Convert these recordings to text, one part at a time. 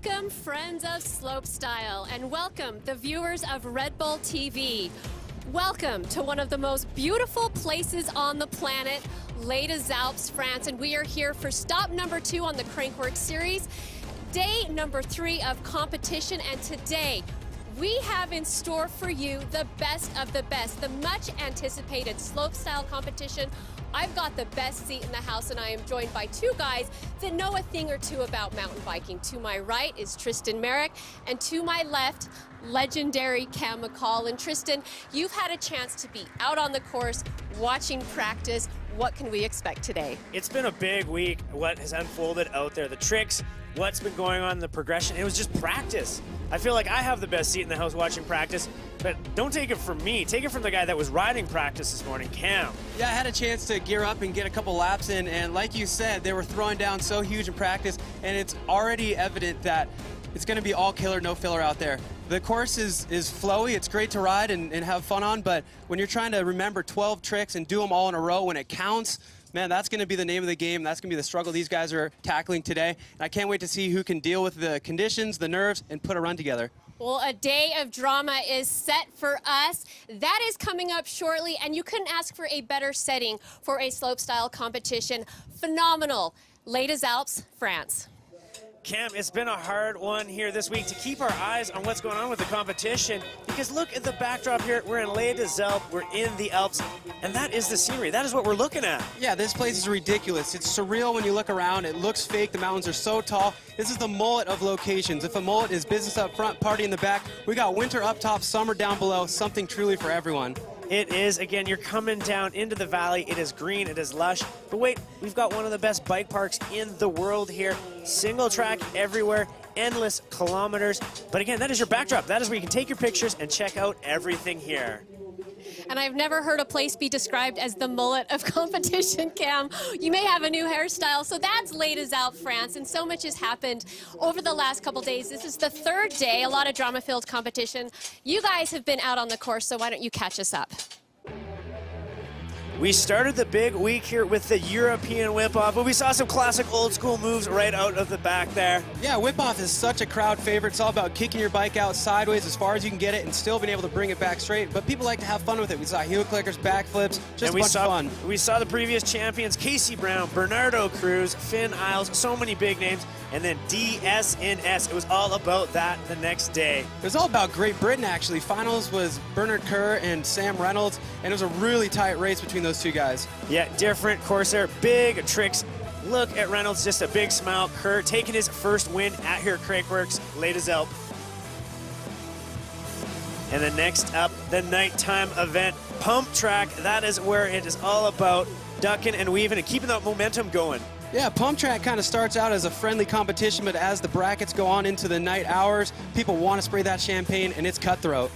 Welcome, friends of Slopestyle, and welcome the viewers of Red Bull TV. Welcome to one of the most beautiful places on the planet, Les Alpes, France, and we are here for stop number 2 on the Crankworx series, day number 3 of competition, and today we have in store for you the best of the best, the much anticipated slopestyle competition. I've got the best seat in the house, and I am joined by two guys that know a thing or two about mountain biking. To my right is Tristan Merrick, and to my left, legendary Cam McCall. And Tristan, you've had a chance to be out on the course, watching practice. What can we expect today? It's been a big week, what has unfolded out there, the tricks, what's been going on in the progression. It was just practice. I feel like I have the best seat in the house watching practice, but don't take it from me. Take it from the guy that was riding practice this morning, Cam. Yeah, I had a chance to gear up and get a couple laps in, and like you said, they were throwing down so huge in practice, and it's already evident that it's going to be all killer, no filler out there. The course is flowy. It's great to ride and have fun on, but when you're trying to remember 12 tricks and do them all in a row when it counts, man, that's going to be the name of the game. That's going to be the struggle these guys are tackling today. And I can't wait to see who can deal with the conditions, the nerves, and put a run together. Well, a day of drama is set for us. That is coming up shortly, and you couldn't ask for a better setting for a slopestyle competition. Phenomenal. Les Alpes, France. Cam, it's been a hard one here this week to keep our eyes on what's going on with the competition, because look at the backdrop here. We're in Les Alpes, we're in the Alps, and that is the scenery. That is what we're looking at. Yeah, this place is ridiculous. It's surreal when you look around. It looks fake. The mountains are so tall. This is the mullet of locations. If a mullet is business up front, party in the back, we got winter up top, summer down below, something truly for everyone. It is, again, you're coming down into the valley. It is green, it is lush. But wait, we've got one of the best bike parks in the world here. Single track everywhere, endless kilometers. But again, that is your backdrop. That is where you can take your pictures and check out everything here. And I've never heard a place be described as the mullet of competition, Cam. You may have a new hairstyle. So that's Les Alpes, France, and so much has happened over the last couple days. This is the third day, a lot of drama-filled competition. You guys have been out on the course, so why don't you catch us up? We started the big week here with the European whip-off, but we saw some classic old-school moves right out of the back there. Yeah, whip-off is such a crowd favorite. It's all about kicking your bike out sideways as far as you can get it and still being able to bring it back straight. But people like to have fun with it. We saw heel clickers, backflips, just a bunch of fun. We saw the previous champions, Casey Brown, Bernardo Cruz, Finn Isles, so many big names, and then DSNS. It was all about that the next day. It was all about Great Britain, actually. Finals was Bernard Kerr and Sam Reynolds, and it was a really tight race between those two guys. Yeah, different course there, big tricks. Look at Reynolds, just a big smile. Kerr taking his first win at here at Crankworx, Les Alpes. And then next up, the nighttime event, Pump Track. That is where it is all about ducking and weaving and keeping that momentum going. Yeah, Pump Track kind of starts out as a friendly competition, but as the brackets go on into the night hours, people want to spray that champagne, and it's cutthroat.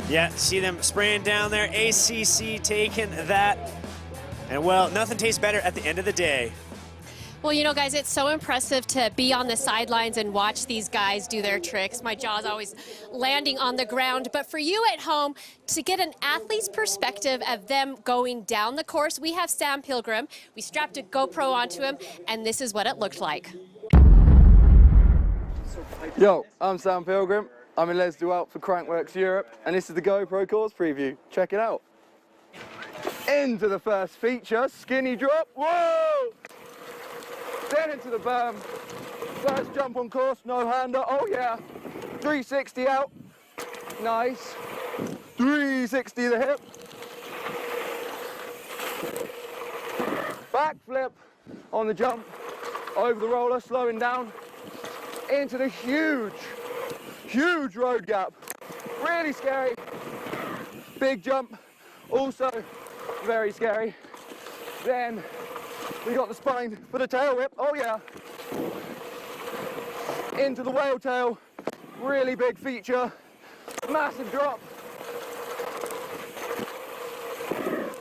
Yeah, see them spraying down there. ACC taking that. And, well, nothing tastes better at the end of the day. Well, you know, guys, it's so impressive to be on the sidelines and watch these guys do their tricks. My jaw's always landing on the ground. But for you at home, to get an athlete's perspective of them going down the course, we have Sam Pilgrim. We strapped a GoPro onto him, and this is what it looked like. Yo, I'm Sam Pilgrim. I'm in Les Alpes for Crankworx Europe, and this is the GoPro course preview. Check it out. Into the first feature, skinny drop, whoa! Then into the berm, first jump on course, no hander, oh yeah. 360 out, nice. 360 the hip. Backflip on the jump, over the roller, slowing down, into the huge road gap, really scary. Big jump, also very scary. Then we got the spine for the tail whip, oh yeah. Into the whale tail, really big feature, massive drop.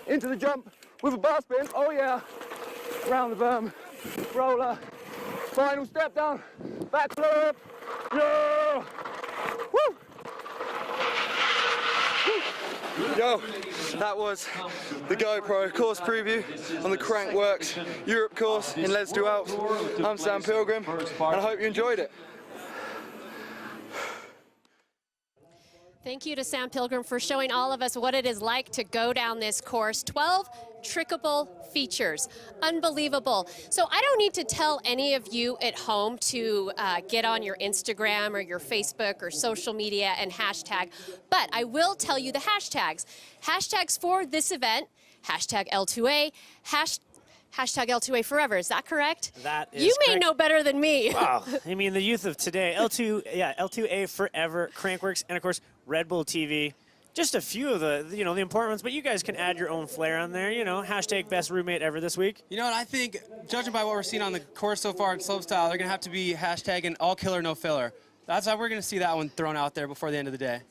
Into the jump with a bar spin, oh yeah. Round the berm, roller, final step down, backflip, yeah. Woo! Yo, that was the GoPro course preview on the Crankworx Europe course in Les Alpes. I'm Sam Pilgrim, and I hope you enjoyed it. Thank you to Sam Pilgrim for showing all of us what it is like to go down this course. 12 trickable features. Unbelievable. So I don't need to tell any of you at home to get on your Instagram or your Facebook or social media and hashtag, but I will tell you the hashtags. Hashtags for this event, hashtag L2A, hashtag L2A forever. Is that correct? That is You may correct. know better than me. Wow. I mean, the youth of today. L2A forever, Crankworx, and of course, Red Bull TV. Just a few of the, the important ones, but you guys can add your own flair on there. Hashtag best roommate ever this week. You know what, I think, judging by what we're seeing on the course so far at Slopestyle, they're going to have to be hashtagging all killer, no filler. That's how we're going to see that one thrown out there before the end of the day.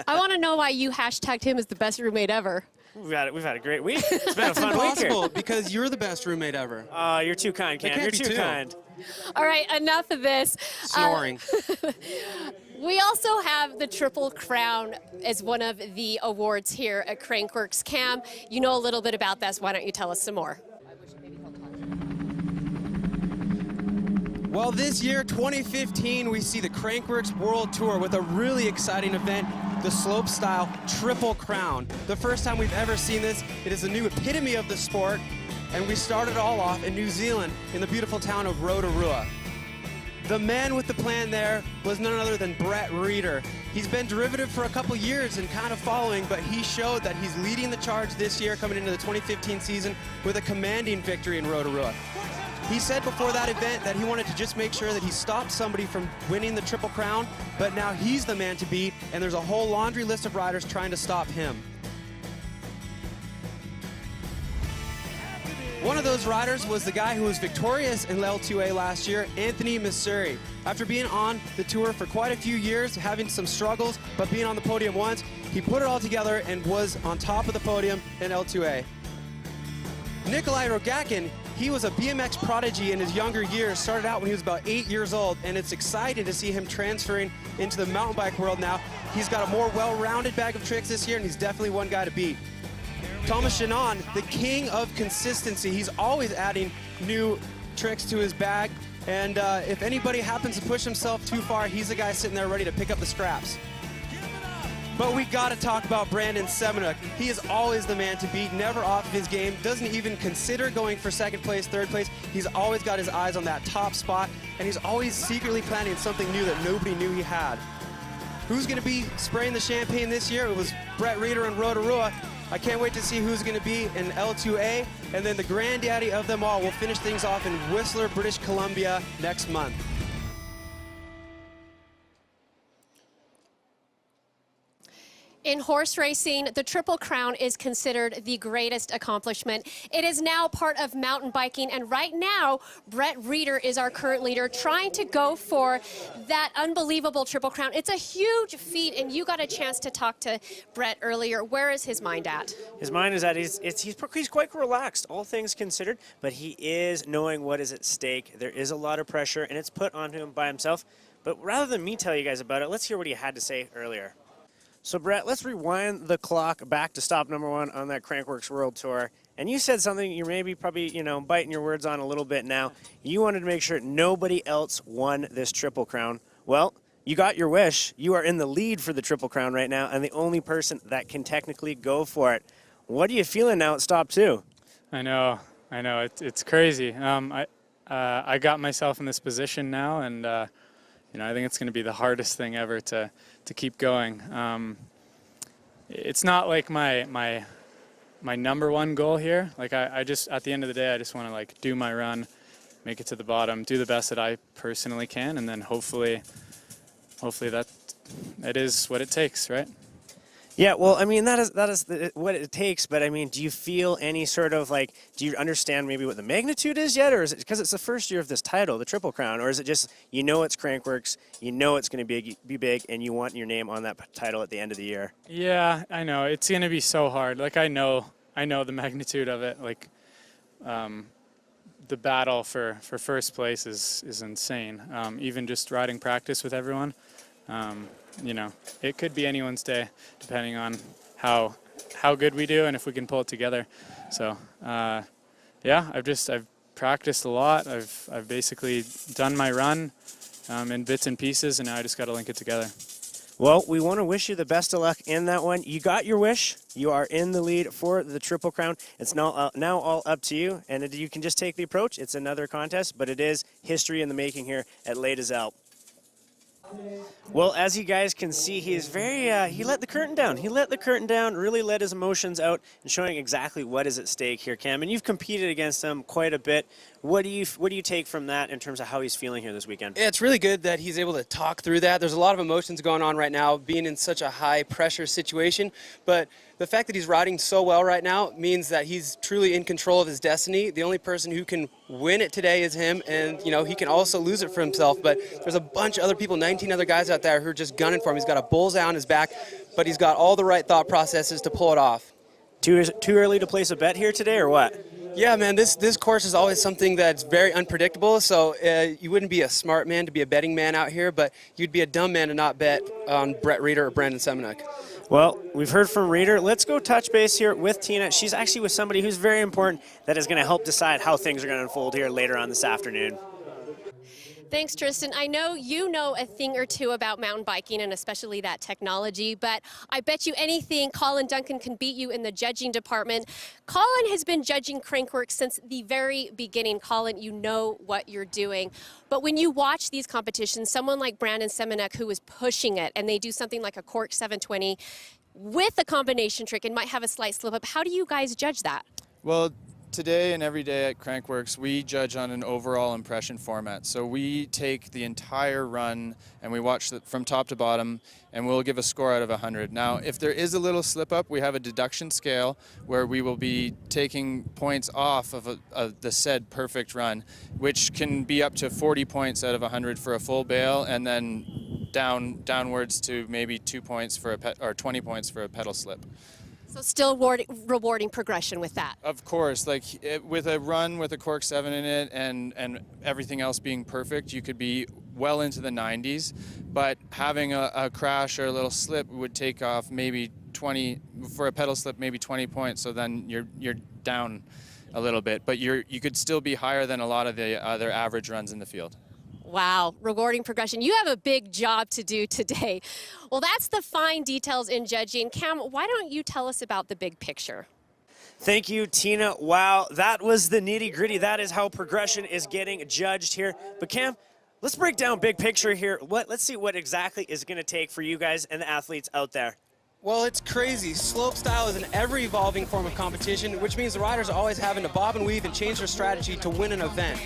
I want to know why you hashtagged him as the best roommate ever. We've had a great week. It's been a fun week here. Impossible, because you're the best roommate ever. You're too kind, Cam. You're too kind. All right, enough of this. Snoring. We also have the Triple Crown as one of the awards here at Crankworx. Cam, you know a little bit about this. Why don't you tell us some more? Well, this year, 2015, we see the Crankworx World Tour with a really exciting event, the Slopestyle Triple Crown. The first time we've ever seen this, it is a new epitome of the sport, and we started all off in New Zealand in the beautiful town of Rotorua. The man with the plan there was none other than Brett Reeder. He's been derivative for a couple years and kind of following, but he showed that he's leading the charge this year coming into the 2015 season with a commanding victory in Rotorua. He said before that event that he wanted to just make sure that he stopped somebody from winning the Triple Crown, but now he's the man to beat, and there's a whole laundry list of riders trying to stop him. One of those riders was the guy who was victorious in L2A last year, Anthony Missouri. After being on the tour for quite a few years, having some struggles, but being on the podium once, he put it all together and was on top of the podium in L2A. Nikolai Rogakin, he was a BMX prodigy in his younger years, started out when he was about 8 years old, and it's exciting to see him transferring into the mountain bike world now. He's got a more well-rounded bag of tricks this year, and he's definitely one guy to beat. Thomas Shannon, the king of consistency. He's always adding new tricks to his bag, and if anybody happens to push himself too far, he's the guy sitting there ready to pick up the scraps. But we got to talk about Brandon Semenuk. He is always the man to beat, never off of his game, doesn't even consider going for second place, third place. He's always got his eyes on that top spot, and he's always secretly planning something new that nobody knew he had. Who's going to be spraying the champagne this year? It was Brett Reeder and Rotorua. I can't wait to see who's going to be in L2A, and then the granddaddy of them all will finish things off in Whistler, British Columbia next month. In horse racing, the Triple Crown is considered the greatest accomplishment. It is now part of mountain biking, and right now, Brett Reeder is our current leader, trying to go for that unbelievable Triple Crown. It's a huge feat, and you got a chance to talk to Brett earlier. Where is his mind at? His mind is at he's quite relaxed, all things considered, but he is knowing what is at stake. There is a lot of pressure, and it's put on him by himself. But rather than me tell you guys about it, let's hear what he had to say earlier. So, Brett, let's rewind the clock back to stop number one on that Crankworx World Tour. And you said something you're probably, biting your words on a little bit now. You wanted to make sure nobody else won this Triple Crown. Well, you got your wish. You are in the lead for the Triple Crown right now, and the only person that can technically go for it. What are you feeling now at stop two? I know. It's crazy. I got myself in this position now, and I think it's going to be the hardest thing ever to keep going. It's not like my number one goal here. Like I just, at the end of the day, I just want to do my run, make it to the bottom, do the best that I personally can, and then hopefully that it is what it takes, right? Yeah, well, that is what it takes, but do you feel any sort of do you understand maybe what the magnitude is yet, or is it because it's the first year of this title, the Triple Crown, or is it just it's Crankworx, it's going to be big, and you want your name on that title at the end of the year? Yeah, I know it's going to be so hard. I know the magnitude of it. The battle for first place is insane. Even just riding practice with everyone. It could be anyone's day, depending on how good we do and if we can pull it together. So, I've practiced a lot. I've basically done my run in bits and pieces, and now I just got to link it together. Well, we want to wish you the best of luck in that one. You got your wish. You are in the lead for the Triple Crown. It's now all up to you, and you can just take the approach. It's another contest, but it is history in the making here at Les Alpes. Well, as you guys can see, he is he let the curtain down. He let the curtain down, really let his emotions out, and showing exactly what is at stake here, Cam. And you've competed against him quite a bit. What do you take from that in terms of how he's feeling here this weekend? Yeah, it's really good that he's able to talk through that. There's a lot of emotions going on right now, being in such a high-pressure situation. But the fact that he's riding so well right now means that he's truly in control of his destiny. The only person who can win it today is him, and he can also lose it for himself. But there's a bunch of other people, 19 other guys out there who are just gunning for him. He's got a bullseye on his back, but he's got all the right thought processes to pull it off. Too early to place a bet here today, or what? Yeah, man, this course is always something that's very unpredictable, so you wouldn't be a smart man to be a betting man out here, but you'd be a dumb man to not bet on Brett Reeder or Brandon Semenuk. Well, we've heard from Reeder. Let's go touch base here with Tina. She's actually with somebody who's very important that is going to help decide how things are going to unfold here later on this afternoon. Thanks, Tristan. I know you know a thing or two about mountain biking and especially that technology, but I bet you anything Colin Duncan can beat you in the judging department. Colin has been judging Crankworx since the very beginning. Colin, you know what you're doing. But when you watch these competitions, someone like Brandon Semenuk, who is pushing it, and they do something like a cork 720 with a combination trick and might have a slight slip up, how do you guys judge that? Well, today and every day at Crankworx, we judge on an overall impression format. So we take the entire run and we watch it from top to bottom, and we'll give a score out of 100. Now, if there is a little slip up, we have a deduction scale where we will be taking points off of the said perfect run, which can be up to 40 points out of 100 for a full bail, and then downwards to maybe 2 points for or 20 points for a pedal slip. So still rewarding progression with that. Of course, like with a run with a cork 7 in it and everything else being perfect, you could be well into the 90s, but having a crash or a little slip would take off maybe 20, for a pedal slip, maybe 20 points, so then you're down a little bit, but you could still be higher than a lot of the other average runs in the field. Wow, rewarding progression. You have a big job to do today. Well, that's the fine details in judging. Cam, why don't you tell us about the big picture? Thank you, Tina. Wow, that was the nitty-gritty. That is how progression is getting judged here. But Cam, let's break down big picture here. Let's see what exactly is going to take for you guys and the athletes out there. Well, it's crazy. Slopestyle is an ever-evolving form of competition, which means the riders are always having to bob and weave and change their strategy to win an event.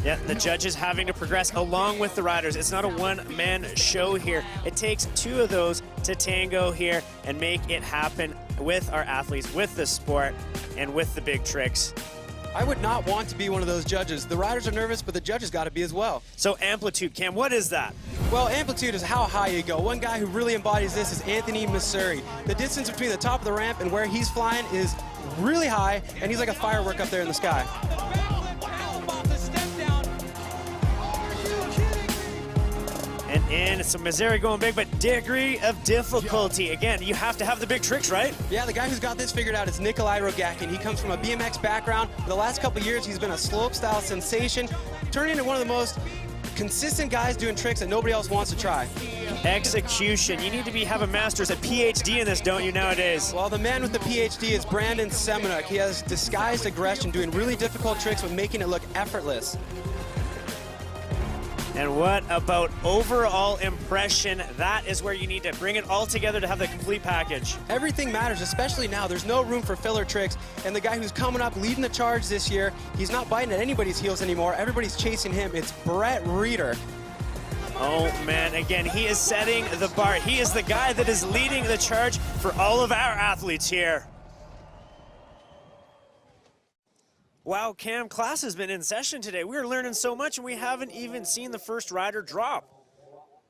Yeah, the judges having to progress along with the riders. It's not a one-man show here. It takes two of those to tango here and make it happen with our athletes, with the sport, and with the big tricks. I would not want to be one of those judges. The riders are nervous, but the judges got to be as well. So amplitude, Cam, what is that? Well, amplitude is how high you go. One guy who really embodies this is Anthony Missouri. The distance between the top of the ramp and where he's flying is really high, and he's like a firework up there in the sky. And some Missouri going big, but degree of difficulty. Again, you have to have the big tricks, right? Yeah, the guy who's got this figured out is Nikolai Rogakin. He comes from a BMX background. For the last couple of years, he's been a slopestyle sensation, turning into one of the most consistent guys doing tricks that nobody else wants to try. Execution. You need to have a master's, a PhD in this, don't you, nowadays? Well, the man with the PhD is Brandon Semenuk. He has disguised aggression, doing really difficult tricks but making it look effortless. And what about overall impression? That is where you need to bring it all together to have the complete package. Everything matters, especially now. There's no room for filler tricks. And the guy who's coming up leading the charge this year, he's not biting at anybody's heels anymore. Everybody's chasing him. It's Brett Reeder. Oh, man, again, he is setting the bar. He is the guy that is leading the charge for all of our athletes here. Wow, Cam, class has been in session today. We're learning so much, and we haven't even seen the first rider drop.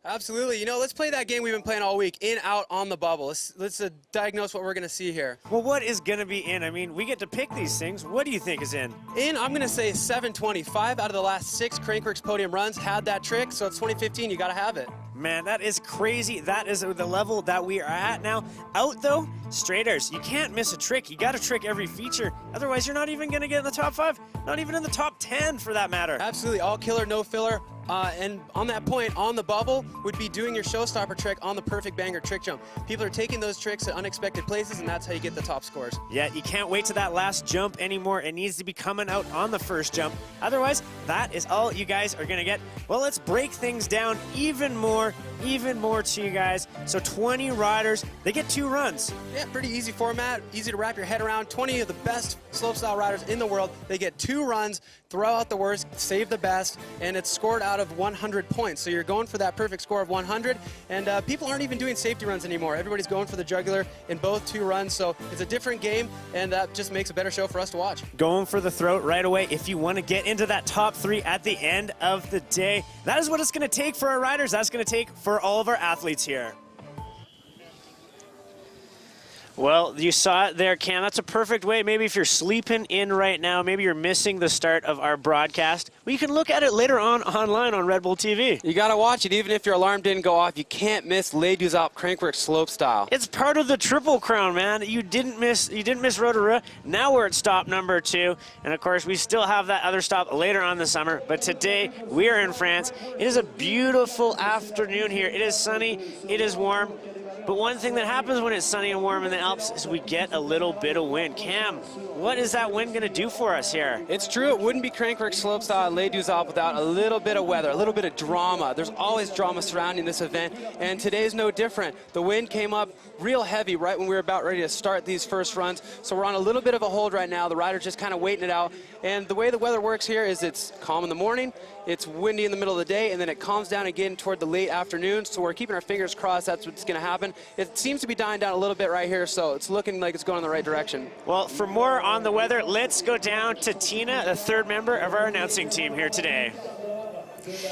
Absolutely. You know, let's play that game we've been playing all week, in, out, on the bubble. Let's diagnose what we're going to see here. Well, what is going to be in? I mean, we get to pick these things. What do you think is in? In, I'm going to say 720. 5 out of the last 6 Crankworx podium runs had that trick, so it's 2015. You got to have it. Man, that is crazy. That is the level that we are at now. Out, though, straighters. You can't miss a trick. You got to trick every feature. Otherwise, you're not even going to get in the top 5. Not even in the top 10, for that matter. Absolutely. All killer, no filler. and on that point, on the bubble, would be doing your showstopper trick on the perfect banger trick jump. People are taking those tricks at unexpected places, and that's how you get the top scores. Yeah, you can't wait to that last jump anymore. It needs to be coming out on the first jump. Otherwise, that is all you guys are gonna get. Well, let's break things down even more to you guys. So 20 riders, they get 2 runs. Yeah, pretty easy format, easy to wrap your head around. 20 of the best slopestyle riders in the world. They get 2 runs, throw out the worst, save the best, and it's scored out of 100 points. So you're going for that perfect score of 100, and people aren't even doing safety runs anymore. Everybody's going for the jugular in both 2 runs, so it's a different game, and that just makes a better show for us to watch. Going for the throat right away if you want to get into that top 3 at the end of the day. That is what it's going to take for our riders. That's going to take for all of our athletes here. Well, you saw it there, Cam. That's a perfect way. Maybe if you're sleeping in right now, maybe you're missing the start of our broadcast, well, you can look at it later on online on Red Bull TV. You got to watch it. Even if your alarm didn't go off, you can't miss Les Deux Alpes Crankworx Slopestyle. It's part of the Triple Crown, man. You didn't miss Rotorua. Now we're at stop number 2. And, of course, we still have that other stop later on in the summer. But today, we are in France. It is a beautiful afternoon here. It is sunny. It is warm. But one thing that happens when it's sunny and warm in the Alps is we get a little bit of wind. Cam, what is that wind going to do for us here? It's true. It wouldn't be Crankworx Slopestyle Les Deux Alpes without a little bit of weather, a little bit of drama. There's always drama surrounding this event, and today's no different. The wind came up real heavy right when we were about ready to start these first runs, so we're on a little bit of a hold right now. The riders just kind of waiting it out, and the way the weather works here is it's calm in the morning, it's windy in the middle of the day, and then it calms down again toward the late afternoon, so we're keeping our fingers crossed that's what's going to happen. It seems to be dying down a little bit right here, so it's looking like it's going in the right direction. Well, for more on the weather, let's go down to Tina, the 3rd member of our announcing team here today.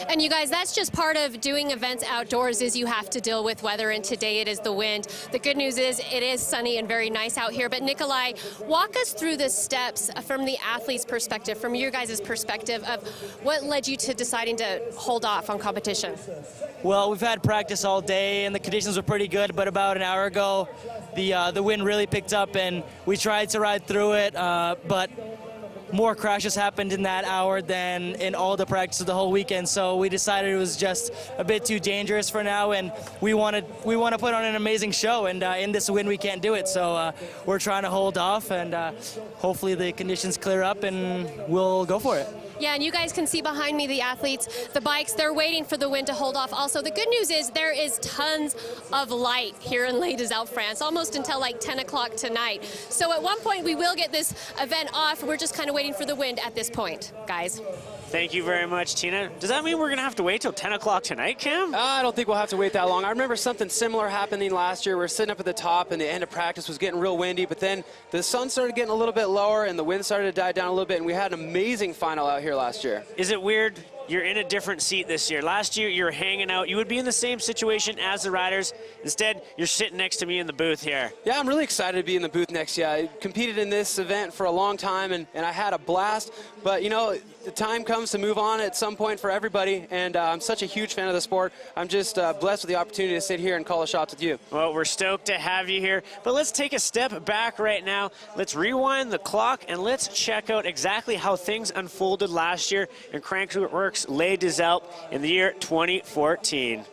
And you guys, that's just part of doing events outdoors, is you have to deal with weather, and today it is the wind. The good news is it is sunny and very nice out here. But Nikolai, walk us through the steps from the athlete's perspective, from your guys' perspective, of what led you to deciding to hold off on competition. Well, we've had practice all day and the conditions were pretty good, but about an hour ago the wind really picked up and we tried to ride through it, but more crashes happened in that hour than in all the practices the whole weekend, so we decided it was just a bit too dangerous for now, and we want to put on an amazing show, and in this wind we can't do it, so we're trying to hold off, and hopefully the conditions clear up and we'll go for it. Yeah, and you guys can see behind me the athletes, the bikes, they're waiting for the wind to hold off. Also, the good news is there is tons of light here in Les Deux Alpes, France, almost until like 10 o'clock tonight. So at one point we will get this event off. We're just kind of waiting for the wind at this point, guys. Thank you very much, Tina. Does that mean we're going to have to wait till 10 o'clock tonight, Cam? I don't think we'll have to wait that long. I remember something similar happening last year. We were sitting up at the top and the end of practice was getting real windy, but then the sun started getting a little bit lower and the wind started to die down a little bit, and we had an amazing final out here last year. Is it weird? You're in a different seat this year. Last year, you were hanging out. You would be in the same situation as the riders. Instead, you're sitting next to me in the booth here. Yeah, I'm really excited to be in the booth next year. I competed in this event for a long time, and I had a blast. But, you know, the time comes to move on at some point for everybody, and I'm such a huge fan of the sport. I'm just blessed with the opportunity to sit here and call the shots with you. Well, we're stoked to have you here. But let's take a step back right now. Let's rewind the clock, and let's check out exactly how things unfolded last year in Crankworx Les Deux Alpes in the year 2014.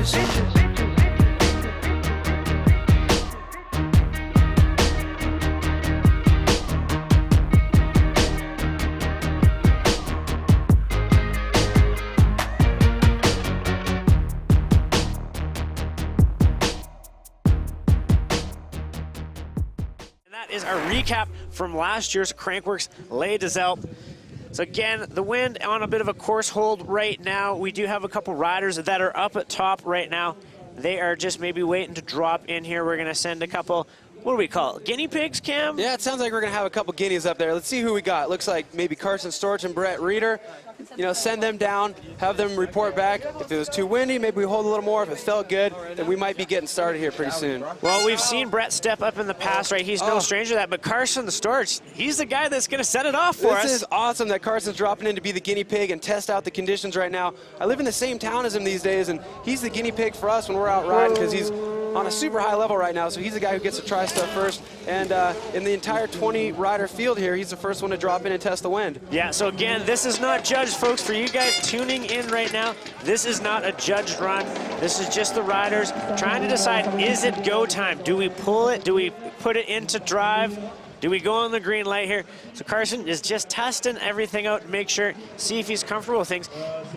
bitches. Is our recap from last year's Crankworx Les des Alpes. So again, the wind on a bit of a course hold right now. We do have a couple riders that are up at top right now. They are just maybe waiting to drop in here. We're gonna send a couple, what do we call it, guinea pigs, Cam? Yeah, it sounds like we're going to have a couple guineas up there. Let's see who we got. Looks like maybe Carson Storch and Brett Reeder. You know, send them down, have them report back. If it was too windy, maybe we hold a little more. If it felt good, then we might be getting started here pretty soon. Well, we've seen Brett step up in the past, right? He's no stranger to that, but Carson Storch, he's the guy that's going to set it off for us. This is awesome that Carson's dropping in to be the guinea pig and test out the conditions right now. I live in the same town as him these days, and he's the guinea pig for us when we're out riding because he's on a super high level right now, so he's the guy who gets to try stuff first. And in the entire 20-rider field here, he's the first one to drop in and test the wind. Yeah, so again, this is not judged, folks. For you guys tuning in right now, this is not a judged run. This is just the riders trying to decide, is it go time? Do we pull it? Do we put it into drive? Do we go on the green light here? So Carson is just testing everything out to make sure, see if he's comfortable with things.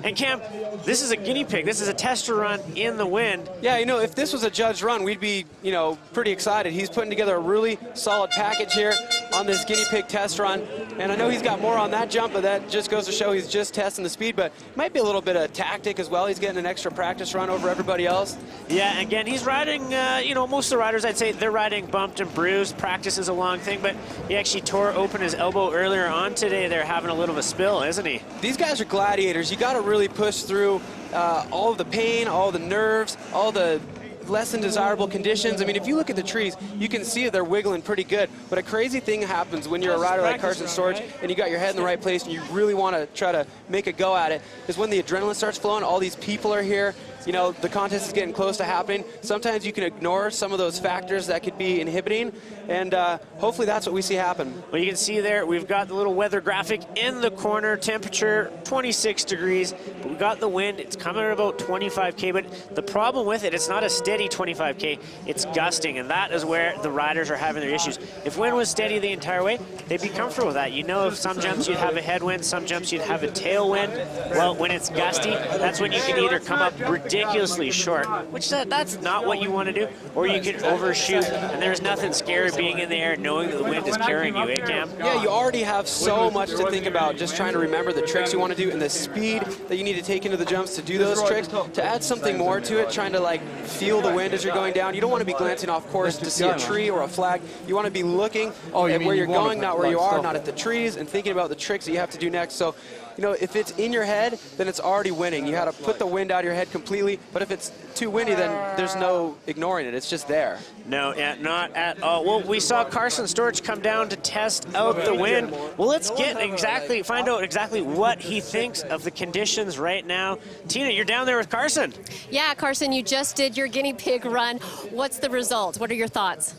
And Cam, this is a guinea pig. This is a tester run in the wind. Yeah, you know, if this was a judged run, we'd be, you know, pretty excited. He's putting together a really solid package here on this guinea pig test run. And I know he's got more on that jump, but that just goes to show he's just testing the speed, but might be a little bit of tactic as well. He's getting an extra practice run over everybody else. Yeah, again, he's riding, you know, most of the riders, I'd say they're riding bumped and bruised. Practice is a long thing, but he actually tore open his elbow earlier on today. They're having a little of a spill, isn't he? These guys are gladiators. You got to really push through all of the pain, all the nerves, all the less than desirable conditions. I mean, if you look at the trees, you can see they're wiggling pretty good. But a crazy thing happens when you're a rider like Carson Storch and you got your head in the right place and you really want to try to make a go at it, is when the adrenaline starts flowing, all these people are here, you know, the contest is getting close to happening. Sometimes you can ignore some of those factors that could be inhibiting, and hopefully that's what we see happen. Well, you can see there, we've got the little weather graphic in the corner, temperature 26 degrees, but we got the wind, it's coming at about 25K, but the problem with it, it's not a steady 25K, it's gusting, and that is where the riders are having their issues. If wind was steady the entire way, they'd be comfortable with that. You know, if some jumps you'd have a headwind, some jumps you'd have a tailwind. Well, when it's gusty, that's when you can either come up ridiculously short, which that's not what you want to do, or you can overshoot, and there's nothing scary being in the air knowing that the wind is carrying you, eh, Cam? Yeah, you already have so much to think about just trying to remember the tricks you want to do and the speed that you need to take into the jumps to do those tricks. To add something more to it, trying to like feel the wind as you're going down. You don't want to be glancing off course to see a tree or a flag. You want to be looking at where you're going, not where you are, not at the trees, and thinking about the tricks that you have to do next. So, you know, if it's in your head, then it's already winning. You got to put the wind out of your head completely. But if it's too windy, then there's no ignoring it. It's just there. No, yeah, not at all. Well, we saw Carson Storch come down to test out the wind. Well, let's find out exactly what he thinks of the conditions right now. Tina, you're down there with Carson. Yeah, Carson, you just did your guinea pig run. What's the result? What are your thoughts?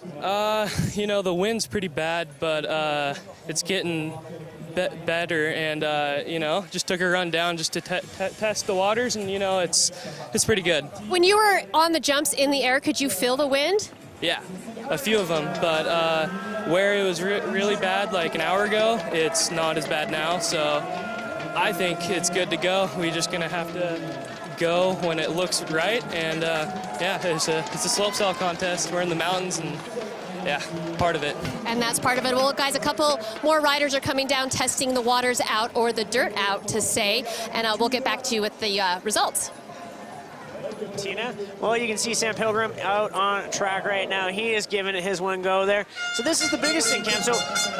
You know, the wind's pretty bad, but it's getting better, and you know, just took a run down just to test the waters, and you know, it's pretty good. When you were on the jumps in the air, could you feel the wind? Yeah, a few of them, but where it was really bad like an hour ago, it's not as bad now, so I think it's good to go. We're just gonna have to go when it looks right, and yeah, it's a slopestyle contest. We're in the mountains, and yeah, part of it. And that's part of it. Well, guys, a couple more riders are coming down, testing the waters out or the dirt out to say, and we'll get back to you with the results. Tina, well, you can see Sam Pilgrim out on track right now. He is giving it his one go there. So this is the biggest thing, Cam. So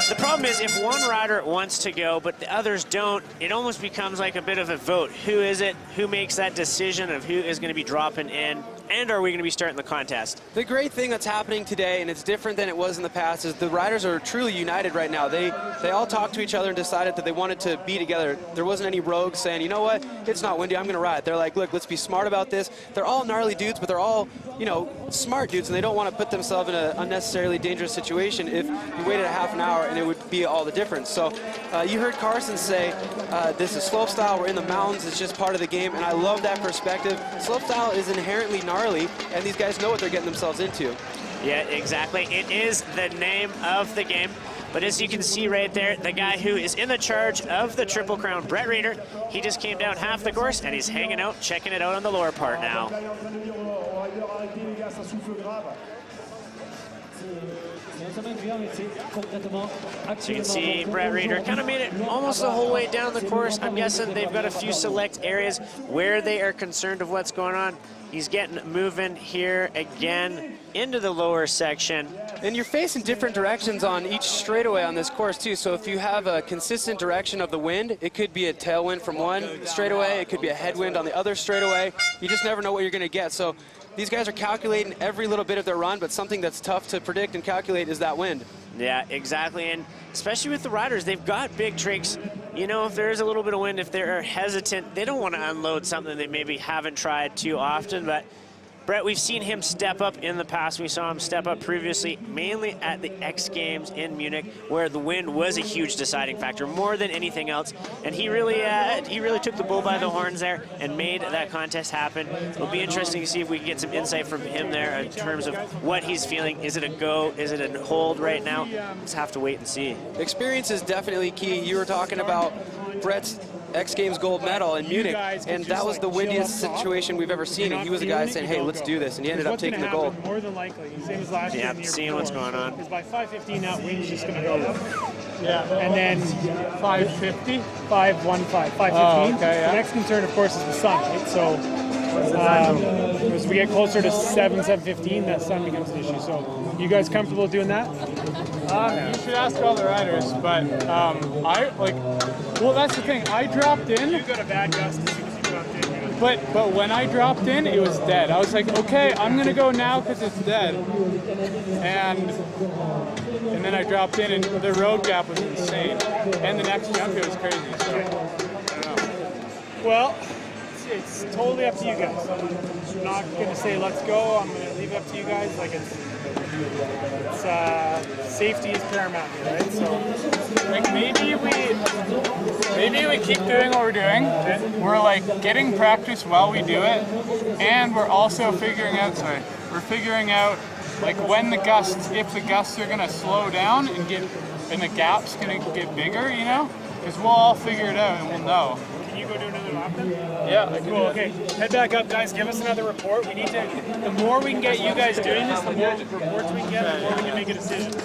the problem is if one rider wants to go, but the others don't, it almost becomes like a bit of a vote. Who is it? Who makes that decision of who is going to be dropping in and are we going to be starting the contest? The great thing that's happening today, and it's different than it was in the past, is the riders are truly united right now. They all talked to each other and decided that they wanted to be together. There wasn't any rogues saying, you know what, it's not windy, I'm going to ride. They're like, look, let's be smart about this. They're all gnarly dudes, but they're all, you know, smart dudes, and they don't want to put themselves in an unnecessarily dangerous situation if you waited a half an hour and it would be all the difference. So you heard Carson say, this is slopestyle, we're in the mountains, it's just part of the game, and I love that perspective. Slopestyle is inherently gnarly, and these guys know what they're getting themselves into. Yeah, exactly. It is the name of the game. But as you can see right there, the guy who is in the charge of the Triple Crown, Brett Reeder, he just came down half the course, and he's hanging out, checking it out on the lower part now. So you can see Brett Reeder kind of made it almost the whole way down the course. I'm guessing they've got a few select areas where they are concerned of what's going on. He's getting moving here again into the lower section. And you're facing different directions on each straightaway on this course too. So if you have a consistent direction of the wind, it could be a tailwind from one straightaway, it could be a headwind on the other straightaway. You just never know what you're going to get. So these guys are calculating every little bit of their run, but something that's tough to predict and calculate is that wind. Yeah, exactly, and especially with the riders, they've got big tricks. You know, if there is a little bit of wind, if they're hesitant, they don't want to unload something they maybe haven't tried too often, but Brett, we've seen him step up in the past. We saw him step up previously, mainly at the X Games in Munich, where the wind was a huge deciding factor, more than anything else. And he really took the bull by the horns there and made that contest happen. It'll be interesting to see if we can get some insight from him there in terms of what he's feeling. Is it a go? Is it a hold right now? Just have to wait and see. Experience is definitely key. You were talking about Brett's X Games gold medal in Munich, and that was the windiest situation we've ever seen. And he was a guy saying, hey, let's do this, and he ended up taking the gold. More than likely, same as last year. Yeah, seeing what's going on. Because by 5:15, that wind's just going to go. Yeah, and then 5:50, 5:15, 5:15. Oh, okay, yeah. The next concern, of course, is the sun, right? So as we get closer to 7:15, that sun becomes an issue. So you guys comfortable doing that? You should ask all the riders, but well, that's the thing. I dropped in. You got a bad gust as soon as you dropped in. But when I dropped in, it was dead. I was like, okay, I'm gonna go now because it's dead. And then I dropped in, and the road gap was insane. And the next jump, it was crazy. So I don't know. Well, it's totally up to you guys. I'm not gonna say let's go. I'm gonna leave it up to you guys. Like it's safety is paramount here, right? So like maybe we keep doing what we're doing. We're like getting practice while we do it, and we're also figuring out. We're figuring out like when the gusts, if the gusts are gonna slow down and the gap's gonna get bigger, you know, because we'll all figure it out and we'll know. can you go do another lap then? Yeah. Cool, okay. Head back up, guys. Give us another report. We need to, the more we can get you guys doing this, the more reports we can get, the more we can make a decision. So,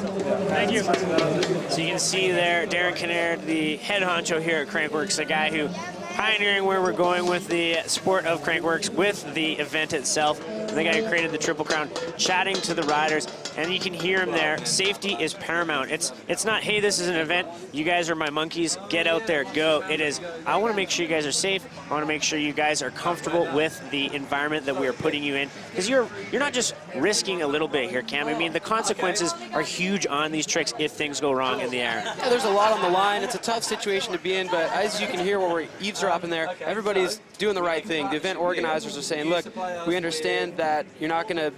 thank you. So you can see there, Darren Kinnaird, the head honcho here at Crankworx, the guy who pioneering where we're going with the sport of Crankworx, with the event itself, and the guy who created the Triple Crown, chatting to the riders, and you can hear him there. Safety is paramount. It's not, hey, this is an event, you guys are my monkeys, get out there, go. It is, I want to make sure you guys are safe, I want to make sure you guys are comfortable with the environment that we are putting you in, because you're not just risking a little bit here, Cam. I mean, the consequences are huge on these tricks if things go wrong in the air. Yeah, there's a lot on the line. It's a tough situation to be in, but as you can hear where we're eavesdropping there, everybody's doing the right thing. The event organizers are saying, look, we understand that you're not going to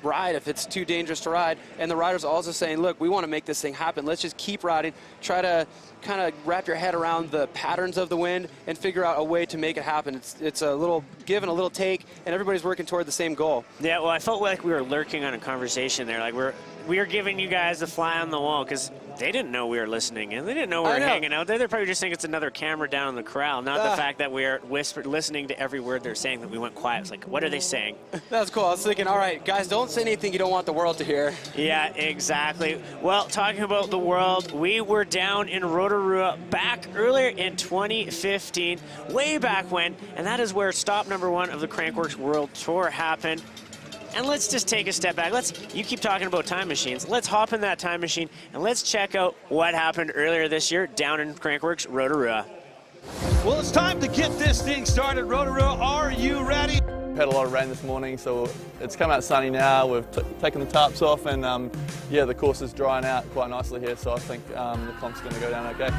ride if it's too dangerous to ride, and the riders are also saying, look, we want to make this thing happen. Let's just keep riding, try to kind of wrap your head around the patterns of the wind and figure out a way to make it happen. It's a little give and a little take, and everybody's working toward the same goal. Yeah, well, I felt like we were lurking on a conversation there. Like we were giving you guys a fly on the wall, because they didn't know we were listening, and they didn't know we were hanging out there. They're probably just thinking it's another camera down in the corral, not the fact that we're listening to every word they're saying, that we went quiet. It's like, what are they saying? That's cool. I was thinking, all right, guys, don't say anything you don't want the world to hear. Yeah, exactly. Well, talking about the world, we were down in Rotorua back earlier in 2015, way back when, and that is where stop number 1 of the Crankworx World Tour happened. And let's just take a step back. You keep talking about time machines. Let's hop in that time machine and let's check out what happened earlier this year down in Crankworx Rotorua. Well, it's time to get this thing started. Rotorua, are you ready? had a lot of rain this morning, so it's come out sunny now. We've taken the tarps off, and yeah, the course is drying out quite nicely here, so I think the comp's going to go down okay.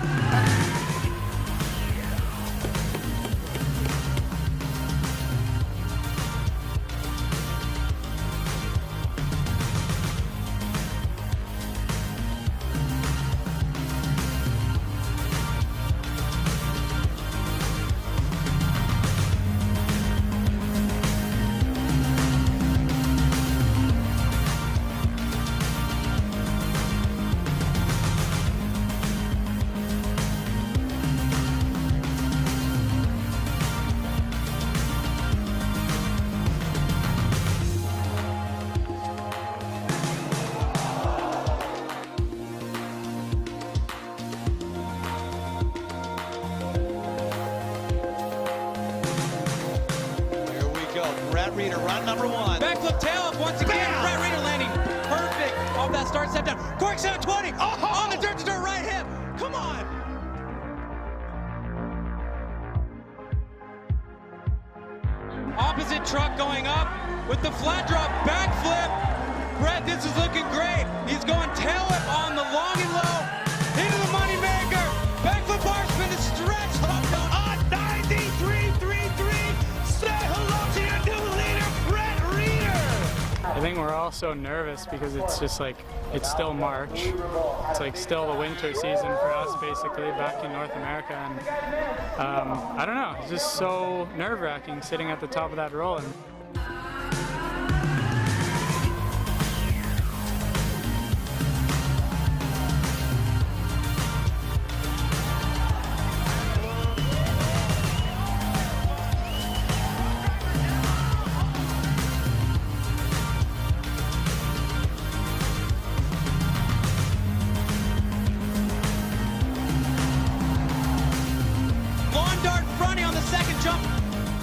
Run number one. Backflip tail up once again. Brett Reeder landing perfect off that start step down. Cork 720 on the dirt to dirt right hip. Come on. Opposite truck going up with the flat drop backflip. Brett, this is looking great. He's going tail whip on the long and low. Into the money maker. Backflip bar spin to stretch. On 93.33. Say hello to your new leader, Brett Reeder. I think we're all so nervous because it's just like, it's still March. It's like still the winter season for us, basically, back in North America. And I don't know, it's just so nerve-wracking sitting at the top of that roll. And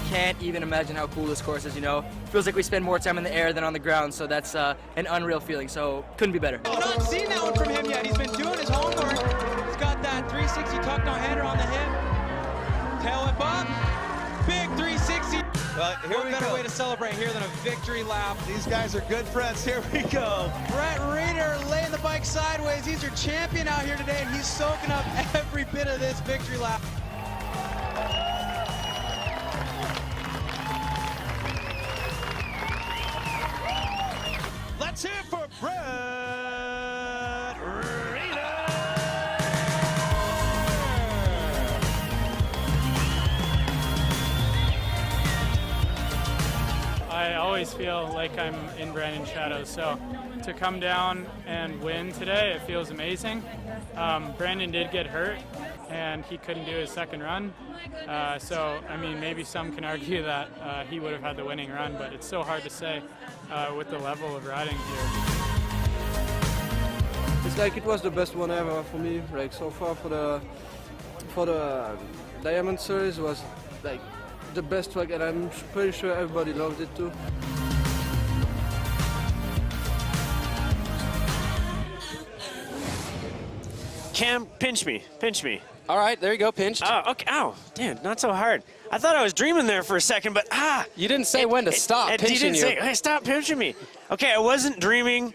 can't even imagine how cool this course is, you know. Feels like we spend more time in the air than on the ground, so that's an unreal feeling, so couldn't be better. I've not seen that one from him yet. He's been doing his homework. He's got that 360 tucked on header on the hip. Tail whip up. Big 360. Well, what better way to celebrate here than a victory lap. These guys are good friends. Here we go. Brett Reeder laying the bike sideways. He's your champion out here today, and he's soaking up every bit of this victory lap. Let's hear it for Brett Reeder. I always feel like I'm in Brandon's shadows, so to come down and win today, it feels amazing. Brandon did get hurt, and he couldn't do his second run. So, I mean, maybe some can argue that he would have had the winning run, but it's so hard to say with the level of riding here. It's like it was the best one ever for me. Like so far for the Diamond Series was like the best track, and I'm pretty sure everybody loved it too. Cam, pinch me, pinch me. All right, there you go, pinched. Oh, okay. Ow, damn, not so hard. I thought I was dreaming there for a second, but You didn't say when to stop pinching you. Didn't you. say, hey, stop pinching me. Okay, I wasn't dreaming.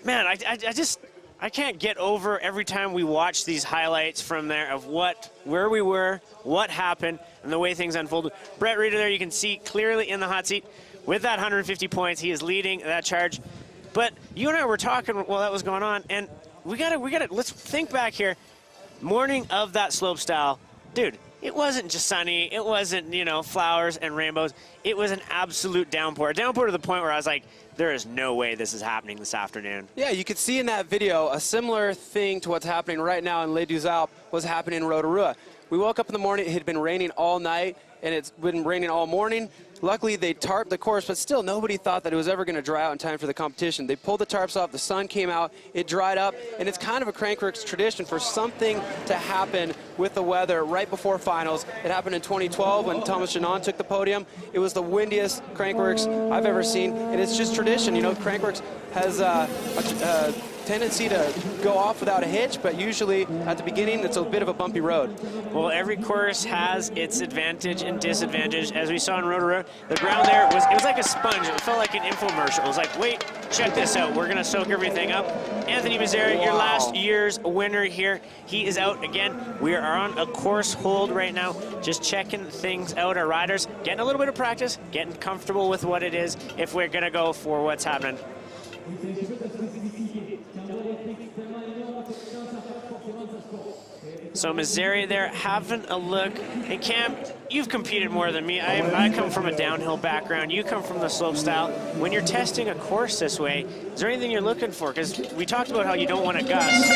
Man, I can't get over every time we watch these highlights from there of where we were, what happened, and the way things unfolded. Brett Reeder there, you can see clearly in the hot seat with that 150 points. He is leading that charge. But you and I were talking while that was going on, and we gotta, let's think back here. Morning of that slopestyle, dude, it wasn't just sunny. It wasn't, you know, flowers and rainbows. It was an absolute downpour. A downpour to the point where I was like, there is no way this is happening this afternoon. Yeah, you could see in that video a similar thing to what's happening right now in Les Deux Alpes was happening in Rotorua. We woke up in the morning, it had been raining all night, and it's been raining all morning. Luckily, they tarped the course, but still nobody thought that it was ever going to dry out in time for the competition. They pulled the tarps off, the sun came out, it dried up, and it's kind of a Crankworx tradition for something to happen with the weather right before finals. It happened in 2012 when Thomas Janon took the podium. It was the windiest Crankworx I've ever seen, and it's just tradition. You know, Crankworx has tendency to go off without a hitch, but usually at the beginning it's a bit of a bumpy road. Well, every course has its advantage and disadvantage. As we saw in Rotorua, the ground there it was like a sponge. It felt like an infomercial. It was like, wait, check this out. We're gonna soak everything up. Anthony Mazzari, your last year's winner here. He is out again. We are on a course hold right now, just checking things out. Our riders getting a little bit of practice, getting comfortable with what it is if we're gonna go for what's happening. So Mazzari there having a look. And Cam, you've competed more than me. I come from a downhill background. You come from the slopestyle. When you're testing a course this way, is there anything you're looking for? Because we talked about how you don't want to gust.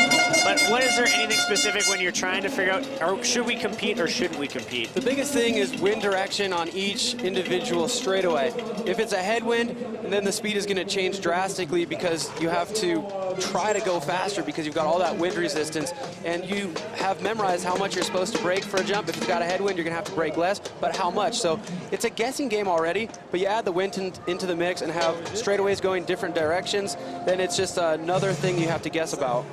But what is there anything specific when you're trying to figure out, or should we compete or shouldn't we compete? The biggest thing is wind direction on each individual straightaway. If it's a headwind, then the speed is going to change drastically because you have to try to go faster because you've got all that wind resistance, and you have memorized how much you're supposed to brake for a jump. If you've got a headwind, you're going to have to brake less, but how much? So it's a guessing game already, but you add the wind into the mix and have straightaways going different directions, then it's just another thing you have to guess about.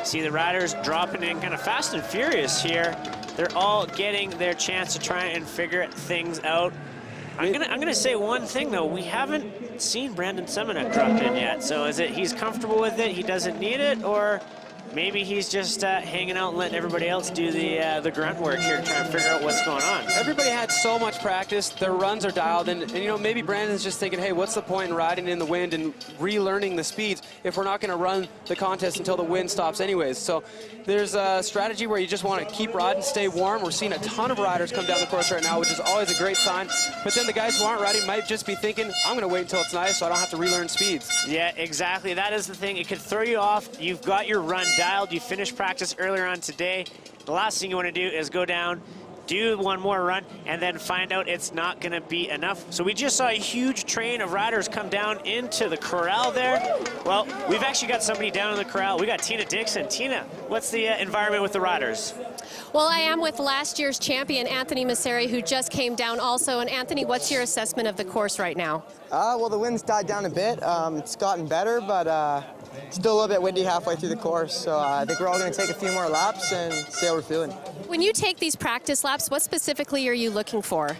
See the riders dropping in kind of fast and furious here. They're all getting their chance to try and figure things out. I'm gonna say one thing though. We haven't seen Brandon Semenuk drop in yet. So is it he's comfortable with it, he doesn't need it, or maybe he's just hanging out and letting everybody else do the grunt work here to try and figure out what's going on? Everybody had so much practice. Their runs are dialed in, and you know, maybe Brandon's just thinking, hey, what's the point in riding in the wind and relearning the speeds if we're not going to run the contest until the wind stops anyways? So there's a strategy where you just want to keep riding, stay warm. We're seeing a ton of riders come down the course right now, which is always a great sign. But then the guys who aren't riding might just be thinking, I'm going to wait until it's nice so I don't have to relearn speeds. Yeah, exactly. That is the thing. It could throw you off. You've got your run dialed. You finished practice earlier on today. The last thing you want to do is go down, do one more run, and then find out it's not going to be enough. So we just saw a huge train of riders come down into the corral there. Well, we've actually got somebody down in the corral. We got Tina Dixon. Tina, what's the environment with the riders? Well, I am with last year's champion, Anthony Mazzari, who just came down also. And Anthony, what's your assessment of the course right now? Well, the wind's died down a bit. It's gotten better, but still a little bit windy halfway through the course. So I think we're all going to take a few more laps and see how we're feeling. When you take these practice laps, what specifically are you looking for?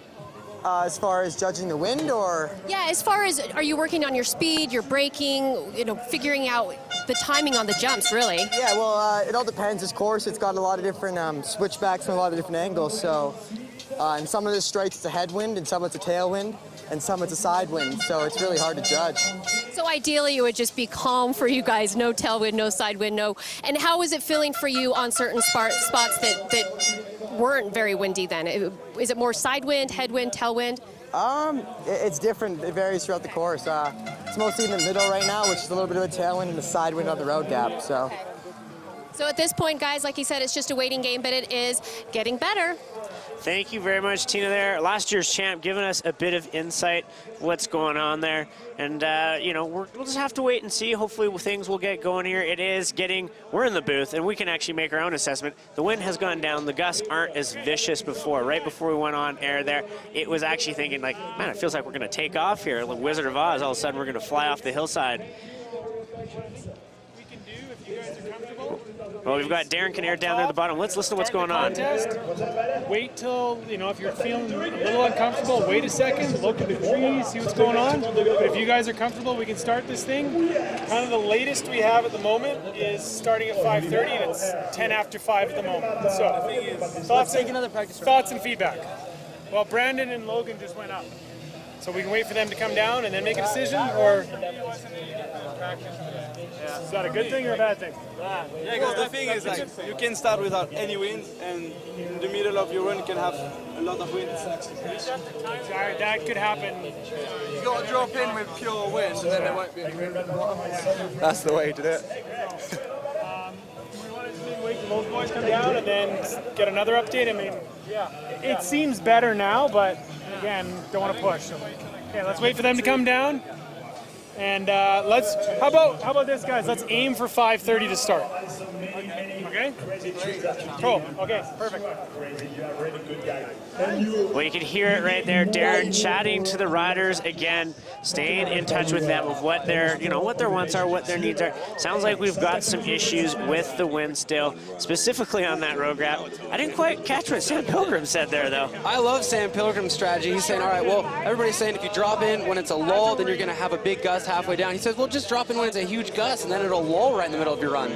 As far as judging the wind, or? Yeah, as far as, are you working on your speed, your braking, you know, figuring out the timing on the jumps, really? Yeah, well, it all depends. This course, it's got a lot of different switchbacks and a lot of different angles. So in some of the straights, it's a headwind, and some it's a tailwind, and some it's a side wind. So it's really hard to judge. So ideally, it would just be calm for you guys, no tailwind, no side wind, no. And how is it feeling for you on certain spots that weren't very windy then? Is it more side wind, headwind, tailwind? It's different. It varies throughout the course. It's mostly in the middle right now, which is a little bit of a tailwind, and the side wind on the road gap. So. Okay. So at this point, guys, like you said, it's just a waiting game, but it is getting better. Thank you very much, Tina there. Last year's champ giving us a bit of insight what's going on there. And, you know, we'll just have to wait and see. Hopefully things will get going here. It is getting, we're in the booth, and we can actually make our own assessment. The wind has gone down. The gusts aren't as vicious before. Right before we went on air there, it was actually thinking, like, man, it feels like we're going to take off here. Like Wizard of Oz, all of a sudden we're going to fly off the hillside. Well, we've got Darren Kinnaird down there at the bottom. Let's listen to what's going on. Wait till, you know, if you're feeling a little uncomfortable, wait a second, look at the trees, see what's going on. But if you guys are comfortable, we can start this thing. Kind of the latest we have at the moment is starting at 5:30, and it's 10 after 5 at the moment. So, thoughts and feedback. Well, Brandon and Logan just went up. So we can wait for them to come down and then make a decision, or... Is that a good thing or a bad thing? Yeah, because the thing is, like, you can start without any wind, and in the middle of your run you can have a lot of wind. That could happen. You got to drop in with pure wind, and then there won't be any wind. That's the way to do it. We want to wait till those boys come down and then get another update. I mean, it seems better now, but again, don't want to push. Okay, let's wait for them to come down. And how about this, guys? Let's aim for 5:30 to start. Okay? Okay? Cool. Okay, perfect. Well, you can hear it right there, Darren chatting to the riders again, staying in touch with them of what their, what their wants are, what their needs are. Sounds like we've got some issues with the wind still, specifically on that road grab. I didn't quite catch what Sam Pilgrim said there, though. I love Sam Pilgrim's strategy. He's saying, all right, well, everybody's saying if you drop in when it's a lull, then you're going to have a big gust halfway down. He says, well, just drop in when it's a huge gust, and then it'll lull right in the middle of your run.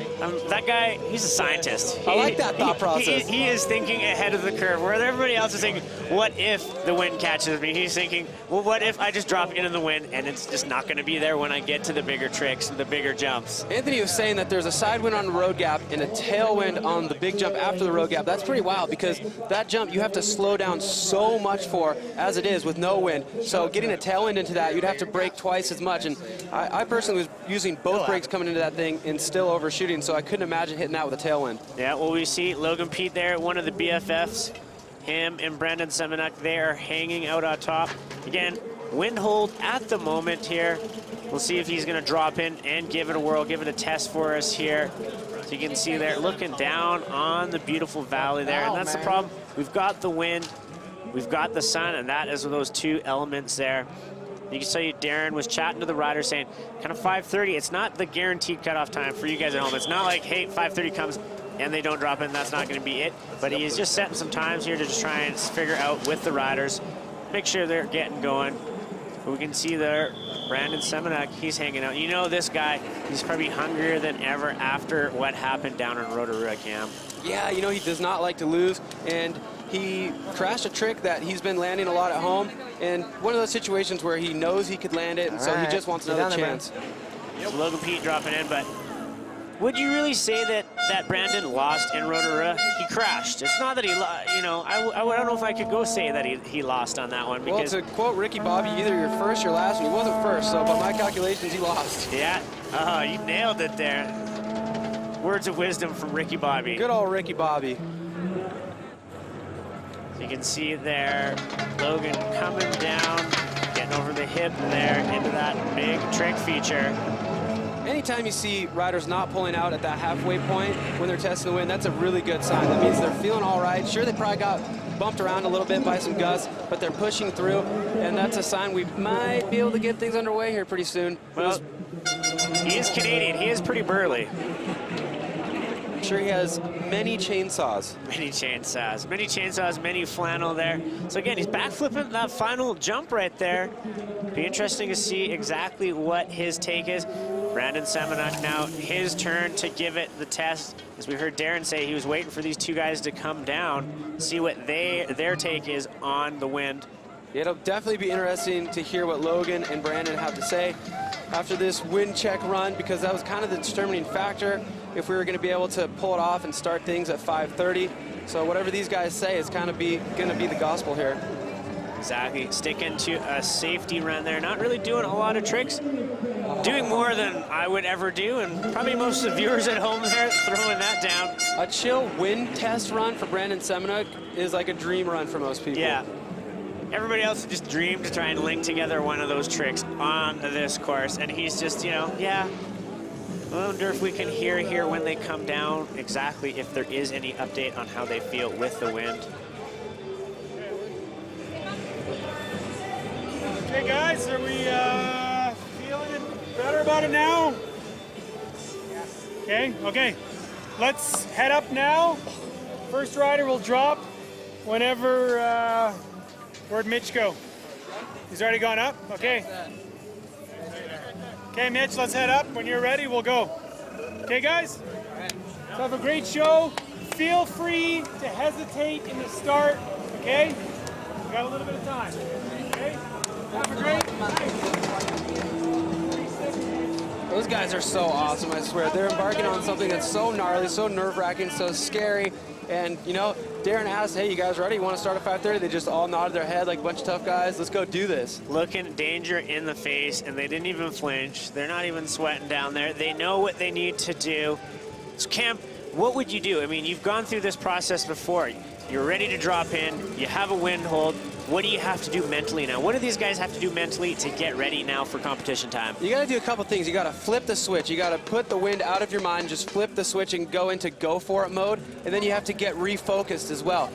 That guy, he's a scientist. I like that thought process. He is thinking ahead of the curve, where everybody else is thinking, what if the wind catches me? He's thinking, well, what if I just drop in the wind and it's just not going to be there when I get to the bigger tricks, the bigger jumps? Anthony was saying that there's a side wind on the road gap and a tailwind on the big jump after the road gap. That's pretty wild because that jump you have to slow down so much for as it is with no wind. So getting a tailwind into that, you'd have to brake twice as much. And I personally was using both brakes coming into that thing and still overshooting, so I couldn't imagine hitting that with a tailwind. Yeah, well, we see Logan Pete there, one of the BFFs. Him and Brandon Semenuk, they are hanging out on top. Again, wind hold at the moment here. We'll see if he's going to drop in and give it a whirl, give it a test for us here. So you can see there, looking down on the beautiful valley there. And that's the problem. We've got the wind, we've got the sun, and that is those two elements there. You can see Darren was chatting to the rider saying, kind of 5:30, it's not the guaranteed cutoff time for you guys at home. It's not like, hey, 5:30 comes and they don't drop in, that's not going to be it. But he is just setting some times here to just try and figure out with the riders, make sure they're getting going. But we can see there, Brandon Semenuk, he's hanging out. You know this guy, he's probably hungrier than ever after what happened down in Rotorua, Cam. Yeah, you know, he does not like to lose, and he crashed a trick that he's been landing a lot at home, and one of those situations where he knows he could land it, and so he just wants another chance. So Logan Pete dropping in, but would you really say that Brandon lost in Rotorua? He crashed. It's not that he, I don't know if I could go say that he lost on that one. Because well, to quote Ricky Bobby, either you're first or last, and he wasn't first, so by my calculations, he lost. Yeah, you nailed it there. Words of wisdom from Ricky Bobby. Good old Ricky Bobby. So you can see there, Logan coming down, getting over the hip there into that big trick feature. Anytime you see riders not pulling out at that halfway point when they're testing the wind, that's a really good sign. That means they're feeling all right. Sure, they probably got bumped around a little bit by some gusts, but they're pushing through, and that's a sign we might be able to get things underway here pretty soon. Well, he is Canadian. He is pretty burly. I'm sure he has many chainsaws. Many chainsaws, many flannel there. So again, he's backflipping that final jump right there. Be interesting to see exactly what his take is. Brandon Semenuk now, his turn to give it the test. As we heard Darren say, he was waiting for these two guys to come down, see what their take is on the wind. It'll definitely be interesting to hear what Logan and Brandon have to say after this wind check run, because that was kind of the determining factor if we were going to be able to pull it off and start things at 5:30. So whatever these guys say is kind of going to be the gospel here. Exactly, sticking to a safety run there, not really doing a lot of tricks, doing more than I would ever do, and probably most of the viewers at home there throwing that down. A chill wind test run for Brandon Semenuk is like a dream run for most people. Yeah. Everybody else just dreamed to try and link together one of those tricks on this course, and he's just, yeah. I wonder if we can hear here when they come down exactly if there is any update on how they feel with the wind. Okay, guys, are we feeling better about it now? Okay. Let's head up now. First rider will drop whenever, where'd Mitch go? He's already gone up? Okay. Okay, Mitch, let's head up. When you're ready, we'll go. Okay, guys? So have a great show. Feel free to hesitate in the start, okay? We got a little bit of time, okay? Have a great night. Those guys are so awesome, I swear. They're embarking on something that's so gnarly, so nerve-wracking, so scary. And, Darren asked, hey, you guys ready? You want to start at 5:30? They just all nodded their head like a bunch of tough guys. Let's go do this. Looking danger in the face, and they didn't even flinch. They're not even sweating down there. They know what they need to do. So, Cam, what would you do? I mean, you've gone through this process before. You're ready to drop in. You have a wind hold. what do you have to do mentally now? What do these guys have to do mentally to get ready now for competition time? You got to do a couple things. You got to flip the switch. You got to put the wind out of your mind, just flip the switch and go into go for it mode, and then you have to get refocused as well.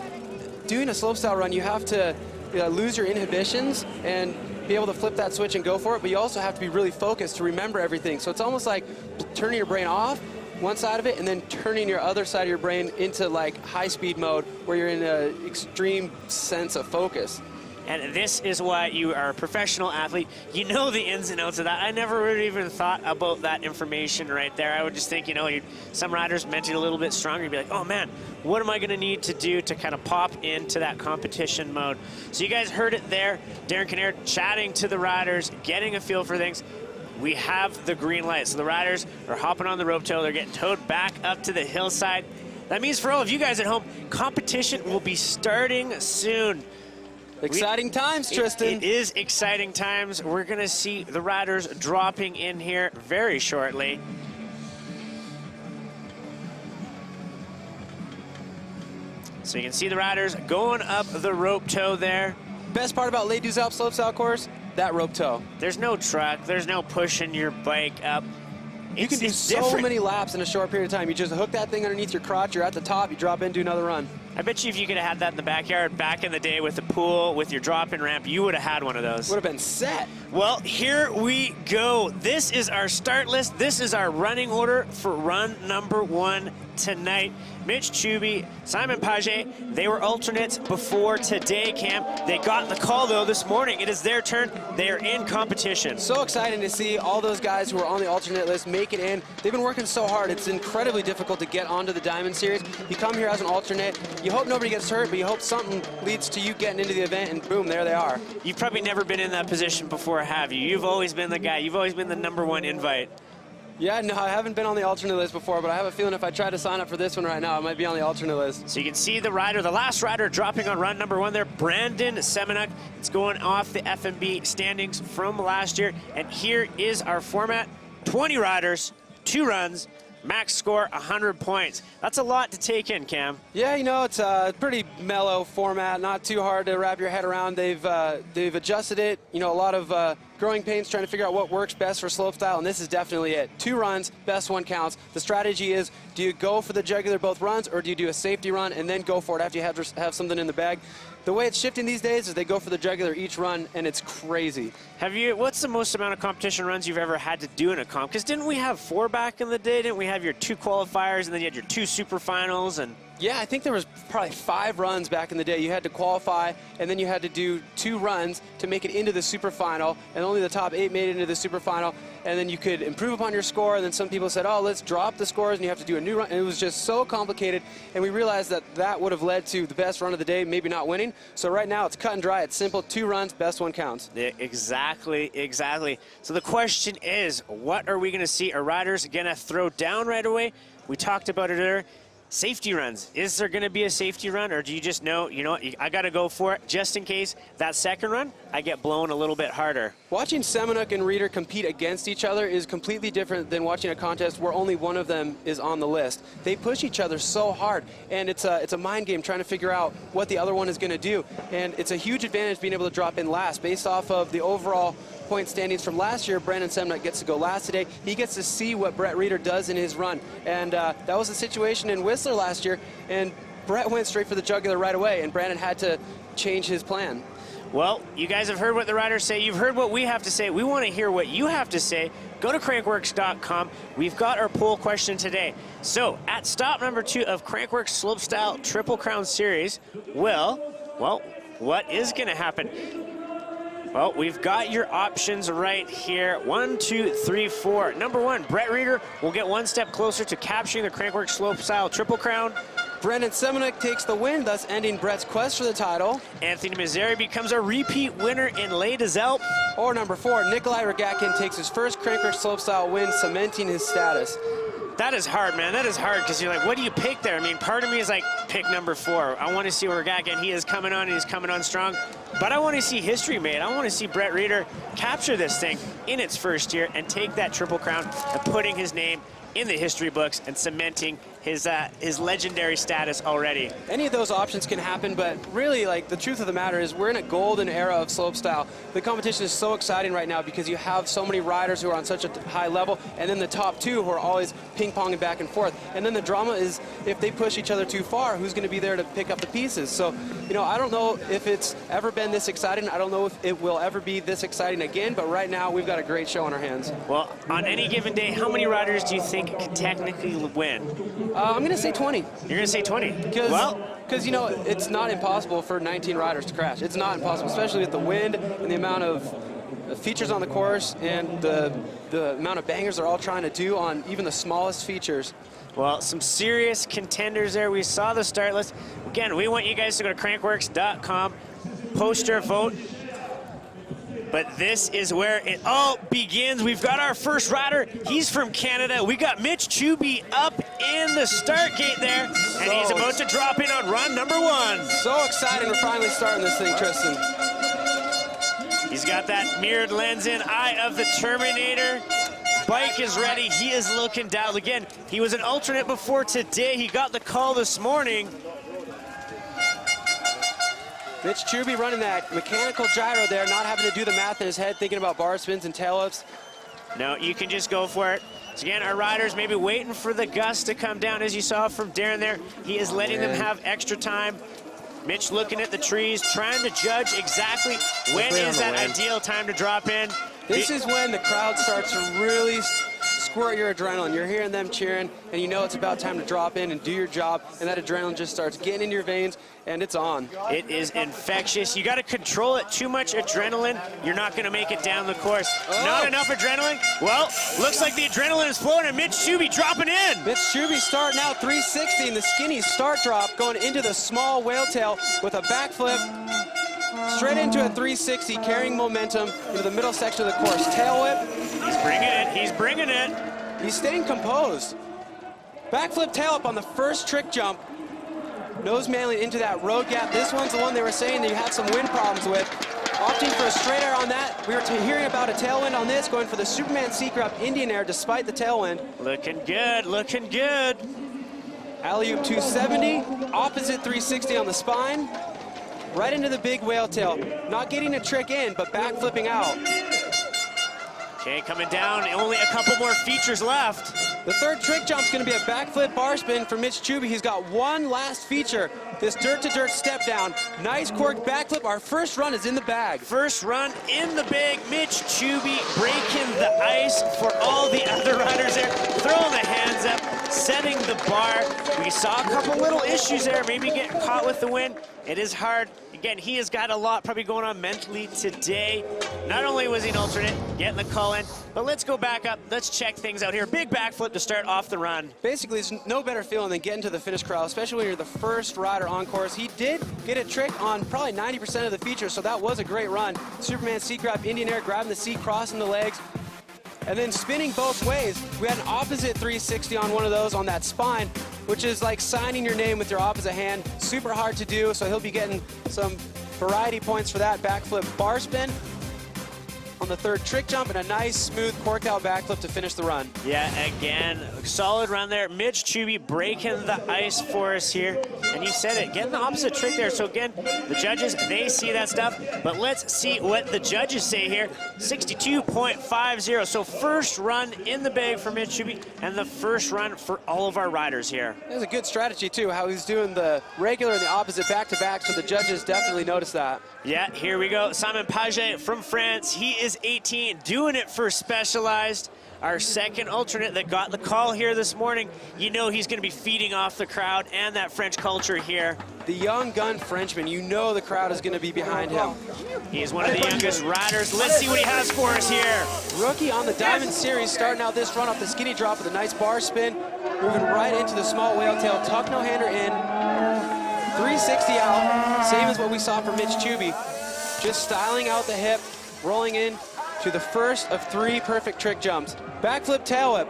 Doing a slopestyle run, you have to lose your inhibitions and be able to flip that switch and go for it, but you also have to be really focused to remember everything. So it's almost like turning your brain off one side of it and then turning your other side of your brain into like high-speed mode where you're in an extreme sense of focus. And this is why you are a professional athlete. You know the ins and outs of that. I never really even thought about that information right there. I would just think, some riders mentally a little bit stronger. You'd be like, oh man, what am I going to need to do to kind of pop into that competition mode? So you guys heard it there. Darren Kinnaird chatting to the riders, getting a feel for things. We have the green light. So the riders are hopping on the rope tow. They're getting towed back up to the hillside. That means for all of you guys at home, competition will be starting soon. Exciting times, Tristan. It is exciting times. We're going to see the riders dropping in here very shortly. So you can see the riders going up the rope tow there. Best part about Les Deux Alpes slopestyle course, that rope tow. There's no truck. There's no pushing your bike up. You can do so many laps in a short period of time. You just hook that thing underneath your crotch, you're at the top, you drop in, do another run. I bet you if you could have had that in the backyard back in the day with the pool, with your drop-in ramp, you would have had one of those. Would have been set. Well, here we go. This is our start list. This is our running order for run number 1 tonight. Mitch Chubby, Simon Paget, they were alternates before today, Cam. They got the call, though, this morning. It is their turn. They are in competition. So exciting to see all those guys who are on the alternate list make it in. They've been working so hard. It's incredibly difficult to get onto the Diamond Series. You come here as an alternate. You hope nobody gets hurt, but you hope something leads to you getting into the event, and boom, there they are. You've probably never been in that position before, have you? You've always been the guy. You've always been the #1 invite. Yeah, no, I haven't been on the alternate list before, but I have a feeling if I try to sign up for this one right now, I might be on the alternate list. So you can see the rider, the last rider dropping on run number 1 there, Brandon Semenuk. It's going off the FMB standings from last year. And here is our format. 20 riders, 2 runs, max score 100 points. That's a lot to take in, Cam. Yeah, it's a pretty mellow format, not too hard to wrap your head around. They've adjusted it, a lot of growing pains trying to figure out what works best for slopestyle, and this is definitely it. 2 runs, best one counts. The strategy is, do you go for the jugular both runs, or do you do a safety run and then go for it after you have something in the bag? The way it's shifting these days is they go for the jugular each run, and it's crazy. What's the most amount of competition runs you've ever had to do in a comp? Because didn't we have 4 back in the day? Didn't we have your 2 qualifiers, and then you had your 2 super finals? And yeah, I think there was probably 5 runs back in the day. You had to qualify, and then you had to do 2 runs to make it into the super final, and only the top 8 made it into the super final, and then you could improve upon your score, and then some people said, oh, let's drop the scores, and you have to do a new run, and it was just so complicated, and we realized that that would have led to the best run of the day, maybe not winning. So right now, it's cut and dry. It's simple. 2 runs, best one counts. Yeah, exactly. So the question is, what are we going to see? Are riders going to throw down right away? We talked about it earlier. Safety runs. Is there going to be a safety run, or do you just know, I got to go for it just in case that second run, I get blown a little bit harder? Watching Semenuk and Reeder compete against each other is completely different than watching a contest where only one of them is on the list. They push each other so hard, and it's a mind game trying to figure out what the other one is going to do. And it's a huge advantage being able to drop in last based off of the overall point standings from last year. Brandon Semenuk gets to go last today. He gets to see what Brett Reeder does in his run. And that was the situation in Whistler last year. And Brett went straight for the jugular right away, and Brandon had to change his plan. Well, you guys have heard what the riders say. You've heard what we have to say. We want to hear what you have to say. Go to crankworx.com. We've got our poll question today. So, at stop number 2 of Crankworx Slopestyle Triple Crown Series, well, what is going to happen? Well, we've got your options right here. 1, 2, 3, 4. Number 1, Brett Reeder will get 1 step closer to capturing the Crankworx Slopestyle Triple Crown. Brandon Semenuk takes the win, thus ending Brett's quest for the title. Anthony Mazzari becomes a repeat winner in Les Deux Alpes. Or number 4, Nikolai Rogatkin takes his first Crankworx Slopestyle win, cementing his status. That is hard, man. That is hard, because you're like, what do you pick there? I mean, part of me is like, pick number 4. I want to see Rogatkin. He is coming on, and he's coming on strong. But I want to see history made. I want to see Brett Reeder capture this thing in its first year and take that Triple Crown and putting his name in the history books and cementing his his legendary status already. Any of those options can happen, but really, like, the truth of the matter is we're in a golden era of slopestyle. The competition is so exciting right now because you have so many riders who are on such a high level, and then the top two who are always ping-ponging back and forth. And then the drama is if they push each other too far, who's going to be there to pick up the pieces? So, you know, I don't know if it's ever been this exciting. I don't know if it will ever be this exciting again, but right now we've got a great show on our hands. Well, on any given day, how many riders do you think could technically win? I'm going to say 20. You're going to say 20? Because, you know, it's not impossible for 19 riders to crash. It's not impossible, especially with the wind and the amount of features on the course and the amount of bangers they're all trying to do on even the smallest features. Well, some serious contenders there. We saw the start list. Again, we want you guys to go to crankworx.com, post your vote. But this is where it all begins. We've got our first rider. He's from Canada. We got Mitch Chubby up in the start gate there, and he's about to drop in on run number 1. So exciting. We're finally starting this thing, Tristan. He's got that mirrored lens in, eye of the Terminator. Bike is ready. He is looking dialed. Again, he was an alternate before today. He got the call this morning. Mitch Chubby running that mechanical gyro there, not having to do the math in his head, thinking about bar spins and tail ups. No, you can just go for it. So again, our riders maybe waiting for the gust to come down, as you saw from Darren there. He is letting them have extra time. Mitch looking at the trees, trying to judge exactly when is that ideal time to drop in. This is when the crowd starts to really squirt your adrenaline. You're hearing them cheering, and you know it's about time to drop in and do your job, and that adrenaline just starts getting in your veins, and it's on. It is infectious. You got to control it. Too much adrenaline, you're not going to make it down the course. Not enough adrenaline? Well, looks like the adrenaline is flowing, and Mitch Chubby dropping in. Mitch Chubby starting out 360 in the skinny start drop, going into the small whale tail with a backflip. Straight into a 360, carrying momentum into the middle section of the course. Tail whip. He's bringing it. He's bringing it. He's staying composed. Backflip tail up on the first trick jump. Nose manling into that road gap. This one's the one they were saying that you had some wind problems with. Opting for a straight air on that. We were hearing about a tailwind on this, going for the Superman Seagrap Indian air despite the tailwind. Looking good, looking good. Alley-oop 270, opposite 360 on the spine. Right into the big whale tail. Not getting a trick in, but back flipping out. Okay, coming down, only a couple more features left. The third trick jump's gonna be a backflip bar spin for Mitch Chubby. He's got one last feature, this dirt-to-dirt step down. Nice cork backflip. Our first run is in the bag. First run in the bag. Mitch Chubby breaking the ice for all the other riders there. Throwing the hands up, setting the bar. We saw a couple little issues there, maybe getting caught with the wind. It is hard. Again, he has got a lot probably going on mentally today. Not only was he an alternate, getting the call in, but let's go back up. Let's check things out here. Big backflip to start off the run. Basically, there's no better feeling than getting to the finish corral, especially when you're the first rider on course. He did get a trick on probably 90% of the features, so that was a great run. Superman seat grab, Indian air, grabbing the seat, crossing the legs, and then spinning both ways. We had an opposite 360 on one of those on that spine, which is like signing your name with your opposite hand. Super hard to do, so he'll be getting some variety points for that. Backflip bar spin on the third trick jump, and a nice smooth cork out backflip to finish the run. Yeah, again, solid run there. Mitch Chubby breaking the ice for us here. And you said it, getting the opposite trick there. So again, the judges, they see that stuff. But let's see what the judges say here. 62.50. So first run in the bag for Mitch Chubby, and the first run for all of our riders here. It was a good strategy too, how he's doing the regular and the opposite back-to-back, so the judges definitely noticed that. Yeah, here we go. Simon Paget from France. He is 18, doing it for Specialized. Our second alternate that got the call here this morning. You know he's going to be feeding off the crowd and that French culture here. The young gun Frenchman, you know the crowd is going to be behind him. He's one of the youngest riders. Let's see what he has for us here. Rookie on the Diamond Series, starting out this run off the skinny drop with a nice bar spin, moving right into the small whale tail, tuck no hander in, 360 out, same as what we saw from Mitch Chubby. Just styling out the hip, rolling in to the first of three perfect trick jumps. Backflip tail whip.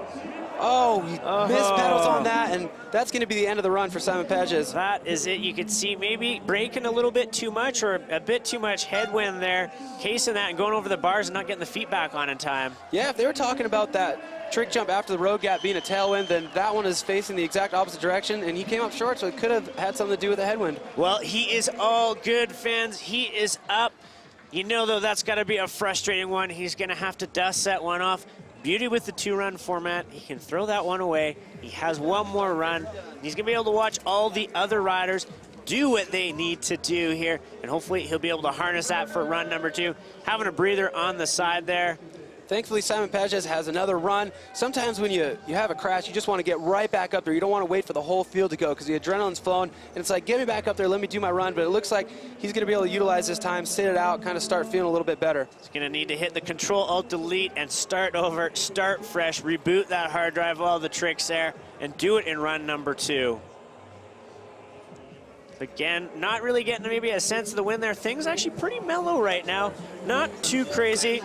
Oh, he missed pedals on that, and that's going to be the end of the run for Simon Pages. That is it. You could see maybe braking a little bit too much or a bit too much headwind there, casing that and going over the bars and not getting the feet back on in time. Yeah, if they were talking about that trick jump after the road gap being a tailwind, then that one is facing the exact opposite direction, and he came up short, so it could have had something to do with the headwind. Well, he is all good, fans. He is up. You know, though, that's got to be a frustrating one. He's going to have to dust that one off. Beauty with the 2-run format. He can throw that one away. He has one more run. He's going to be able to watch all the other riders do what they need to do here, and hopefully he'll be able to harness that for run number 2. Having a breather on the side there. Thankfully, Simon Pages has another run. Sometimes when you have a crash, you just want to get right back up there. You don't want to wait for the whole field to go because the adrenaline's flowing, and it's like, get me back up there, let me do my run. But it looks like he's going to be able to utilize this time, sit it out, kind of start feeling a little bit better. He's going to need to hit the Control-Alt-Delete and start over, start fresh, reboot that hard drive, all the tricks there, and do it in run number 2. Again, not really getting maybe a sense of the wind there. Things actually pretty mellow right now. Not too crazy.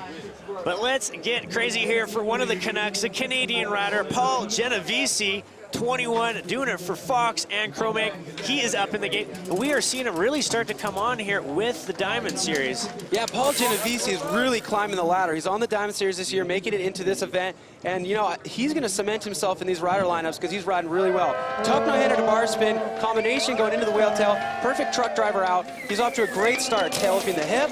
But let's get crazy here for one of the Canucks, the Canadian rider, Paul Genovese, 21, doing it for Fox and Chromake. He is up in the gate. We are seeing him really start to come on here with the Diamond Series. Yeah, Paul Genovese is really climbing the ladder. He's on the Diamond Series this year, making it into this event. And, you know, he's going to cement himself in these rider lineups because he's riding really well. Tuck no-hander to bar spin, combination going into the whale tail, perfect truck driver out. He's off to a great start, tail whipping the hip.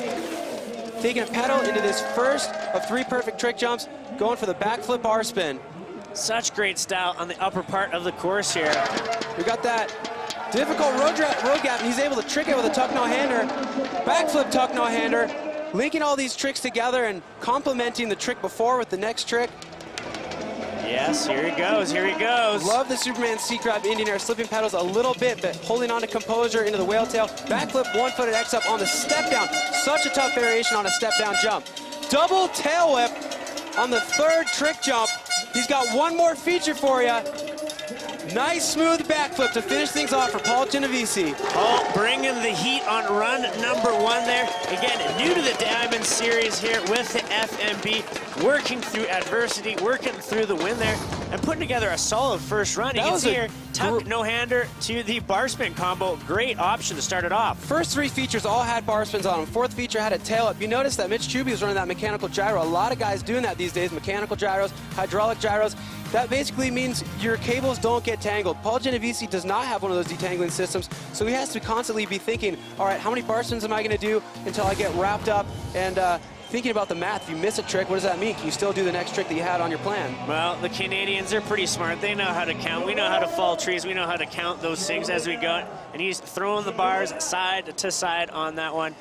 Taking a pedal into this first of 3 perfect trick jumps, going for the backflip bar spin. Such great style on the upper part of the course here. We got that difficult road gap, and he's able to trick it with a tuck no-hander, backflip tuck no-hander, linking all these tricks together and complementing the trick before with the next trick. Yes, here he goes, here he goes. Love the Superman C-Crab Indian Air, slipping pedals a little bit, but holding on to composure into the whale tail. Backflip, one-footed X up on the step down. Such a tough variation on a step down jump. Double tail whip on the 3rd trick jump. He's got one more feature for you. Nice smooth backflip to finish things off for Paul Genovese. Paul bringing the heat on run number 1 there. Again, new to the Diamond Series here with the FMB, working through adversity, working through the win there, and putting together a solid first run. You can see here, tuck no-hander to the bar spin combo. Great option to start it off. First 3 features all had bar spins on them. 4th feature had a tail up. You notice that Mitch Chubby was running that mechanical gyro. A lot of guys doing that these days, mechanical gyros, hydraulic gyros. That basically means your cables don't get tangled. Paul Genovese does not have one of those detangling systems, so he has to constantly be thinking, all right, how many bar spins am I going to do until I get wrapped up? And thinking about the math, if you miss a trick, what does that mean? Can you still do the next trick that you had on your plan? Well, the Canadians are pretty smart. They know how to count. We know how to fall trees. We know how to count those things as we go. And he's throwing the bars side to side on that one.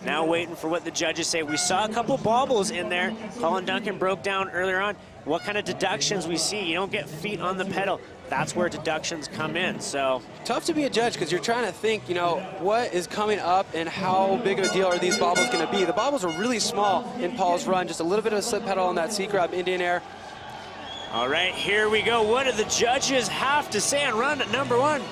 Now waiting for what the judges say. We saw a couple bobbles in there. Colin Duncan broke down earlier on what kind of deductions we see. You don't get feet on the pedal. That's where deductions come in, so. Tough to be a judge because you're trying to think, you know, what is coming up and how big of a deal are these bobbles going to be. The bobbles are really small in Paul's run, just a little bit of a slip pedal on that C-Crab Indian Air. All right, here we go. What do the judges have to say on run number 1?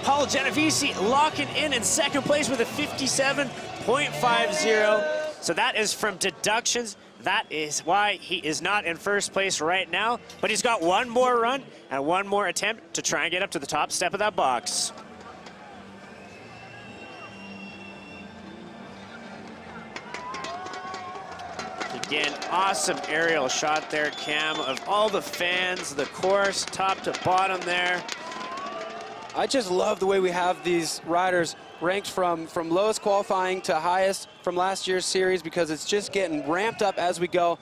Paul Genovese locking in 2nd place with a 57.50. So that is from deductions. That is why he is not in 1st place right now, but he's got one more run and one more attempt to try and get up to the top step of that box. Again, awesome aerial shot there, Cam, of all the fans, the course, top to bottom there. I just love the way we have these riders ranked from lowest qualifying to highest from last year's series because it's just getting ramped up as we go.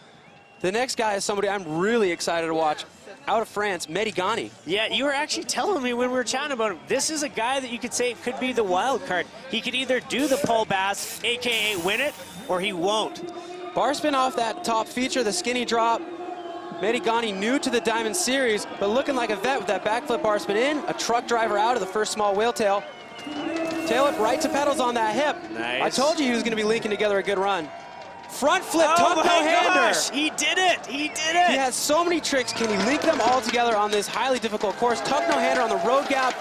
The next guy is somebody I'm really excited to watch. Out of France, Mehdi Ghani. Yeah, you were actually telling me when we were chatting about him, this is a guy that you could say could be the wild card. He could either do the pole bass, AKA win it, or he won't. Bar spin off that top feature, the skinny drop. Mehdi Ghani new to the Diamond Series, but looking like a vet with that backflip bar spin in, a truck driver out of the first small whale tail. Tail whip right to pedals on that hip. Nice. I told you he was going to be linking together a good run. Front flip, tuck no-hander. He did it, he did it. He has so many tricks. Can he link them all together on this highly difficult course? Tuck no-hander on the road gap.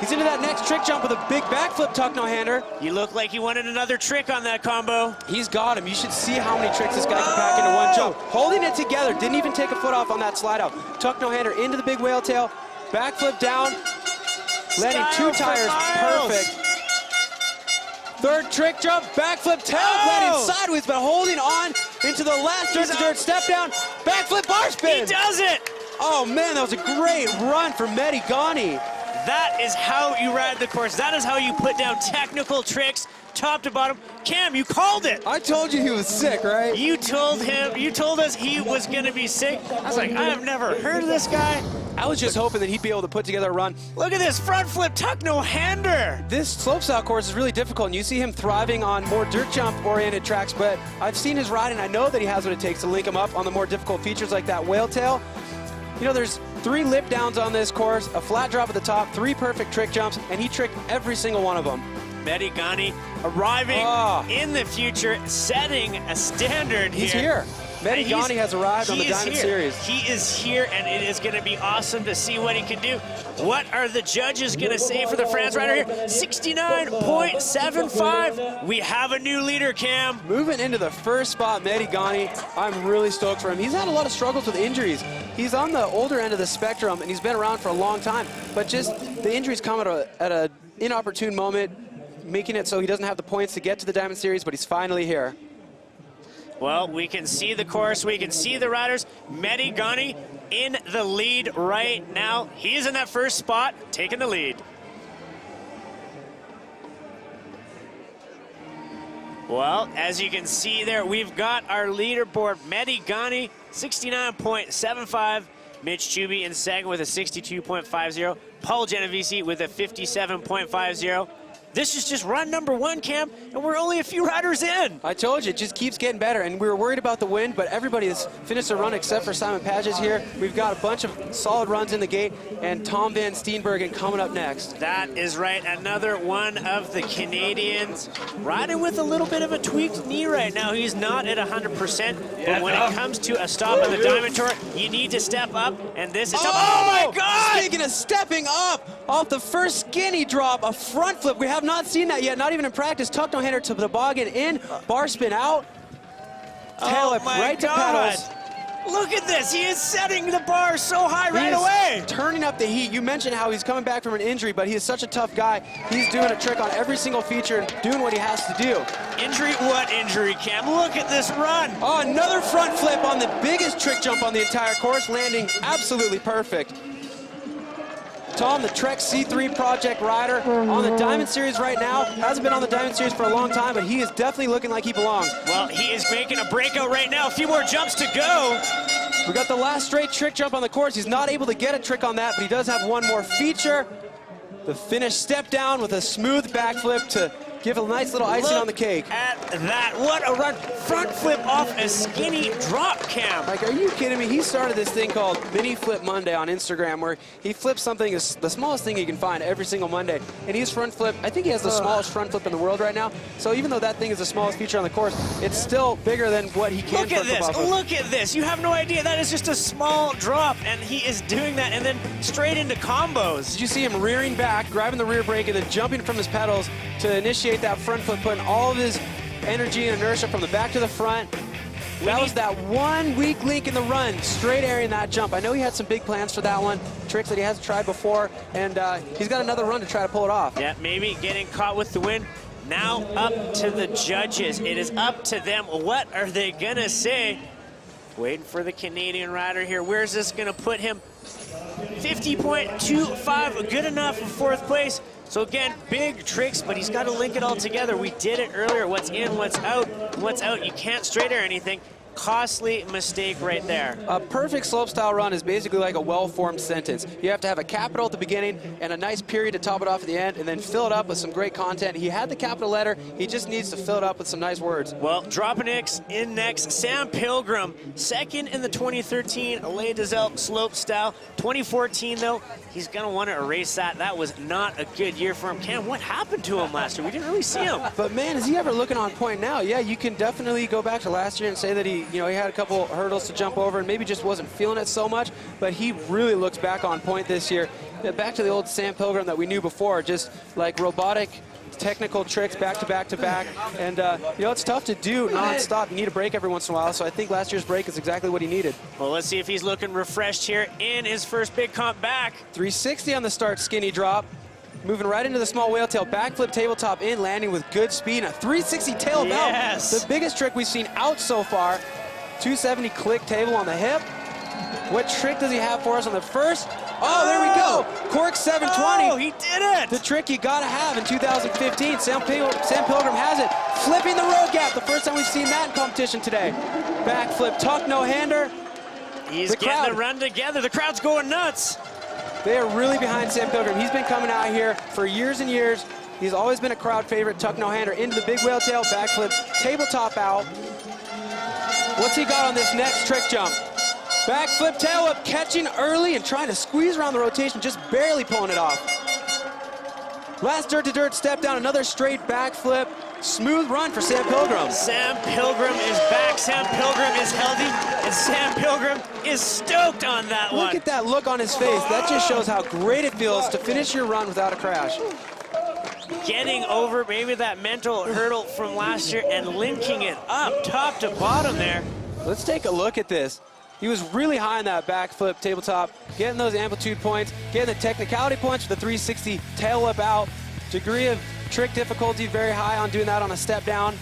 He's into that next trick jump with a big backflip tuck no-hander. You look like you wanted another trick on that combo. He's got him. You should see how many tricks this guy can pack into one jump. Holding it together, didn't even take a foot off on that slide out. Tuck no-hander into the big whale tail, backflip down, landing 2 tires, perfect. Third trick jump, backflip tail, landing sideways, but holding on into the last dirt step down, backflip bar spin. He does it. Oh man, that was a great run for Medigani. That is how you ride the course. That is how you put down technical tricks, top to bottom. Cam, you called it. I told you he was sick, right? You told us he was gonna be sick. I was like, I have never heard of this guy. I was just hoping that he'd be able to put together a run. Look at this front flip tuck no-hander. This slopestyle course is really difficult, and you see him thriving on more dirt jump-oriented tracks, but I've seen his riding. I know that he has what it takes to link him up on the more difficult features like that whale tail. You know, there's 3 lip downs on this course, a flat drop at the top, 3 perfect trick jumps, and he tricked every single one of them. Medigani arriving in the future, setting a standard here. He's here. Medigani has arrived on the Diamond Series. He is here, and it is going to be awesome to see what he can do. What are the judges going to say for the France rider here? 69.75. We have a new leader, Cam. Moving into the first spot, Medigani. I'm really stoked for him. He's had a lot of struggles with injuries. He's on the older end of the spectrum, and he's been around for a long time. But just the injuries come at an inopportune moment, making it so he doesn't have the points to get to the Diamond Series, but he's finally here. Well, we can see the course, we can see the riders. Medigani in the lead right now. He's in that first spot, taking the lead. Well, as you can see there, we've got our leaderboard. Medigani, 69.75. Mitch Chubby in second with a 62.50. Paul Genovese with a 57.50. This is just run number 1, Cam, and we're only a few riders in. I told you, it just keeps getting better, and we were worried about the wind, but everybody has finished a run except for Simon Pages here. We've got a bunch of solid runs in the gate, and Tom Van Steenbergen coming up next. That is right, another one of the Canadians riding with a little bit of a tweaked knee right now. He's not at 100%, but when it comes to a stop on the Diamond Tour, you need to step up, and this is... Oh my God! Speaking of stepping up, off the first skinny drop, a front flip. We have not seen that yet, not even in practice. Tuck no-hander to the toboggan in, bar spin out, tail whip right to pedals. Look at this, he is setting the bar so high right away. Turning up the heat. You mentioned how he's coming back from an injury, but he is such a tough guy. He's doing a trick on every single feature and doing what he has to do. Injury? What injury, Cam? Look at this run. Oh, another front flip on the biggest trick jump on the entire course, landing absolutely perfect. Tom, the Trek C3 project rider on the Diamond Series right now. Hasn't been on the Diamond Series for a long time, but he is definitely looking like he belongs. Well, he is making a breakout right now. A few more jumps to go. We got the last straight trick jump on the course. He's not able to get a trick on that, but he does have one more feature. The finish step down with a smooth backflip to give a nice little icing on the cake. At that, what a run. Front flip off a skinny drop, Cam. Like, are you kidding me? He started this thing called Mini Flip Monday on Instagram, where he flips something, the smallest thing you can find every single Monday. And he's front flip, I think he has the smallest front flip in the world right now. So even though that thing is the smallest feature on the course, it's still bigger than what he can Look at this, look at this. You have no idea. That is just a small drop, and he is doing that, and then straight into combos. Did you see him rearing back, grabbing the rear brake, and then jumping from his pedals to initiate that front flip, putting all of his energy and inertia from the back to the front. That was that one weak link in the run, straight airing that jump. I know he had some big plans for that one, tricks that he hasn't tried before, and he's got another run to try to pull it off. Yeah, maybe getting caught with the wind. Now up to the judges. It is up to them. What are they gonna say? Waiting for the Canadian rider here. Where's this gonna put him? 50.25, good enough for 4th place. So again, big tricks, but he's got to link it all together. We did it earlier. What's in, what's out. What's out, you can't straight air anything. Costly mistake right there. A perfect slopestyle run is basically like a well-formed sentence. You have to have a capital at the beginning and a nice period to top it off at the end, and then fill it up with some great content. He had the capital letter. He just needs to fill it up with some nice words. Well, dropping X in next. Sam Pilgrim, second in the 2013 Les des Alpes slopestyle. 2014, though, he's going to want to erase that. That was not a good year for him. Cam, what happened to him last year? We didn't really see him. But, man, is he ever looking on point now? Yeah, you can definitely go back to last year and say that he you know, he had a couple hurdles to jump over and maybe just wasn't feeling it so much, but he really looks back on point this year. Back to the old Sam Pilgrim that we knew before, just like robotic technical tricks back to back to back. And, you know, it's tough to do non-stop. You need a break every once in a while, so I think last year's break is exactly what he needed. Well, let's see if he's looking refreshed here in his first big comp back. 360 on the start, skinny drop. Moving right into the small whale tail, backflip tabletop in, landing with good speed, and a 360 tail out. Yes. The biggest trick we've seen out so far. 270 click table on the hip. What trick does he have for us on the first? Oh, there we go. Cork 720. Oh, he did it. The trick you gotta have in 2015. Sam Pilgrim has it. Flipping the road gap. The first time we've seen that in competition today. Backflip, tuck, no-hander. He's getting the run together. The crowd's going nuts. They are really behind Sam Pilgrim. He's been coming out here for years and years. He's always been a crowd favorite. Tuck, no-hander into the big whale tail, backflip, tabletop out. What's he got on this next trick jump? Backflip tail up, catching early and trying to squeeze around the rotation, just barely pulling it off. Last dirt-to-dirt step down, another straight backflip. Smooth run for Sam Pilgrim. Sam Pilgrim is back. Sam Pilgrim is healthy, and Sam Pilgrim is stoked on that one. Look at that look on his face. That just shows how great it feels to finish your run without a crash. Getting over maybe that mental hurdle from last year and linking it up top to bottom there. Let's take a look at this. He was really high on that backflip tabletop, getting those amplitude points, getting the technicality points with the 360 tail whip out. Degree of trick difficulty very high on doing that on a step down.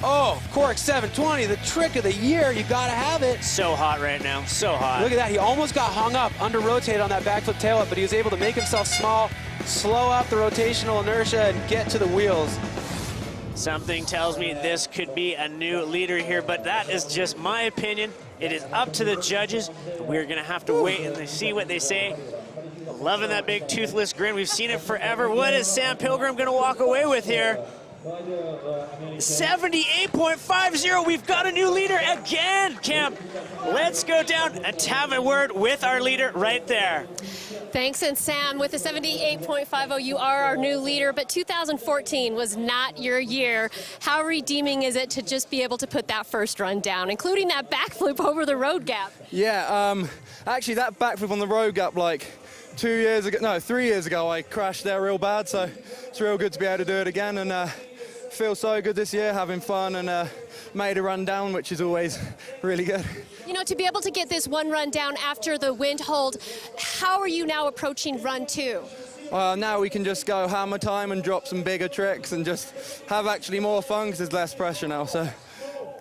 Oh, Cork 720, the trick of the year. You gotta have it. So hot right now, so hot. Look at that, he almost got hung up, under rotated on that backflip tail whip, but he was able to make himself small, slow up the rotational inertia, and get to the wheels. Something tells me this could be a new leader here, but that is just my opinion. It is up to the judges. We're gonna have to wait and see what they say. Loving that big toothless grin. We've seen it forever. What is Sam Pilgrim gonna walk away with here? 78.50. We've got a new leader again, Cam. Let's go down and have a word with our leader right there. Thanks, and Sam, with the 78.50, you are our new leader, but 2014 was not your year. How redeeming is it to just be able to put that first run down, including that backflip over the road gap? Yeah, actually that backflip on the road gap, like 3 years ago, I crashed there real bad, so it's real good to be able to do it again, and feel so good this year, having fun, and made a run down, which is always really good. You know, to be able to get this one run down after the wind hold, how are you now approaching run two? Now we can just go hammer time and drop some bigger tricks and just have actually more fun because there's less pressure now, so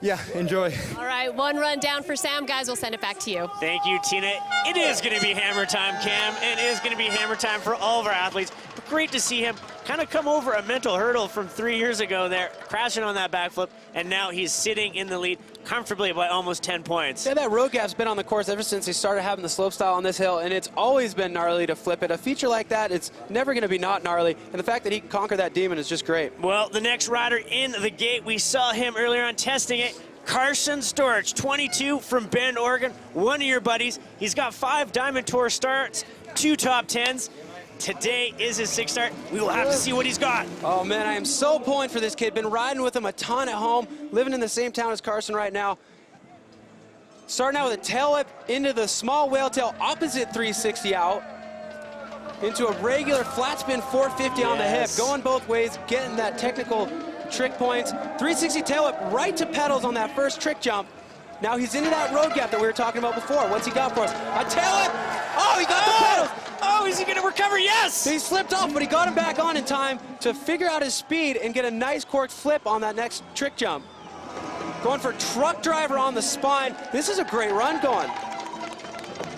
yeah, enjoy. All right, one run down for Sam. Guys, we'll send it back to you. Thank you, Tina. It is going to be hammer time, Cam, and it is going to be hammer time for all of our athletes. But great to see him kind of come over a mental hurdle from 3 years ago there, crashing on that backflip, and now he's sitting in the lead comfortably by almost 10 points. Yeah, that road gap's been on the course ever since they started having the slopestyle on this hill, and it's always been gnarly to flip it. A feature like that, it's never going to be not gnarly, and the fact that he can conquer that demon is just great. Well, the next rider in the gate, we saw him earlier on testing it. Carson Storch, 22 from Bend, Oregon, one of your buddies. He's got 5 Diamond Tour starts, 2 top 10s. Today is his 6th start. We will have to see what he's got. Oh man, I am so pulling for this kid. Been riding with him a ton at home, living in the same town as Carson right now. Starting out with a tail whip into the small whale tail, opposite 360 out, into a regular flat spin 450 on the hip, going both ways, getting that technical trick points. 360 tail whip right to pedals on that first trick jump. Now he's into that road gap that we were talking about before. What's he got for us? A tail whip! Oh, he got the pedals! Oh, is he gonna recover? Yes! He slipped off, but he got him back on in time to figure out his speed and get a nice cork flip on that next trick jump. Going for truck driver on the spine. This is a great run going.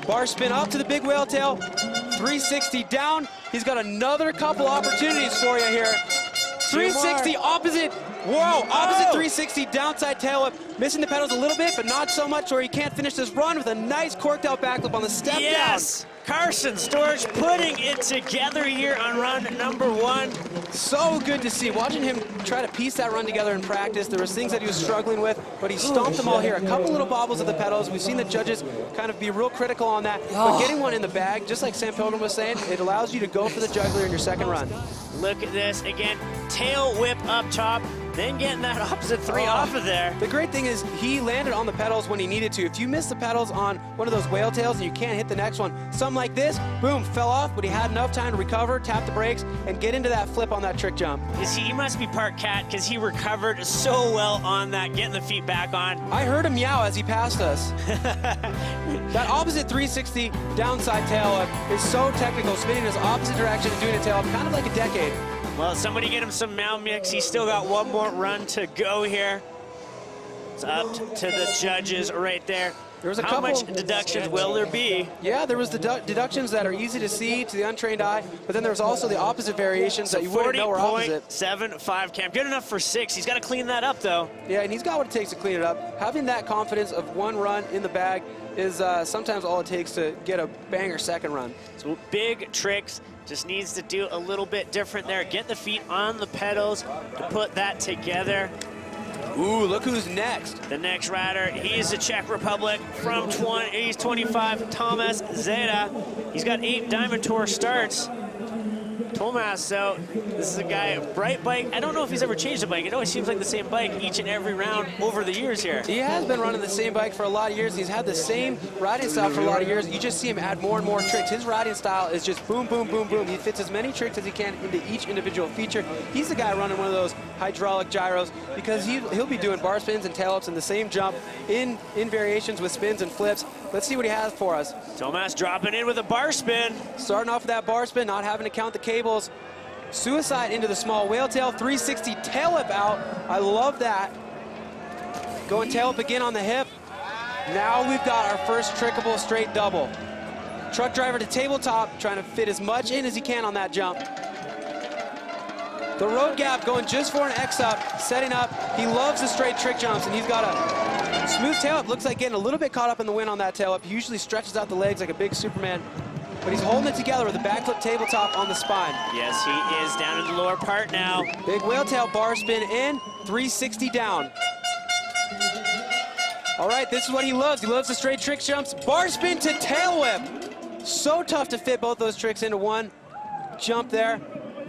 Bar spin up to the big whale tail, 360 down. He's got another couple opportunities for you here. 360 opposite, whoa, opposite 360 downside tail whip. Missing the pedals a little bit, but not so much where he can't finish this run with a nice corked out backflip on the step down. Yes, Carson Storch putting it together here on run number 1. So good to see. Watching him try to piece that run together in practice. There was things that he was struggling with, but he stomped them all here. A couple little bobbles of the pedals. We've seen the judges kind of be real critical on that. But getting one in the bag, just like Sam Pilgrim was saying, it allows you to go for the juggler in your second run. Look at this again, tail whip up top, then getting that opposite 3 off of there. The great thing is he landed on the pedals when he needed to. If you miss the pedals on one of those whale tails and you can't hit the next one, something like this, boom, fell off, but he had enough time to recover, tap the brakes, and get into that flip on that trick jump. You see, he must be part cat because he recovered so well on that, getting the feet back on. I heard him meow as he passed us. That opposite 360 downside tail up is so technical, spinning his opposite direction and doing a tail up, kind of like a decade. Well, somebody get him some mound mix. He's still got one more run to go here. It's up to the judges right there. There was a How couple much deductions will there be? Yeah, there was the deductions that are easy to see to the untrained eye, but then there was also the opposite variations that you wouldn't know are opposite. 40.75 Cam. Good enough for 6. He's got to clean that up, though. Yeah, and he's got what it takes to clean it up. Having that confidence of one run in the bag is sometimes all it takes to get a banger second run. So big tricks. Just needs to do a little bit different there. Get the feet on the pedals to put that together. Ooh, look who's next. The next rider, he is the Czech Republic from he's 25, Tomas Zeta. He's got 8 Diamond Tour starts. Tomas, so this is a guy, a bright bike. I don't know if he's ever changed a bike. It always seems like the same bike each and every round over the years here. He has been running the same bike for a lot of years. He's had the same riding style for a lot of years. You just see him add more and more tricks. His riding style is just boom, boom, boom, boom. He fits as many tricks as he can into each individual feature. He's the guy running one of those hydraulic gyros because he'll be doing bar spins and tail ups in the same jump in variations with spins and flips. Let's see what he has for us. Tomas dropping in with a bar spin. Starting off with that bar spin, not having to count the cables. Suicide into the small whale tail, 360 tail whip out. I love that. Going tail whip again on the hip. Now we've got our first trickable straight double. Truck driver to tabletop, trying to fit as much in as he can on that jump. The road gap going just for an X up, setting up. He loves the straight trick jumps, and he's got a smooth tail up. Looks like getting a little bit caught up in the wind on that tail up. He usually stretches out the legs like a big Superman, but he's holding it together with a backflip tabletop on the spine. Yes, he is down in the lower part now. Big whale tail bar spin in, 360 down. All right, this is what he loves. He loves the straight trick jumps. Bar spin to tail whip. So tough to fit both those tricks into one jump there.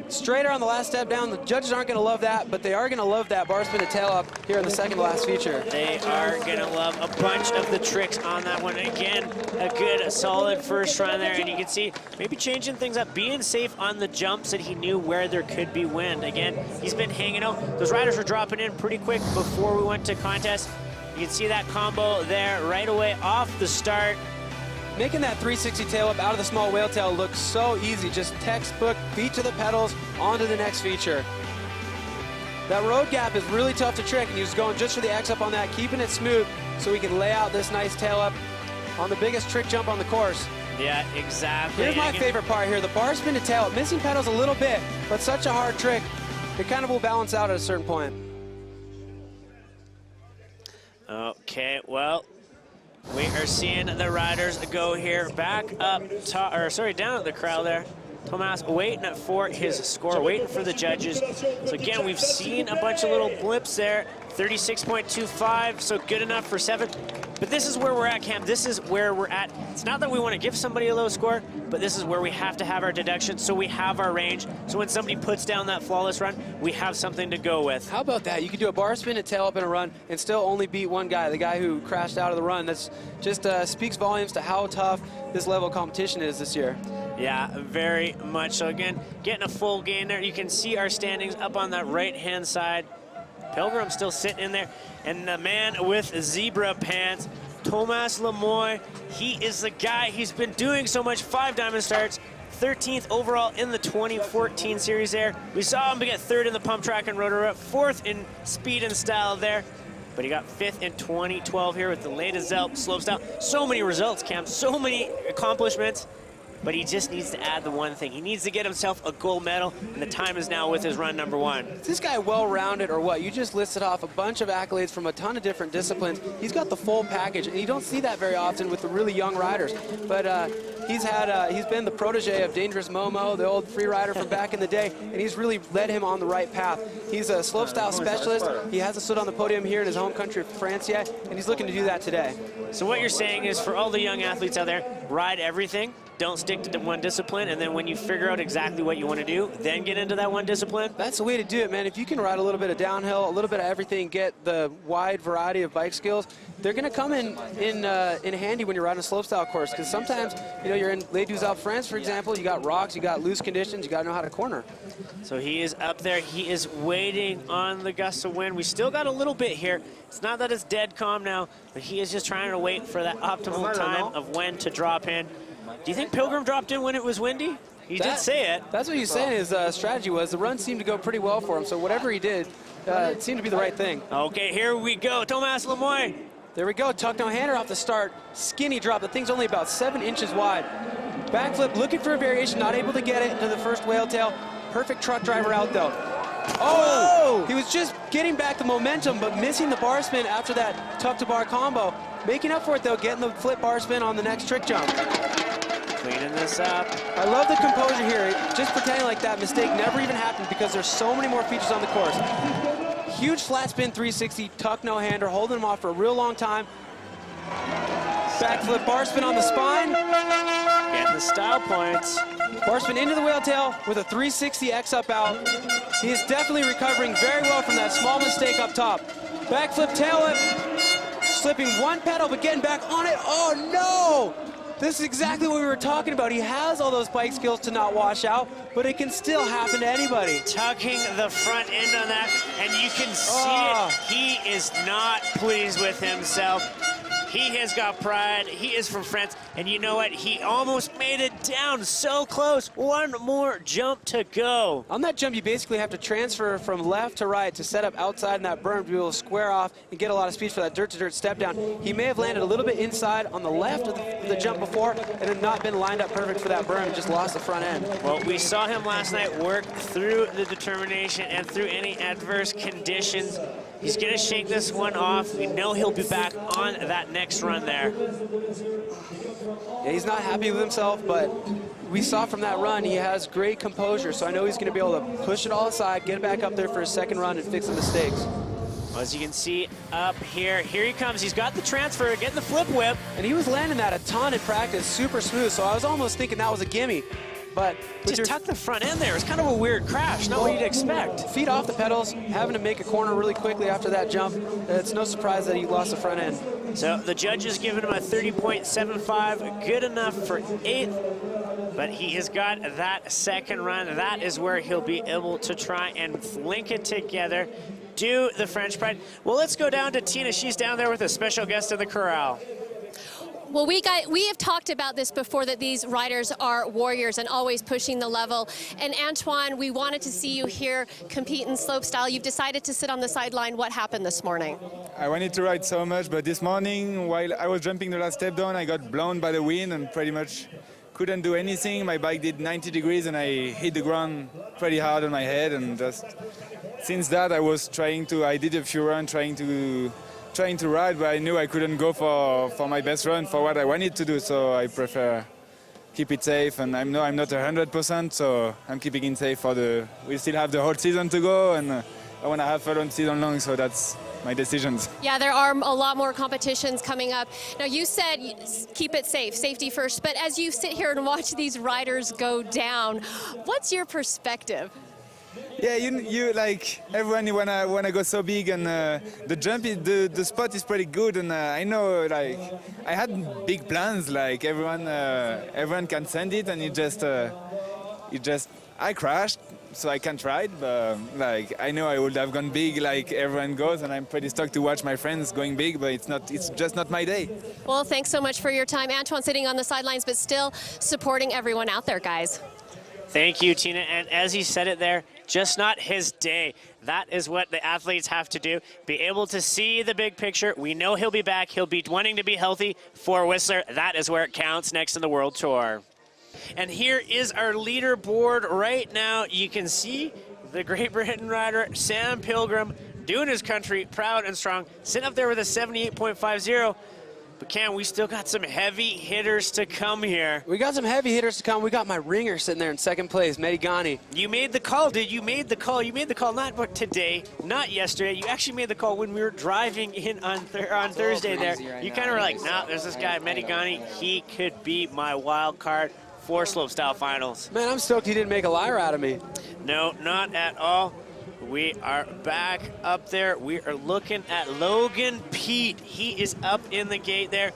Straighter on the last step down. The judges aren't going to love that, but they are going to love that bar spin to tail up here in the second to last feature. They are going to love a bunch of the tricks on that one. Again, a good, solid first run there, and you can see maybe changing things up, being safe on the jumps that he knew where there could be wind. Again, he's been hanging out. Those riders were dropping in pretty quick before we went to contest. You can see that combo there right away off the start. Making that 360 tail up out of the small whale tail looks so easy. Just textbook, feet to the pedals, on to the next feature. That road gap is really tough to trick, and he was going just for the X up on that, keeping it smooth so he can lay out this nice tail up on the biggest trick jump on the course. Yeah, exactly. Here's my favorite part here, the bar spin to tail up. Missing pedals a little bit, but such a hard trick. It kind of will balance out at a certain point. Okay, well, we are seeing the riders go here back up top, or sorry, down at the crowd there. Tomas waiting for his score, waiting for the judges. So again, we've seen a bunch of little blips there. 36.25, so good enough for 7. But this is where we're at, Cam. This is where we're at. It's not that we want to give somebody a low score, but this is where we have to have our deductions, so we have our range. So when somebody puts down that flawless run, we have something to go with. How about that? You could do a bar spin and tail up in a run and still only beat one guy, the guy who crashed out of the run. That's just speaks volumes to how tough this level of competition is this year. Yeah, very much so. Again, getting a full gain there. You can see our standings up on that right-hand side. Pilgrim still sitting in there. And the man with zebra pants, Tomas Lemoy, he is the guy. He's been doing so much, 5 diamond starts, 13th overall in the 2014 series there. We saw him get 3rd in the pump track in Rotorua, 4th in speed and style there. But he got 5th in 2012 here with the latest Alpes Slopestyle. So many results, Cam, so many accomplishments. But he just needs to add the one thing. He needs to get himself a gold medal, and the time is now with his run number 1. Is this guy well-rounded or what? You just listed off a bunch of accolades from a ton of different disciplines. He's got the full package, and you don't see that very often with the really young riders. But he's been the protege of Dangerous Momo, the old free rider from back in the day, and he's really led him on the right path. He's a slopestyle specialist. He hasn't stood on the podium here in his home country of France yet, and he's looking to do that today. So what you're saying is, for all the young athletes out there, ride everything, don't stick to one discipline, and then when you figure out exactly what you want to do, then get into that one discipline? That's the way to do it, man. If you can ride a little bit of downhill, a little bit of everything, get the wide variety of bike skills, they're going to come in handy when you're riding a slopestyle course, because sometimes, you know, you're in Les Deux Alpes France, for example, you got rocks, you got loose conditions, you got to know how to corner. So he is up there. He is waiting on the gust of wind. We still got a little bit here. It's not that it's dead calm now, but he is just trying to wait for that optimal time of when to drop in. Do you think Pilgrim dropped in when it was windy? He did say it. That's what he's saying his strategy was. The run seemed to go pretty well for him, so whatever he did, it seemed to be the right thing. Okay, here we go. Thomas Lemoyne. There we go. Tuck no hander off the start. Skinny drop. The thing's only about 7 inches wide. Backflip, looking for a variation, not able to get it into the first whale tail. Perfect truck driver out, though. Oh! He was just getting back the momentum, but missing the bar spin after that tuck-to-bar combo. Making up for it, though, getting the flip bar spin on the next trick jump. Cleaning this up. I love the composure here. Just pretending like that mistake never even happened because there's so many more features on the course. Huge flat spin 360, tuck no hander, holding him off for a real long time. Backflip bar spin on the spine. Getting the style points. Bar spin into the whale tail with a 360 X up out. He is definitely recovering very well from that small mistake up top. Backflip tail whip. Slipping one pedal but getting back on it. Oh no! This is exactly what we were talking about. He has all those bike skills to not wash out, but it can still happen to anybody. Tucking the front end on that, and you can see it. He is not pleased with himself. He has got pride. He is from France, and you know what? He almost made it down. So close. One more jump to go. On that jump, you basically have to transfer from left to right to set up outside in that berm to be able to square off and get a lot of speed for that dirt-to-dirt step down. He may have landed a little bit inside on the left of the jump before and had not been lined up perfect for that berm and just lost the front end. Well, we saw him last night work through the determination and through any adverse conditions. He's going to shake this one off. We know he'll be back on that next run there. Yeah, he's not happy with himself, but we saw from that run he has great composure, so I know he's going to be able to push it all aside, get it back up there for his second run and fix the mistakes. Well, as you can see up here he comes. He's got the transfer, getting the flip whip. And he was landing that a ton in practice, super smooth, so I was almost thinking that was a gimme. But just tuck the front end there. It's kind of a weird crash, not what you'd expect. Feet off the pedals, having to make a corner really quickly after that jump. It's no surprise that he lost the front end. So the judges giving him a 30.75, good enough for 8th. But he has got that second run. That is where he'll be able to try and link it together, do the French Pride. Well, let's go down to Tina. She's down there with a special guest in the corral. Well, we have talked about this before, that these riders are warriors and always pushing the level. And Antoine, we wanted to see you here compete in slopestyle. You've decided to sit on the sideline. What happened this morning? I wanted to ride so much, but this morning, while I was jumping the last step down, I got blown by the wind and pretty much couldn't do anything. My bike did 90 degrees and I hit the ground pretty hard on my head. And just since that, I did a few runs trying to ride, but I knew I couldn't go for my best run for what I wanted to do, so I prefer keep it safe. And I know I'm not 100%, so I'm keeping it safe we still have the whole season to go, and I want to have fun on season long, so that's my decisions. Yeah, there are a lot more competitions coming up. Now, you said keep it safe, safety first, but as you sit here and watch these riders go down, what's your perspective? Yeah, you like everyone wanna go so big, and the jump the spot is pretty good, and I know like I had big plans, like everyone can send it, and I crashed, so I can't ride, but like I know I would have gone big like everyone goes, and I'm pretty stoked to watch my friends going big, but it's just not my day. Well, thanks so much for your time. Antoine sitting on the sidelines, but still supporting everyone out there, guys. Thank you, Tina. And as he said it there, just not his day. That is what the athletes have to do, be able to see the big picture. We know he'll be back. He'll be wanting to be healthy for Whistler. That is where it counts next in the World Tour. And here is our leaderboard right now. You can see the Great Britain rider, Sam Pilgrim, doing his country proud and strong, sitting up there with a 78.50. But Cam, we still got some heavy hitters to come here. We got some heavy hitters to come. We got my ringer sitting there in second place, Medigani. You made the call, dude. You made the call. You made the call not today, not yesterday. You actually made the call when we were driving in on Thursday there. Right You now. kind of were like, nah, there's this guy, Medigani. He could be my wild card for Slopestyle Finals. Man, I'm stoked he didn't make a liar out of me. No, not at all. We are back up there. We are looking at Logan Pete. He is up in the gate there.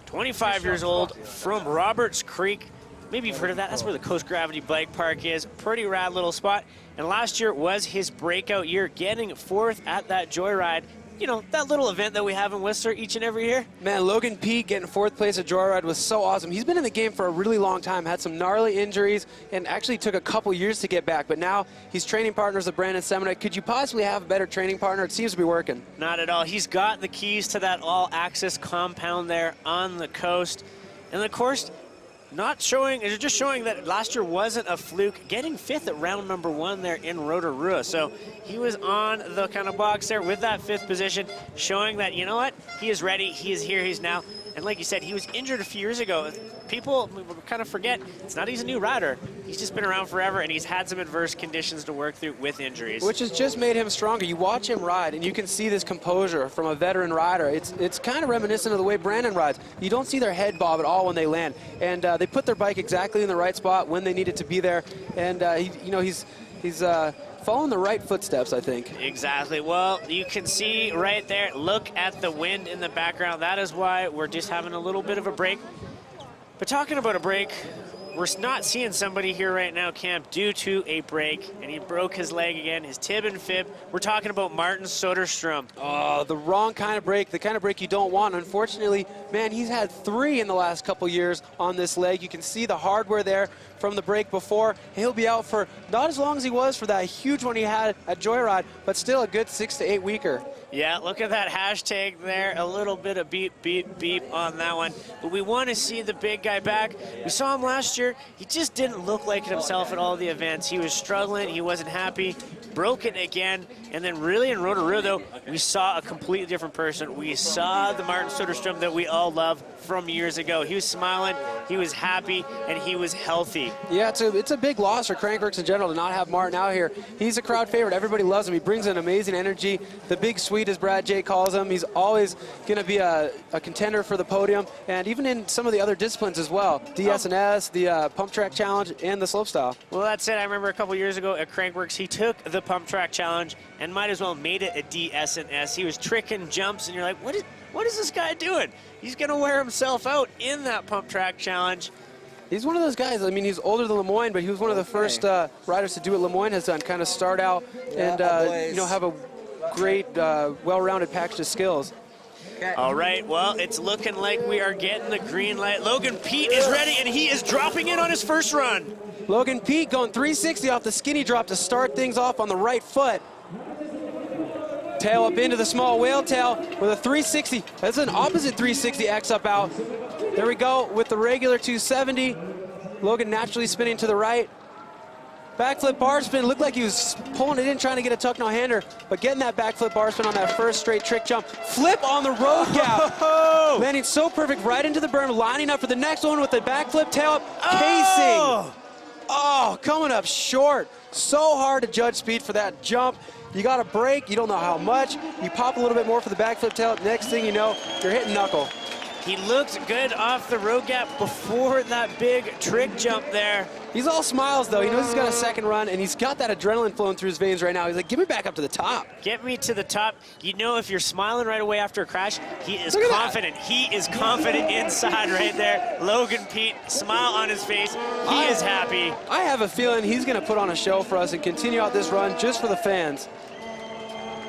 25 years old from Roberts Creek. Maybe you've heard of that. That's where the Coast Gravity Bike Park is. Pretty rad little spot. And last year was his breakout year, getting 4th at that Joyride. You know, that little event that we have in Whistler each and every year. Man, Logan Pete getting 4th place at Joyride was so awesome. He's been in the game for a really long time, had some gnarly injuries, and actually took a couple years to get back. But now he's training partners with Brandon Semenuk. Could you possibly have a better training partner? It seems to be working. Not at all. He's got the keys to that all-access compound there on the coast. And of course, not showing, it's just showing that last year wasn't a fluke, getting 5th at round number 1 there in Rotorua. So he was on the kind of box there with that 5th position, showing that, you know what, he is ready, he is here, he's now. And like you said, he was injured a few years ago. People kind of forget, it's not he's a new rider. He's just been around forever, and he's had some adverse conditions to work through with injuries. Which has just made him stronger. You watch him ride, and you can see this composure from a veteran rider. It's kind of reminiscent of the way Brandon rides. You don't see their head bob at all when they land. And they put their bike exactly in the right spot when they need it to be there. And, he's following the right footsteps, I think. Exactly. Well, you can see right there, look at the wind in the background. That is why we're just having a little bit of a break. But talking about a break, we're not seeing somebody here right now, Cam, due to a break, and he broke his leg again, his tib and fib. We're talking about Martin Soderstrom. Oh, the wrong kind of break, the kind of break you don't want. Unfortunately, man, he's had 3 in the last couple years on this leg. You can see the hardware there from the break before. He'll be out for not as long as he was for that huge one he had at Joyride, but still a good 6 to 8 weeker. Yeah, look at that hashtag there. A little bit of beep, beep, beep on that one. But we want to see the big guy back. We saw him last year. He just didn't look like it himself at all the events. He was struggling. He wasn't happy. Broke it again. And then really in Rotorua, though, we saw a completely different person. We saw the Martin Soderstrom that we all love from years ago. He was smiling, he was happy, and he was healthy. Yeah, it's a big loss for Crankworx in general to not have Martin out here. He's a crowd favorite. Everybody loves him. He brings an amazing energy. The big Swede, as Brad J calls him. He's always going to be a contender for the podium, and even in some of the other disciplines as well. DS&S, the Pump Track Challenge, and the Slopestyle. Well, that's it. I remember a couple years ago at Crankworx, he took the Pump Track Challenge and might as well made it a DS&S. He was tricking jumps, and you're like, what is this guy doing? He's going to wear himself out in that Pump Track Challenge. He's one of those guys, I mean, he's older than Lemoyne, but he was one of the first riders to do what Lemoyne has done, kind of start out and, have a great, well-rounded package of skills. All right, well, it's looking like we are getting the green light. Logan Pete is ready, and he is dropping in on his first run. Logan Pete going 360 off the skinny drop to start things off on the right foot. Tail up into the small whale tail with a 360. That's an opposite 360 X up out. There we go with the regular 270. Logan naturally spinning to the right. Backflip bar spin, looked like he was pulling it in, trying to get a tuck no hander, but getting that backflip bar spin on that first straight trick jump. Flip on the road gap. Landing so perfect right into the berm, lining up for the next one with the backflip tail up, casing. Oh, coming up short. So hard to judge speed for that jump. You got to brake, you don't know how much. You pop a little bit more for the backflip tail up. Next thing you know, you're hitting knuckle. He looked good off the road gap before that big trick jump there. He's all smiles, though. He knows he's got a second run, and he's got that adrenaline flowing through his veins right now. He's like, get me back up to the top. Get me to the top. You know, if you're smiling right away after a crash, he is confident. He is confident inside right there. Logan Pete, smile on his face. He is happy. I have a feeling he's going to put on a show for us and continue out this run just for the fans.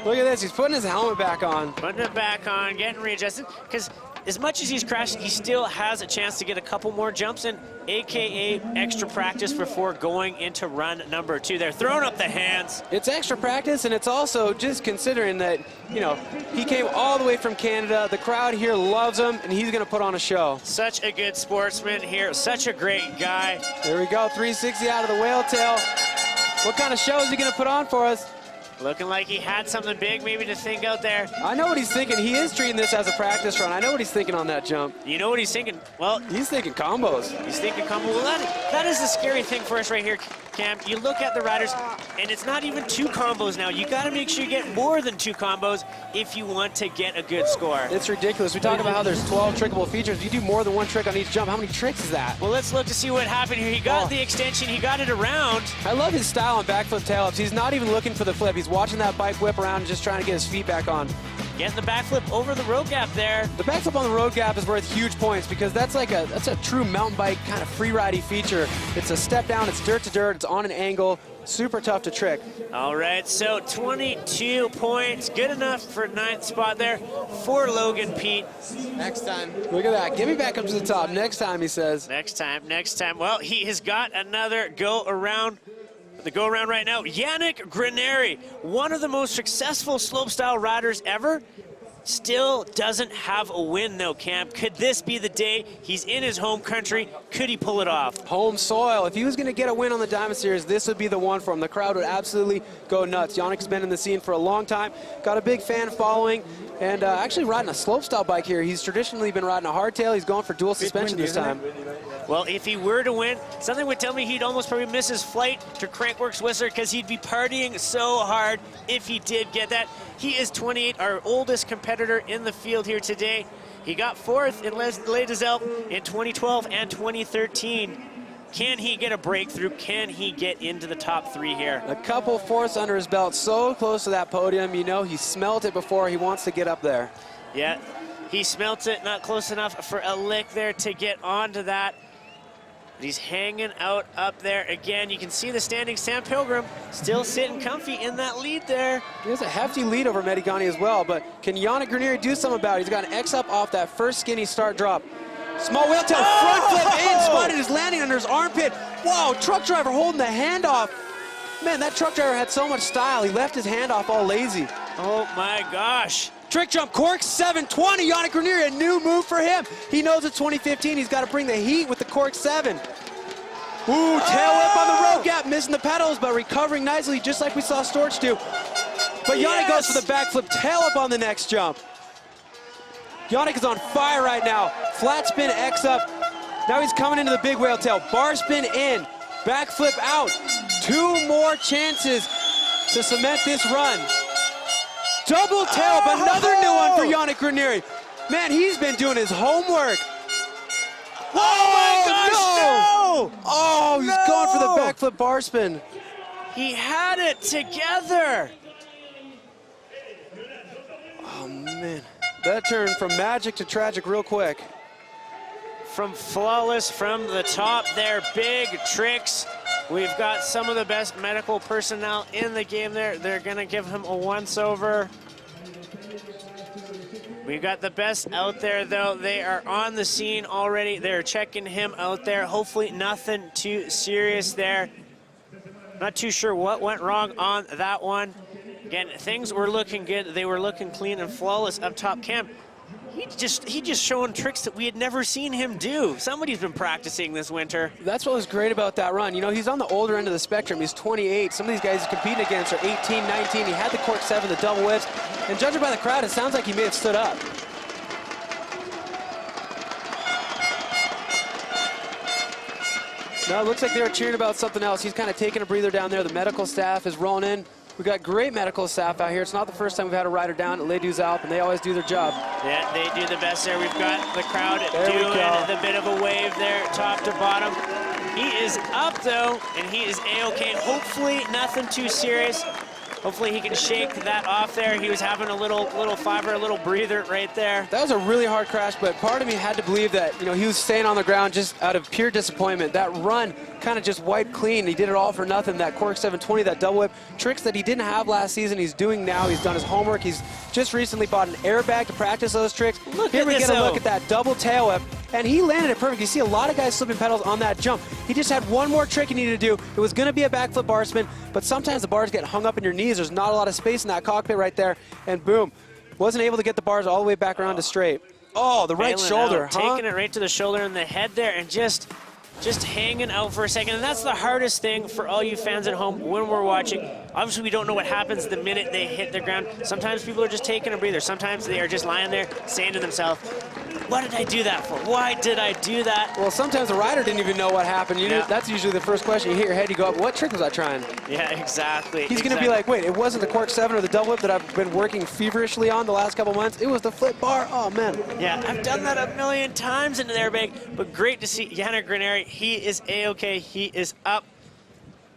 Look at this. He's putting his helmet back on. Putting it back on, getting readjusted, because as much as he's crashed, he still has a chance to get a couple more jumps in, AKA extra practice before going into run number 2. They're throwing up the hands. It's extra practice, and it's also just considering that, you know, he came all the way from Canada. The crowd here loves him, and he's going to put on a show. Such a good sportsman here. Such a great guy. There we go, 360 out of the whale tail. What kind of show is he going to put on for us? Looking like he had something big maybe to think out there. I know what he's thinking. He is treating this as a practice run. I know what he's thinking on that jump. You know what he's thinking? Well, he's thinking combos. He's thinking combo. Well, that is the scary thing for us right here, Cam. You look at the riders, and it's not even 2 combos now. You got to make sure you get more than 2 combos if you want to get a good score. It's ridiculous. We talk about how there's 12 trickable features. If you do more than 1 trick on each jump, how many tricks is that? Well, let's look to see what happened here. He got the extension. He got it around. I love his style on backflip tail-ups. He's not even looking for the flip. He's watching that bike whip around and just trying to get his feet back on. Getting the backflip over the road gap there. The backflip on the road gap is worth huge points because that's a true mountain bike kind of free ridey feature. It's a step down, it's dirt to dirt, it's on an angle, super tough to trick. All right, so 22 points, good enough for 9th spot there for Logan Pete. Next time. Look at that, get me back up to the top. Next time, he says. Next time. Well, he has got another go around. The go-around right now, Yannick Graneri, one of the most successful slopestyle riders ever, still doesn't have a win though, Cam. Could this be the day? He's in his home country. Could he pull it off? Home soil. If he was going to get a win on the Diamond Series, this would be the one for him. The crowd would absolutely go nuts. Yannick's been in the scene for a long time, got a big fan following, and actually riding a slopestyle bike here. He's traditionally been riding a hardtail. He's going for dual suspension this time. Well, if he were to win, something would tell me he'd almost probably miss his flight to Crankworx Whistler because he'd be partying so hard if he did get that. He is 28, our oldest competitor in the field here today. He got 4th in Les Alpes in 2012 and 2013. Can he get a breakthrough? Can he get into the top 3 here? A couple 4ths under his belt, so close to that podium. You know, he smelt it before. He wants to get up there. Yeah, he smelt it, not close enough for a lick there to get onto that. But he's hanging out up there again. You can see the standing. Sam Pilgrim still sitting comfy in that lead there. He has a hefty lead over Medigani as well, but can Yannick Graneri do something about it? He's got an X up off that first skinny start drop. Small wheel tail, front flip in, spotted his landing under his armpit. Whoa, truck driver holding the handoff. Man, that truck driver had so much style. He left his handoff all lazy. Oh my gosh. Trick jump, Cork 720, Yannick Graneri, a new move for him. He knows it's 2015, he's got to bring the heat with the Cork 7. Ooh, tail whip on the road gap, missing the pedals, but recovering nicely, just like we saw Storch do. But Yannick goes for the backflip, tail up on the next jump. Yannick is on fire right now. Flat spin, X up. Now he's coming into the big whale tail. Bar spin in, backflip out. 2 more chances to cement this run. Double tail up, another new one for Yannick Graneri. Man, he's been doing his homework. Oh my gosh, no! Oh, he's going for the backflip bar spin. He had it together. Oh man, that turned from magic to tragic real quick. From flawless from the top there, big tricks. We've got some of the best medical personnel in the game there. They're gonna give him a once-over. We've got the best out there though. They are on the scene already. They're checking him out there. Hopefully nothing too serious there. Not too sure what went wrong on that one. Again, things were looking good. They were looking clean and flawless up top. Cam, he just showing tricks that we had never seen him do. Somebody's been practicing this winter. That's what was great about that run. You know, he's on the older end of the spectrum. He's 28. Some of these guys he's competing against are 18, 19. He had the Cork 7, the double whips. And judging by the crowd, it sounds like he may have stood up. No, it looks like they were cheering about something else. He's kind of taking a breather down there. The medical staff is rolling in. We've got great medical staff out here. It's not the first time we've had a rider down at Les Alpes, and they always do their job. Yeah, they do the best there. We've got the crowd doing the bit of a wave there, top to bottom. He is up, though, and he is A-OK. Hopefully nothing too serious. Hopefully he can shake that off there. He was having a little fiber, a little breather right there. That was a really hard crash, but part of me had to believe that, you know, he was staying on the ground just out of pure disappointment. That run kind of just wiped clean. He did it all for nothing. That Cork 720, that double whip, tricks that he didn't have last season, he's doing now. He's done his homework. He's just recently bought an airbag to practice those tricks. Here we get a look at that double tail whip, and he landed it perfect. You see a lot of guys slipping pedals on that jump. He just had one more trick he needed to do. It was going to be a backflip bar spin, but sometimes the bars get hung up in your knees. There's not a lot of space in that cockpit right there, and boom. Wasn't able to get the bars all the way back around to straight. Oh, the right shoulder, Taking it right to the shoulder and the head there, and just just hanging out for a second. And that's the hardest thing for all you fans at home when we're watching. Obviously, we don't know what happens the minute they hit the ground. Sometimes people are just taking a breather. Sometimes they are just lying there saying to themselves, what did I do that for? Why did I do that? Well, sometimes the rider didn't even know what happened. That's usually the first question. You hit your head, you go up, what trick was I trying? Yeah, exactly. He's going to be like, wait, it wasn't the cork 7 or the double whip that I've been working feverishly on the last couple months. It was the flip bar. Oh, man. Yeah, I've done that a million times in the airbag, but great to see Yannick Grenari. He is A-OK. He is up.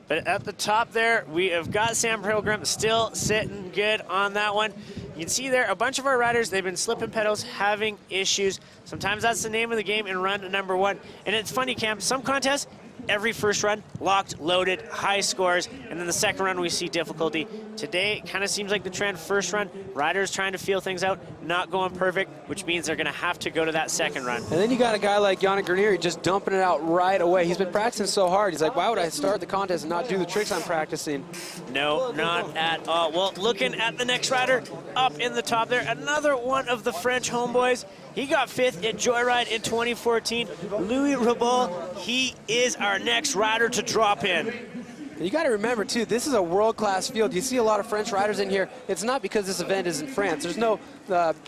But at the top there, we have got Sam Pilgrim still sitting good on that one. You can see there a bunch of our riders, they've been slipping pedals, having issues. Sometimes that's the name of the game in run number 1. And it's funny, Cam, some contests, every first run, locked, loaded, high scores, and then the second run we see difficulty. Today, it kind of seems like the trend. First run, riders trying to feel things out, not going perfect, which means they're going to have to go to that second run. And then you got a guy like Yannick Grenari just dumping it out right away. He's been practicing so hard. He's like, why would I start the contest and not do the tricks I'm practicing? No, not at all. Well, looking at the next rider up in the top there, another one of the French homeboys. He got 5th at Joyride in 2014. Louis Ribot, he is our next rider to drop in. And you got to remember, too, this is a world-class field. You see a lot of French riders in here. It's not because this event is in France. There's no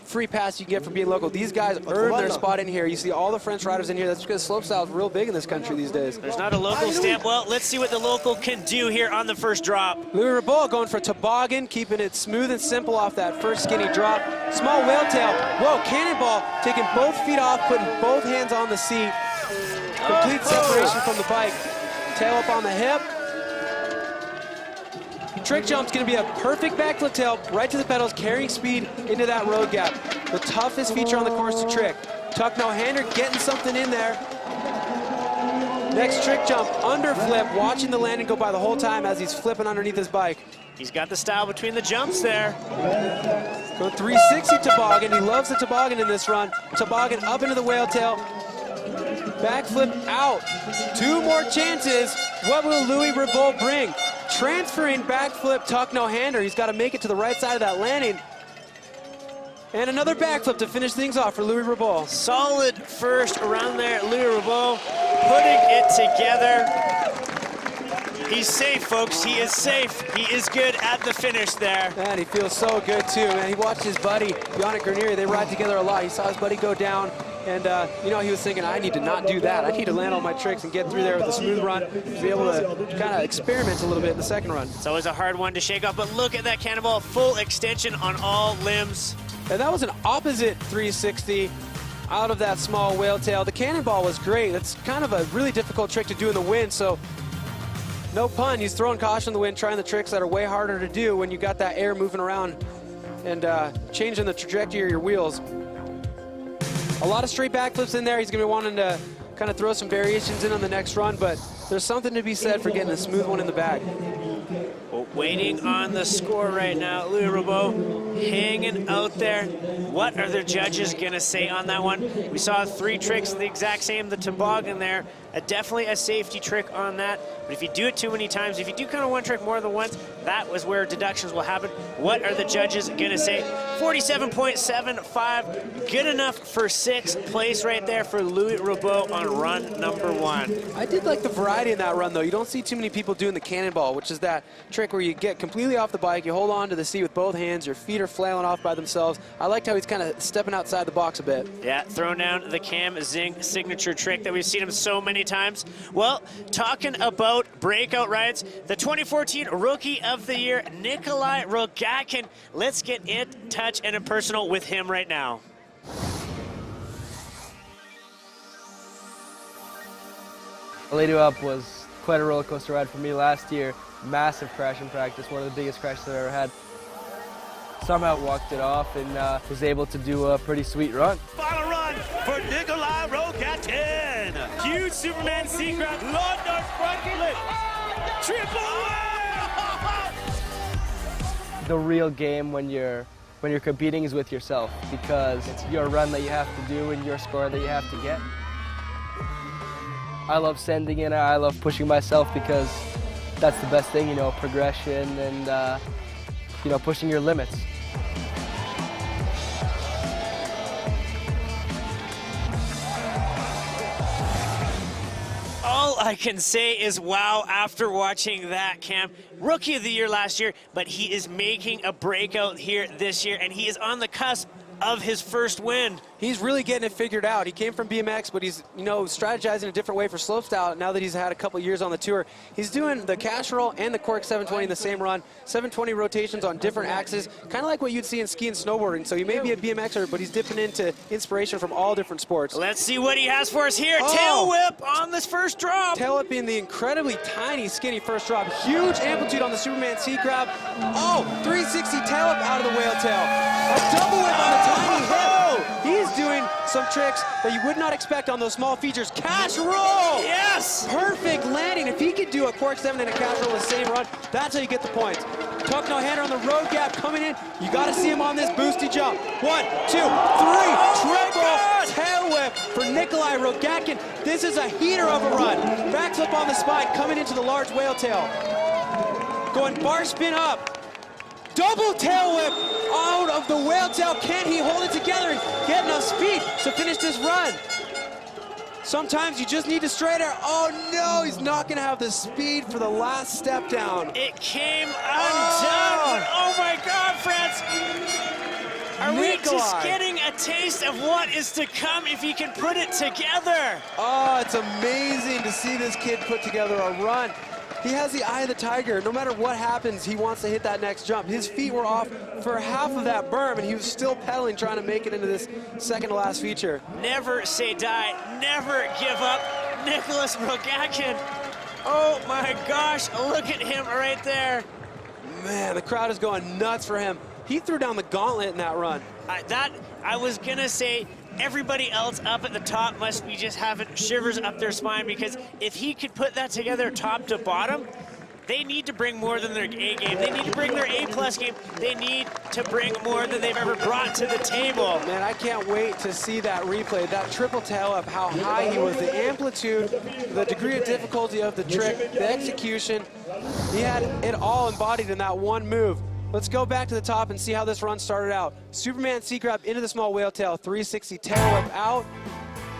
free pass you get for being local. These guys earn their spot in here. You see all the French riders in here. That's because slopestyle is real big in this country these days. There's not a local stamp. Well, let's see what the local can do here on the first drop. Louis Ribot going for toboggan, keeping it smooth and simple off that first skinny drop. Small whale tail. Whoa, cannonball, taking both feet off, putting both hands on the seat. Complete separation from the bike. Tail up on the hip. Trick jump's going to be a perfect backflip tail right to the pedals, carrying speed into that road gap. The toughest feature on the course to trick. Tuck no hander, getting something in there. Next trick jump, under flip, watching the landing go by the whole time as he's flipping underneath his bike. He's got the style between the jumps there. Go 360 toboggan. He loves the toboggan in this run. Toboggan up into the whale tail. Backflip out. 2 more chances. What will Louis Ribot bring? Transferring backflip tuck no hander. He's got to make it to the right side of that landing. And another backflip to finish things off for Louis Ribot. Solid first around there. Louis Ribot putting it together. He's safe, folks. He is safe. He is good at the finish there. Man, he feels so good too, man. He watched his buddy, Yannick Grenari. They ride together a lot. He saw his buddy go down. And, you know, he was thinking, I need to not do that. I need to land all my tricks and get through there with a smooth run to be able to kind of experiment a little bit in the second run. It's always a hard one to shake off, but look at that cannonball. Full extension on all limbs. And that was an opposite 360 out of that small whale tail. The cannonball was great. That's kind of a really difficult trick to do in the wind, so no pun, he's throwing caution in the wind, trying the tricks that are way harder to do when you got that air moving around and changing the trajectory of your wheels. A lot of straight backflips in there. He's going to be wanting to kind of throw some variations in on the next run, but there's something to be said for getting a smooth one in the bag. Well, waiting on the score right now. Louis Ribot hanging out there. What are the judges going to say on that one? We saw 3 tricks, the exact same, the toboggan there. Definitely a safety trick on that. But if you do it too many times, if you do kind of one trick more than once, that was where deductions will happen. What are the judges going to say? 47.75, good enough for 6th place right there for Louis Ribot on run number 1. I did like the variety in that run, though. You don't see too many people doing the cannonball, which is that trick where you get completely off the bike, you hold on to the seat with both hands, your feet are flailing off by themselves. I liked how he's kind of stepping outside the box a bit. Yeah, throwing down the Cam Zing signature trick that we've seen him so many times. Well, talking about breakout rides, the 2014 Rookie of the Year, Nikolai Rogatkin. Let's get in touch and in personal with him right now. Lady Up was quite a roller coaster ride for me last year. Massive crash in practice, one of the biggest crashes I've ever had. Somehow walked it off and was able to do a pretty sweet run. Final run for Nikolai Rogatkin. Huge Superman secret, London front flip, triple whale! The real game when you're competing is with yourself, because it's your run that you have to do and your score that you have to get. I love sending in, I love pushing myself because that's the best thing, you know, progression and, you know, pushing your limits. All I can say is wow after watching that, Cam. Rookie of the Year last year, but he is making a breakout here this year, and he is on the cusp of his first win. He's really getting it figured out. He came from BMX, but he's, you know, strategizing a different way for slopestyle now that he's had a couple years on the tour. He's doing the casserole and the Quark 720 in the same run, 720 rotations on different axes, kind of like what you'd see in ski and snowboarding. So he may be a BMXer, but he's dipping into inspiration from all different sports. Let's see what he has for us here. Tail whip on this first drop. Tail whip being the incredibly tiny, skinny first drop. Huge amplitude on the Superman C grab. Oh, 360 tail whip out of the whale tail. A double whip on the tiny hip. He's doing some tricks that you would not expect on those small features. Cash roll! Yes! Perfect landing. If he could do a Quark 7 and a cash roll in the same run, that's how you get the points. Tuck no hander on the road gap coming in. You got to see him on this boosty jump. 1, 2, 3, triple tail whip for Nikolai Rogatkin. This is a heater of a run. Backflip on the spine coming into the large whale tail. Going bar spin up. Double tail whip out of the whale tail. Can he hold it together and get enough speed to finish this run? Sometimes you just need to straight air. Oh no, he's not gonna have the speed for the last step down. It came undone. Oh my God, France. Are we just getting a taste of what is to come if he can put it together? Oh, it's amazing to see this kid put together a run. He has the eye of the tiger. No matter what happens, he wants to hit that next jump. His feet were off for half of that berm, and he was still pedaling, trying to make it into this second to last feature. Never say die, never give up. Nicholas Rogatkin. Oh my gosh, look at him right there. Man, the crowd is going nuts for him. He threw down the gauntlet in that run. I was gonna say, everybody else up at the top must be just having shivers up their spine, because if he could put that together top to bottom, they need to bring more than their A game. They need to bring their A+ game. They need to bring more than they've ever brought to the table. Man, I can't wait to see that replay. That triple tail up, how high he was, the amplitude, the degree of difficulty of the trick, the execution. He had it all embodied in that one move. Let's go back to the top and see how this run started out. Superman C-grab into the small whale tail, 360 tail whip out.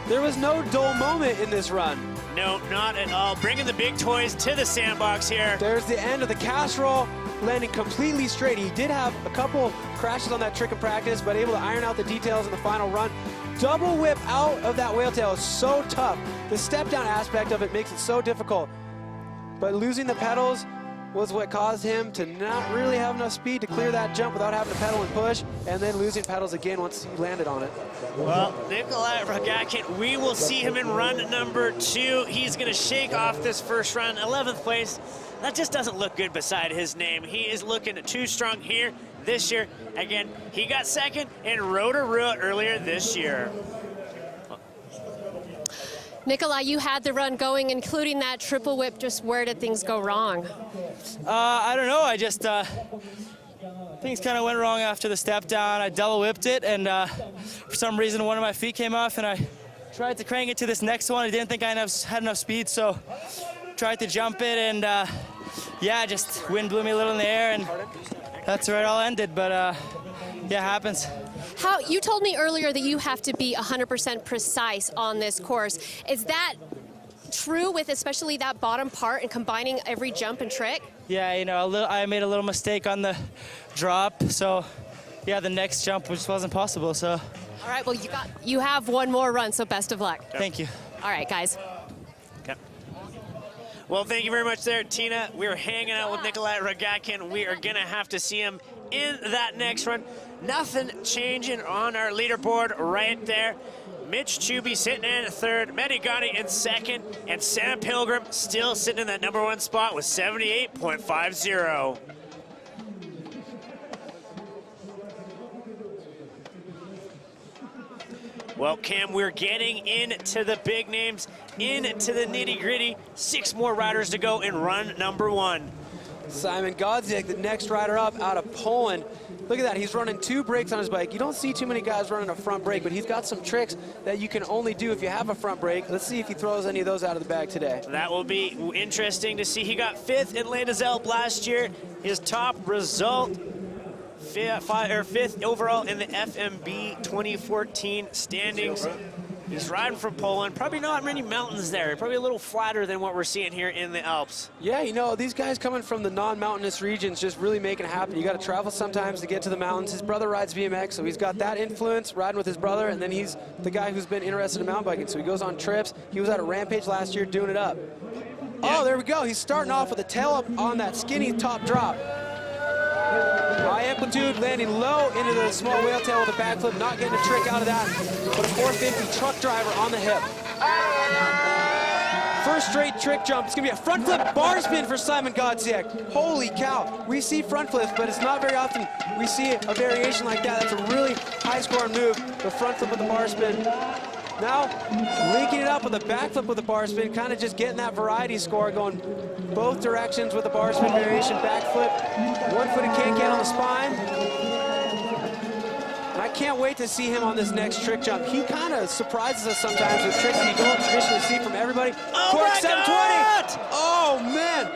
There was no dull moment in this run. No, not at all. Bringing the big toys to the sandbox here. There's the end of the casserole, landing completely straight. He did have a couple crashes on that trick in practice, but able to iron out the details in the final run. Double whip out of that whale tail is so tough. The step down aspect of it makes it so difficult. But losing the pedals was what caused him to not really have enough speed to clear that jump without having to pedal and push, and then losing pedals again once he landed on it. Well, Nikolai Rogatkin, we will see him in run number 2. He's gonna shake off this first run, 11th place. That just doesn't look good beside his name. He is looking too strong here this year. Again, he got second in Rotorua earlier this year. Nikolai, you had the run going, including that triple whip. Just where did things go wrong? I don't know. I just things kind of went wrong after the step down. I double whipped it, and for some reason one of my feet came off, and I tried to crank it to this next one. I didn't think I had enough speed, so tried to jump it, and yeah, just wind blew me a little in the air, and that's where it all ended. But yeah, it happens. You told me earlier that you have to be 100% precise on this course. Is that true with especially that bottom part and combining every jump and trick? Yeah, you know, I made a little mistake on the drop, so yeah, the next jump just wasn't possible. So. All right, well, you have one more run, so best of luck. Thank you. All right, guys. Okay. Well, thank you very much there, Tina. We were hanging out with Nikolai Rogatkin. We are gonna have to see him in that next run. Nothing changing on our leaderboard right there. Mitch Chubby sitting in third, Medigani in second, and Sam Pilgrim still sitting in that #1 spot with 78.50. Well, Cam, we're getting into the big names, into the nitty-gritty. 6 more riders to go in run number 1. Simon Godziak, the next rider up out of Poland. Look at that, he's running 2 brakes on his bike. You don't see too many guys running a front brake, but he's got some tricks that you can only do if you have a front brake. Let's see if he throws any of those out of the bag today. That will be interesting to see. He got 5th in Les Alpes last year. His top result, 5th overall in the FMB 2014 standings. He's riding from Poland. Probably not many mountains there. Probably a little flatter than what we're seeing here in the Alps. Yeah, you know, these guys coming from the non-mountainous regions just really make it happen. You got to travel sometimes to get to the mountains. His brother rides BMX, so he's got that influence, riding with his brother, and then he's the guy who's been interested in mountain biking, so he goes on trips. He was at a Rampage last year doing it up. Yeah. Oh, there we go. He's starting off with a tail up on that skinny top drop. High amplitude, landing low into the small whale tail with a backflip, not getting a trick out of that, but a 450 truck driver on the hip. First straight trick jump, it's gonna be a front flip bar spin for Simon Godziak. Holy cow, we see front flips, but it's not very often we see a variation like that. That's a really high scoring move, the front flip with the bar spin. Now, linking it up with a backflip with a bar spin, kind of just getting that variety score going both directions with the bar spin variation, backflip, one-footed can-can on the spine. And I can't wait to see him on this next trick jump. He kind of surprises us sometimes with tricks that you don't traditionally see from everybody. Oh my 720! Oh, man!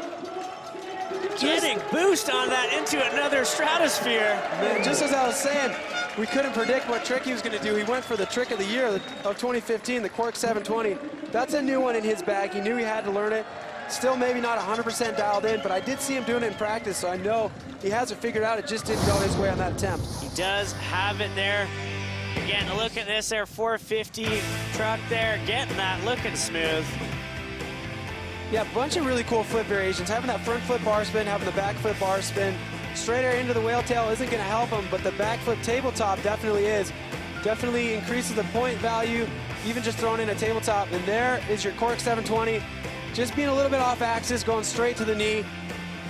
Getting boost on that into another stratosphere. Man, just as I was saying, we couldn't predict what trick he was going to do. He went for the trick of the year of 2015, the Quark 720. That's a new one in his bag. He knew he had to learn it. Still maybe not 100% dialed in, but I did see him doing it in practice, so I know he has it figured out. It just didn't go his way on that attempt. He does have it there. Again, look at this there, 450 truck there, getting that looking smooth. Yeah, a bunch of really cool flip variations. Having that front flip bar spin, having the back flip bar spin. Straight air into the whale tail isn't going to help him, but the backflip tabletop definitely is. Definitely increases the point value, even just throwing in a tabletop. And there is your Quark 720. Just being a little bit off axis, going straight to the knee.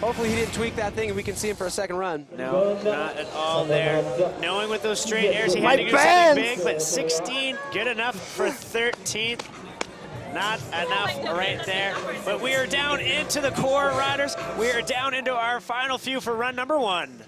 Hopefully he didn't tweak that thing and we can see him for a second run. No, not at all there. Knowing with those straight airs, he had to do something big, but 16, good enough for 13th. Not enough right there. But we are down into the core riders. We are down into our final few for run number 1.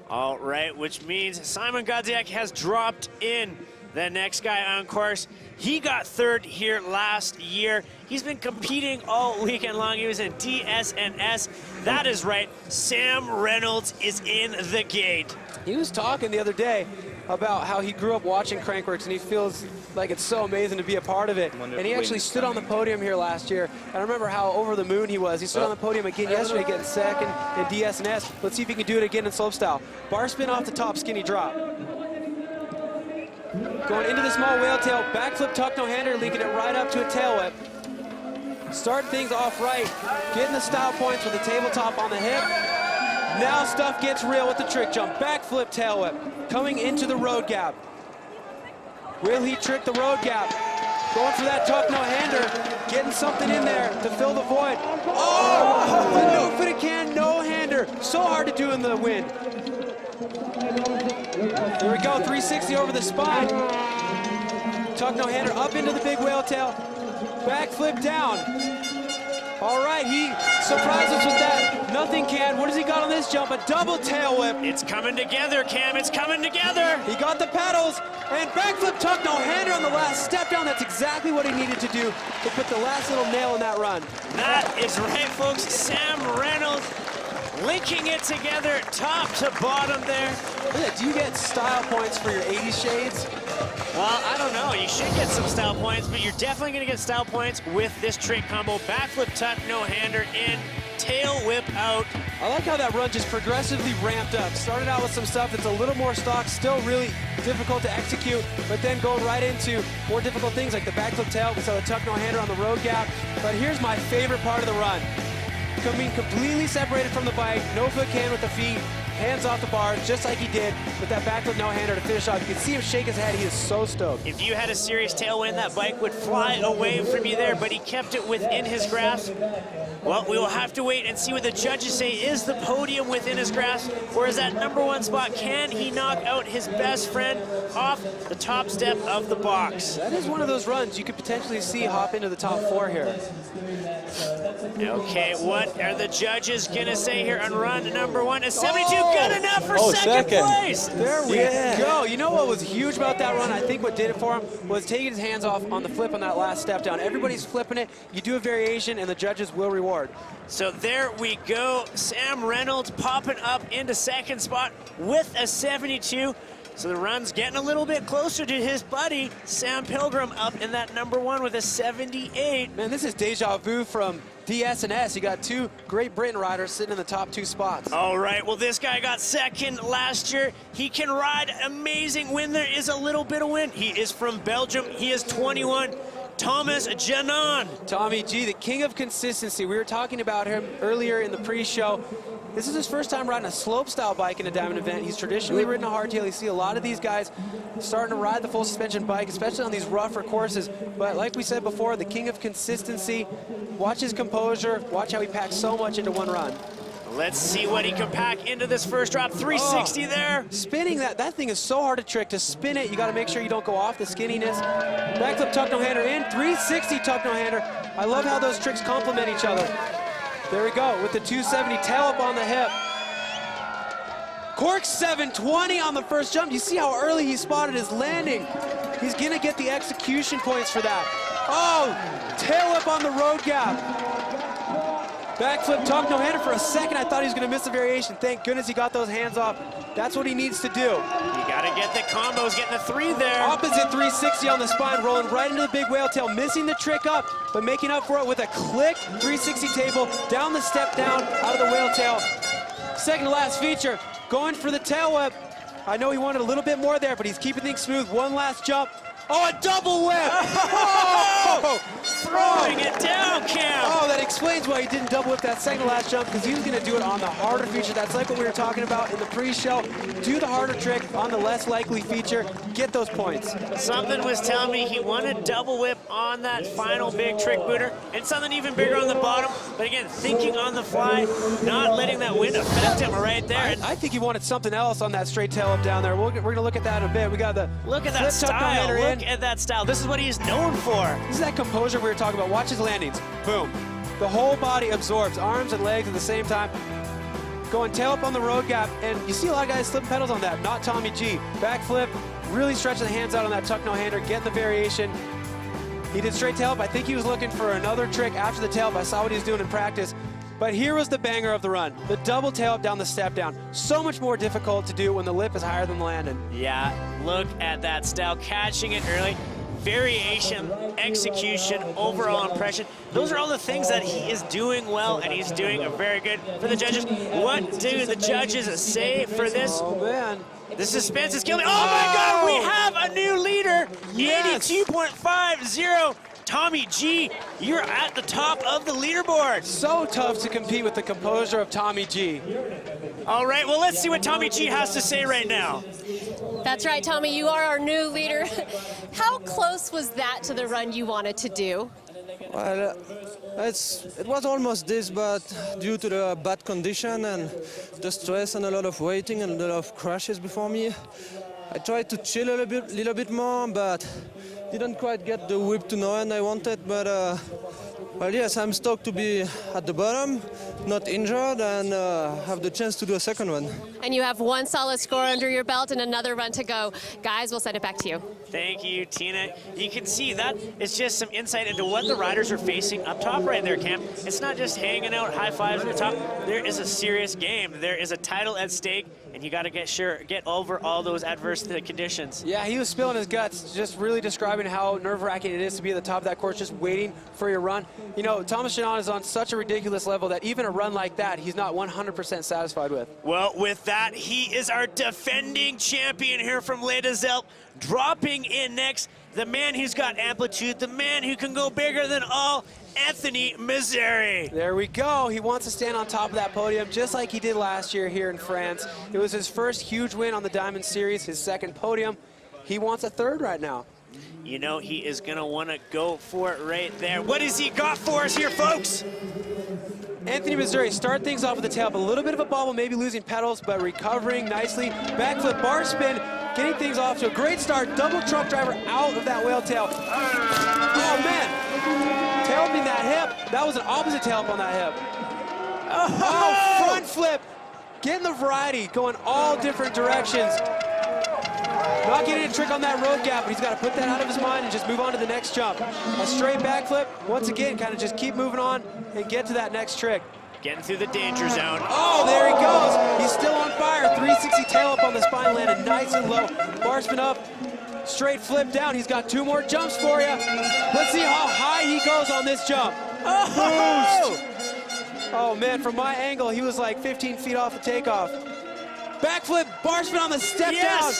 All right, which means Simon Godziak has dropped in. The next guy on course, he got 3rd here last year. He's been competing all weekend long. He was in DSNS. That is right, Sam Reynolds is in the gate. He was talking the other day about how he grew up watching Crankworx and he feels like it's so amazing to be a part of it. And he actually stood on the podium here last year. I remember how over the moon he was. He stood on the podium again yesterday, getting 2nd in DSNS. Let's see if he can do it again in slopestyle. Bar spin off the top, skinny drop. Going into the small whale tail, backflip tuck no hander, linking it right up to a tail whip. Start things off right, getting the style points with the tabletop on the hip. Now stuff gets real with the trick jump. Backflip tail whip, coming into the road gap. Will he trick the road gap? Going for that tuck no hander, getting something in there to fill the void. Oh, the no footed can, no hander. So hard to do in the wind. Here we go, 360 over the spine. Tuck no hander up into the big whale tail. Backflip down. All right, he surprised us with that. Nothing can. What has he got on this jump? A double tail whip. It's coming together, Cam. It's coming together. He got the pedals and backflip tuck no hander on the last step down. That's exactly what he needed to do to put the last little nail in that run. That is right, folks. Sam Reynolds linking it together top to bottom there. Do you get style points for your 80s shades? Well, I don't know. You should get some style points, but you're definitely going to get style points with this trick combo. Backflip tuck, no hander in, tail whip out. I like how that run just progressively ramped up. Started out with some stuff that's a little more stock, still really difficult to execute, but then going right into more difficult things like the backflip tail. We saw the tuck, no hander on the road gap. But here's my favorite part of the run. Coming completely separated from the bike, no foot can with the feet, hands off the bar, just like he did with that backflip no-hander to finish off. You can see him shake his head. He is so stoked. If you had a serious tailwind, that bike would fly away from you there, but he kept it within his grasp. Well, we will have to wait and see what the judges say. Is the podium within his grasp, or is that #1 spot? Can he knock out his best friend off the top step of the box? That is one of those runs you could potentially see hop into the top 4 here. Okay, what are the judges gonna say here on run #1? A 72 good enough for second place. There we go. You know what was huge about that run? I think what did it for him was taking his hands off on the flip on that last step down. Everybody's flipping it. You do a variation, and the judges will reward. So there we go. Sam Reynolds popping up into second spot with a 72. So the run's getting a little bit closer to his buddy, Sam Pilgrim, up in that number 1 with a 78. Man, this is deja vu from DS&S. You got 2 Great Britain riders sitting in the top 2 spots. All right, well, this guy got second last year. He can ride amazing when there is a little bit of wind. He is from Belgium. He is 21. Thomas Janon. Tommy G, the king of consistency. We were talking about him earlier in the pre-show. This is his first time riding a slopestyle bike in a diamond event. He's traditionally ridden a hardtail. You see a lot of these guys starting to ride the full suspension bike, especially on these rougher courses. But like we said before, the king of consistency. Watch his composure. Watch how he packs so much into one run. Let's see what he can pack into this first drop. 360 there. Spinning that thing is so hard to trick. To spin it, you got to make sure you don't go off the skinniness. Backflip tuck no hander in, 360 tuck no hander. I love how those tricks complement each other. There we go with the 270 tail up on the hip. Cork 720 on the first jump. You see how early he spotted his landing. He's gonna get the execution points for that. Oh, tail whip on the road gap. Backflip tuck no hander for a second. I thought he was gonna miss the variation. Thank goodness he got those hands off. That's what he needs to do. You gotta get the combos, getting the 3 there. Opposite 360 on the spine, rolling right into the big whale tail, missing the trick up, but making up for it with a click 360 table, down the step down, out of the whale tail. Second to last feature, going for the tail whip. I know he wanted a little bit more there, but he's keeping things smooth. One last jump. Oh, a double whip! Oh! Throwing it down, Cam! Oh, that explains why he didn't double whip that second to last jump, because he was going to do it on the harder feature. That's like what we were talking about in the pre-show. Do the harder trick on the less likely feature. Get those points. Something was telling me he wanted double whip on that final big trick booter, and something even bigger on the bottom. But again, thinking on the fly, not letting that wind affect him right there. I think he wanted something else on that straight tail up down there. We're going to look at that in a bit. We got the look at that style. Look at that style. This is what he's known for. This is that composure we were talking about. Watch his landings. Boom. The whole body absorbs, arms and legs at the same time. Going tail up on the road gap, and you see a lot of guys slipping pedals on that. Not Tommy G. Backflip, really stretching the hands out on that tuck no hander, getting the variation. He did straight tail up. I think he was looking for another trick after the tail up. I saw what he was doing in practice. But here was the banger of the run. The double tail up down the step down. So much more difficult to do when the lip is higher than the landing. Yeah, look at that style, catching it early. Variation, execution, overall impression. Those are all the things that he is doing well, and he's doing very good for the judges. What do the judges say for this? Oh, man. The suspense is killing. Oh, my God, we have a new leader. Yes. 82.50. Tommy G, you're at the top of the leaderboard. So tough to compete with the composure of Tommy G. All right, well, let's see what Tommy G has to say right now. That's right, Tommy, you are our new leader. How close was that to the run you wanted to do? Well, it was almost this, but due to the bad condition and the stress and a lot of waiting and a lot of crashes before me, I tried to chill a little bit more, but didn't quite get the whip to no end I wanted. But well, yes, I'm stoked to be at the bottom, not injured, and have the chance to do a second one. And you have one solid score under your belt and another run to go. Guys, we'll send it back to you. Thank you, Tina. You can see that is just some insight into what the riders are facing up top right there, Cam. It's not just hanging out high fives at the top. There is a serious game. There is a title at stake, and you got to get over all those adverse conditions. Yeah, he was spilling his guts, just really describing how nerve-wracking it is to be at the top of that course, just waiting for your run. You know, Thomas Janon is on such a ridiculous level that even a run like that, he's not 100% satisfied with. Well, with that, he is our defending champion here from Les des Alpes, dropping in next, the man who's got amplitude, the man who can go bigger than all, Anthony Misery. There we go. He wants to stand on top of that podium just like he did last year here in France. It was his first huge win on the Diamond Series, his second podium. He wants a third right now. You know, he is going to want to go for it right there. What has he got for us here, folks? Anthony Misery, start things off with the tail up. A little bit of a bobble, maybe losing pedals, but recovering nicely. Backflip, bar spin, getting things off to a great start. Double truck driver out of that whale tail. Oh, man. Tail-upping that hip. That was an opposite tail up on that hip. Oh, front flip. getting the variety, going all different directions. Not getting a trick on that road gap, but he's got to put that out of his mind and just move on to the next jump. A straight backflip, once again, kind of just keep moving on and get to that next trick. Getting through the danger zone. Oh, there he goes. He's still on fire. 360 tail up on the spine, landed nice and low. Bar spin up, straight flip down. He's got 2 more jumps for you. Let's see how high he goes on this jump. Oh! Boost. Oh man, from my angle, he was like 15 feet off the takeoff. Backflip, bar spin on the step down.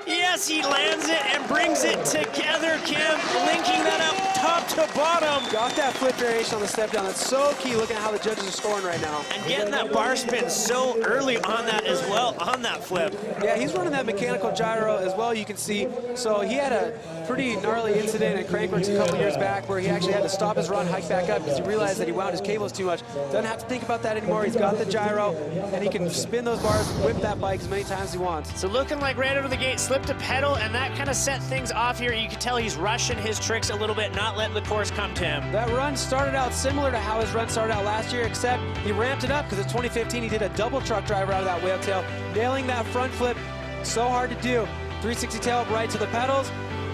Yes, he lands it and brings it together, Kim, linking that up top to bottom. Got that flip variation on the step down. That's so key looking at how the judges are scoring right now. And getting that bar spin so early on that as well, on that flip. Yeah, he's running that mechanical gyro as well, you can see. So he had a pretty gnarly incident at Crankworx a couple years back where he actually had to stop his run, hike back up because he realized that he wound his cables too much. Doesn't have to think about that anymore. He's got the gyro and he can spin those bars, whip that bike as many times as he wants. So looking like right out of the gate, slipped a pedal, and that kind of set things off here. You can tell he's rushing his tricks a little bit, not letting the course come to him. That run started out similar to how his run started out last year, except he ramped it up because in 2015 he did a double truck driver out of that whale tail, nailing that front flip. So hard to do. 360 tail up right to the pedals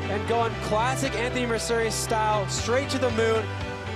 and going classic Anthony Mercedes style straight to the moon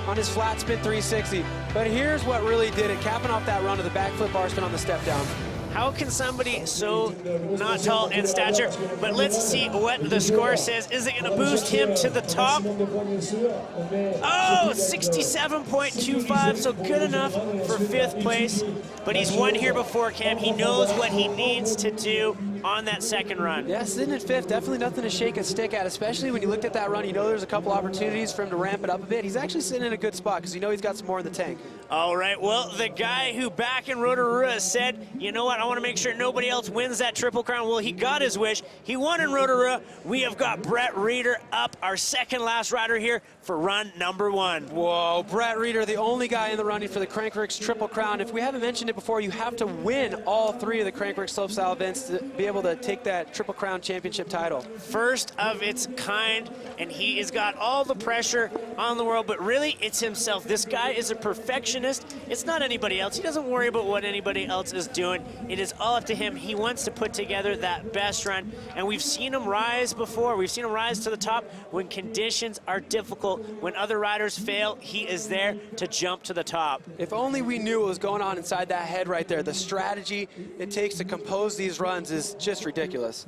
on his flat spin 360. But here's what really did it, capping off that run to the backflip bar spin on the step down. How can somebody so not tall in stature, but let's see what the score says. Is it gonna boost him to the top? Oh, 67.25, so good enough for 5th place. But he's won here before, Cam. He knows what he needs to do on that second run. Yeah, sitting at 5th, definitely nothing to shake a stick at, especially when you looked at that run. You know there's a couple opportunities for him to ramp it up a bit. He's actually sitting in a good spot because you know he's got some more in the tank. All right, well, the guy who back in Rotorua said, you know what, I want to make sure nobody else wins that Triple Crown. Well, he got his wish. He won in Rotorua. We have got Brett Reeder up, our second last rider here for run number 1. Whoa, Brett Reeder, the only guy in the running for the Crankworx Triple Crown. If we haven't mentioned it before, you have to win all 3 of the Crankworx Slopestyle events to be able to take that Triple Crown championship title. First of its kind, and he has got all the pressure on the world, but really it's himself. This guy is a perfectionist. It's not anybody else. He doesn't worry about what anybody else is doing. It is all up to him. He wants to put together that best run, and we've seen him rise before. We've seen him rise to the top when conditions are difficult. When other riders fail, he is there to jump to the top. If only we knew what was going on inside that head right there. The strategy it takes to compose these runs is just ridiculous.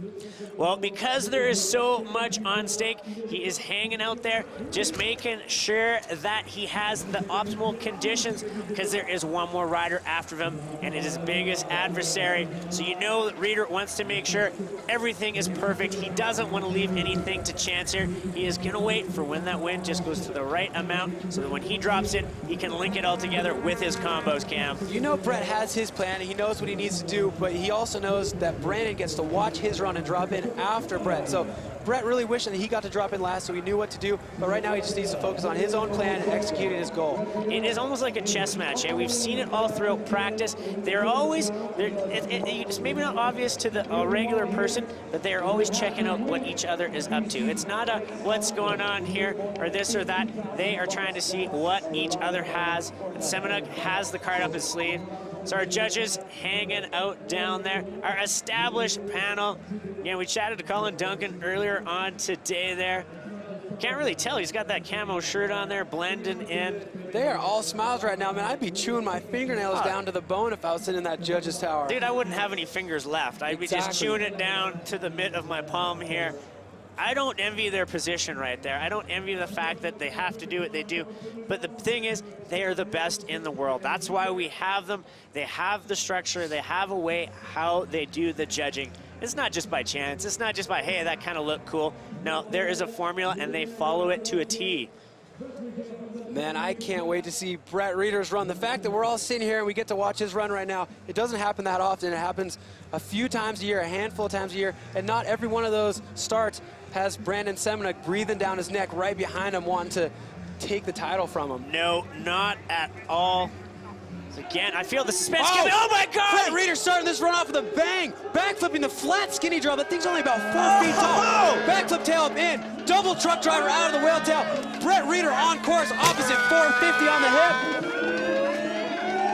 Well, because there is so much on stake, he is hanging out there, just making sure that he has the optimal conditions, because there is one more rider after him, and it is his biggest adversary. So you know that Reeder wants to make sure everything is perfect. He doesn't want to leave anything to chance here. He is going to wait for when that wind just goes to the right amount, so that when he drops in, he can link it all together with his combos, Cam. You know Brett has his plan. He knows what he needs to do, but he also knows that Brandon gets to watch his run and drop in after Brett. So Brett really wishing that he got to drop in last so he knew what to do, but right now he just needs to focus on his own plan and executing his goal. It is almost like a chess match, eh? We've seen it all throughout practice. They're always, it's maybe not obvious to the regular person, but they are always checking out what each other is up to. It's not a what's going on here or this or that. They are trying to see what each other has, and Semenuk has the card up his sleeve. So our judges hanging out down there, our established panel. Yeah, we chatted to Colin Duncan earlier on today there. Can't really tell, he's got that camo shirt on there, blending in. They are all smiles right now, man. I'd be chewing my fingernails down to the bone if I was sitting in that judge's tower. Dude, I wouldn't have any fingers left. I'd be just chewing it down to the mitt of my palm here. I don't envy their position right there. I don't envy the fact that they have to do what they do. But the thing is, they are the best in the world. That's why we have them. They have the structure. They have a way how they do the judging. It's not just by chance. It's not just by, hey, that kind of looked cool. No, there is a formula, and they follow it to a T. Man, I can't wait to see Brett Reeder's run. The fact that we're all sitting here and we get to watch his run right now, it doesn't happen that often. It happens a few times a year, a handful of times a year, and not every one of those starts has Brandon Semenuk breathing down his neck right behind him, wanting to take the title from him. No, not at all. Again, I feel the suspense coming. Oh my God! Brett Reeder starting this run off with a bang. Backflipping the flat skinny drop. That thing's only about 4 feet tall. Backflip tail up in. Double truck driver out of the whale tail. Brett Reeder on course, opposite 450 on the hip.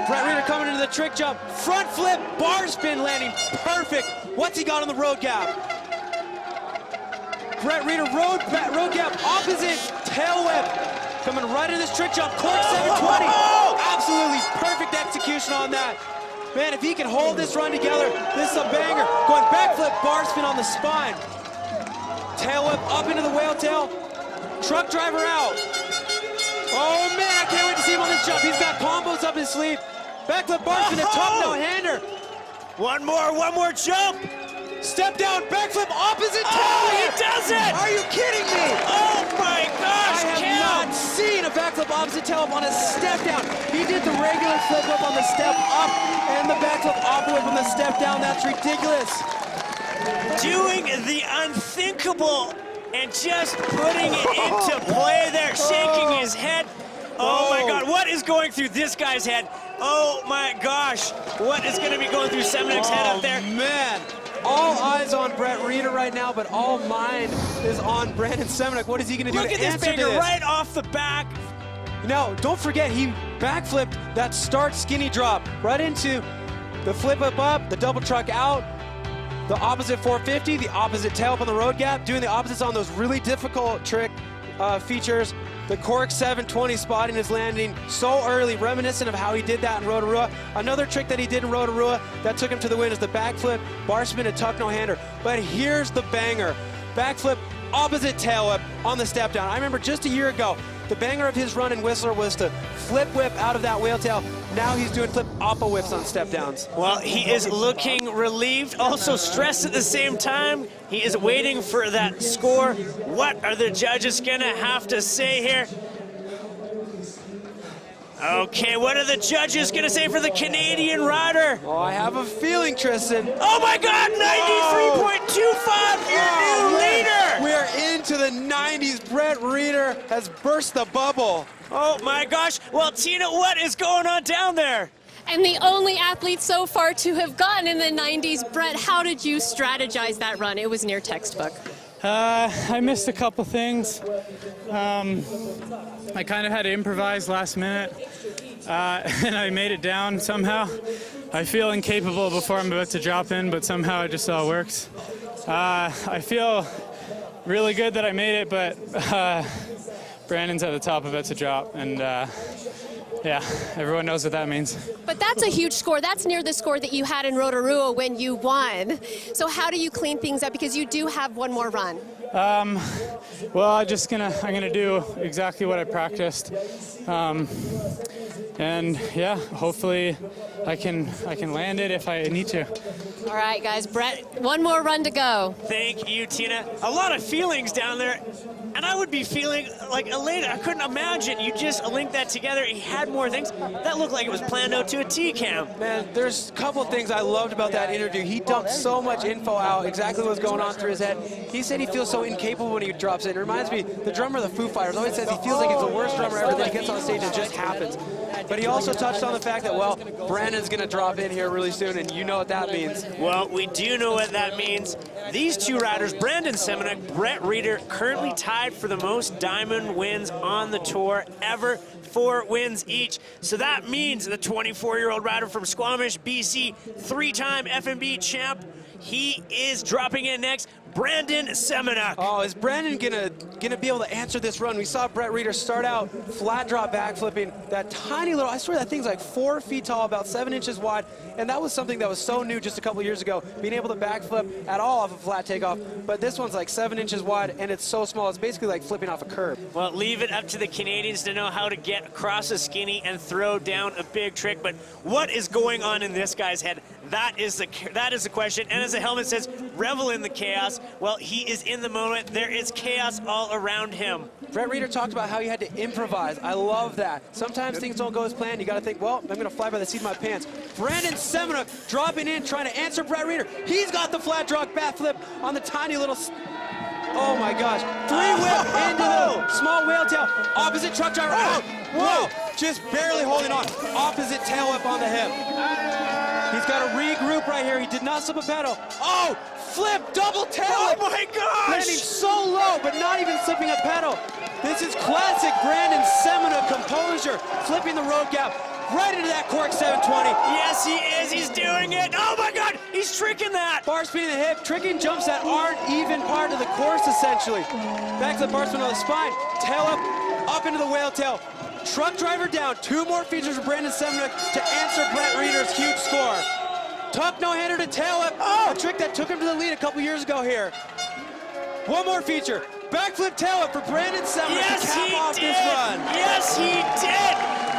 Brett Reeder coming into the trick jump. Front flip, bar spin landing perfect. What's he got on the road gap? Brett Reeder road gap, opposite tail whip. Coming right in this trick jump, cork 720. Absolutely perfect execution on that. Man, if he can hold this run together, this is a banger. Going backflip, bar spin on the spine. Tail whip up into the whale tail. Truck driver out. Oh man, I can't wait to see him on this jump. He's got combos up his sleeve. Backflip bar spin, a top no-hander. One more jump. Step down, backflip, opposite tail. Oh, he does it! Are you kidding me? Oh my gosh, I have not seen a backflip opposite tail up on a step down. He did the regular flip up on the step up and the backflip off whip on the step down. That's ridiculous. Doing the unthinkable and just putting it into play there, shaking his head. Oh my God, what is going through this guy's head? Oh my gosh, what is going to be going through Semenuk's head up there? Man. All eyes on Brett Reeder right now, but all mind is on Brandon Semenuk. What is he going to do to answer to this? Look at this banger right off the back. No, don't forget, he backflipped that start skinny drop right into the flip up, the double truck out, the opposite 450, the opposite tail up on the road gap, doing the opposites on those really difficult trick features. The cork 720 spot in his landing so early, reminiscent of how he did that in Rotorua. Another trick that he did in Rotorua that took him to the win is the backflip, bar spin, and tuck no-hander. But here's the banger. Backflip, opposite tail whip on the step down. I remember just a year ago, the banger of his run in Whistler was to flip whip out of that whale tail. Now he's doing flip oppo whips on step downs. Well, he is looking relieved, also stressed at the same time. He is waiting for that score. What are the judges gonna have to say here? Okay, what are the judges gonna say for the Canadian rider? Oh, I have a feeling, Tristan. Oh my God, 93.25, your new leader! We are into the 90s. Brett Reeder has burst the bubble. Oh my gosh. Well, Tina, what is going on down there? And the only athlete so far to have gotten in the 90s. Brett, how did you strategize that run? It was near textbook. I missed a couple things. I kind of had to improvise last minute, and I made it down somehow. I feel incapable before I'm about to drop in, but somehow it just all works. I feel really good that I made it, but Brandon's at the top about to drop, and yeah, everyone knows what that means. But that's a huge score. That's near the score that you had in Rotorua when you won. So how do you clean things up? Because you do have one more run. Well, I'm gonna do exactly what I practiced, and yeah, hopefully I can land it if I need to. All right, guys, Brett, one more run to go. Thank you, Tina. A lot of feelings down there. And I would be feeling like elated. I couldn't imagine you just linked that together. He had more things. That looked like it was planned out to a T-cam. Man, there's a couple of things I loved about that interview. He dumped so much info out, exactly what's going on through his head. He said he feels so incapable when he drops in. It reminds me, the drummer of the Foo Fighters always says he feels like he's the worst drummer ever, then he gets on stage and it just happens. But he also touched on the fact that, well, Brandon's going to drop in here really soon, and you know what that means. Well, we do know what that means. These two riders, Brandon Semenuk, Brett Reeder, currently tied for the most diamond wins on the tour ever, 4 wins each. So that means the 24-year-old rider from Squamish, BC, 3-time FMB champ, he is dropping in next. Brandon Semenuk. Oh, is Brandon gonna be able to answer this run? We saw Brett Reeder start out flat drop backflipping that tiny little, I swear that thing's like 4 feet tall, about 7 inches wide, and that was something that was so new just a couple years ago, being able to backflip at all off a flat takeoff, but this one's like 7 inches wide, and it's so small, it's basically like flipping off a curb. Well, leave it up to the Canadians to know how to get across a skinny and throw down a big trick, but what is going on in this guy's head? That is the question, and as the helmet says, revel in the chaos. Well, he is in the moment. There is chaos all around him. Brett Reeder talked about how he had to improvise. I love that. Sometimes things don't go as planned. You got to think, well, I'm going to fly by the seat of my pants. Brandon Semenuk dropping in, trying to answer Brett Reeder. He's got the flat drop backflip on the tiny little... Oh my gosh. 3-whip into the small whale tail. Opposite truck driver out. Whoa. Just barely holding on. Opposite tail whip on the hip. He's got to regroup right here. He did not slip a pedal. Oh, flip, double tail. Oh my gosh! Landing so low, but not even slipping a pedal. This is classic Brandon Semenuk composure. Flipping the road gap, right into that Quark 720. Yes, he is. He's doing it. Oh my God, he's tricking that. Bar spin in the hip, tricking jumps that aren't even part of the course, essentially. Back to the bar spin on the spine, tail up into the whale tail. Truck driver down, 2 more features for Brandon Semenuk to answer Brett Reeder's huge score. Tuck no-hander to tail up, a trick that took him to the lead a couple years ago here. 1 more feature, backflip tail up for Brandon Semenuk to cap off this run. Yes, he did.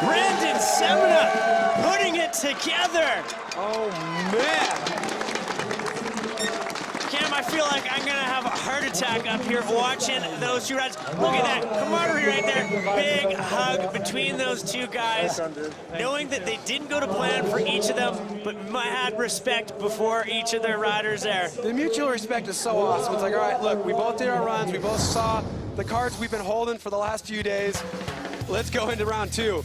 Brandon Semenuk putting it together. Oh, man. Cam, I feel like I'm gonna have a heart attack up here watching those 2 rides. Look at that, camaraderie right there. Big hug between those 2 guys. Knowing that they didn't go to plan for each of them, but had respect before each of their riders there. The mutual respect is so awesome. It's like, all right, look, we both did our runs. We both saw the cards we've been holding for the last few days. Let's go into round 2.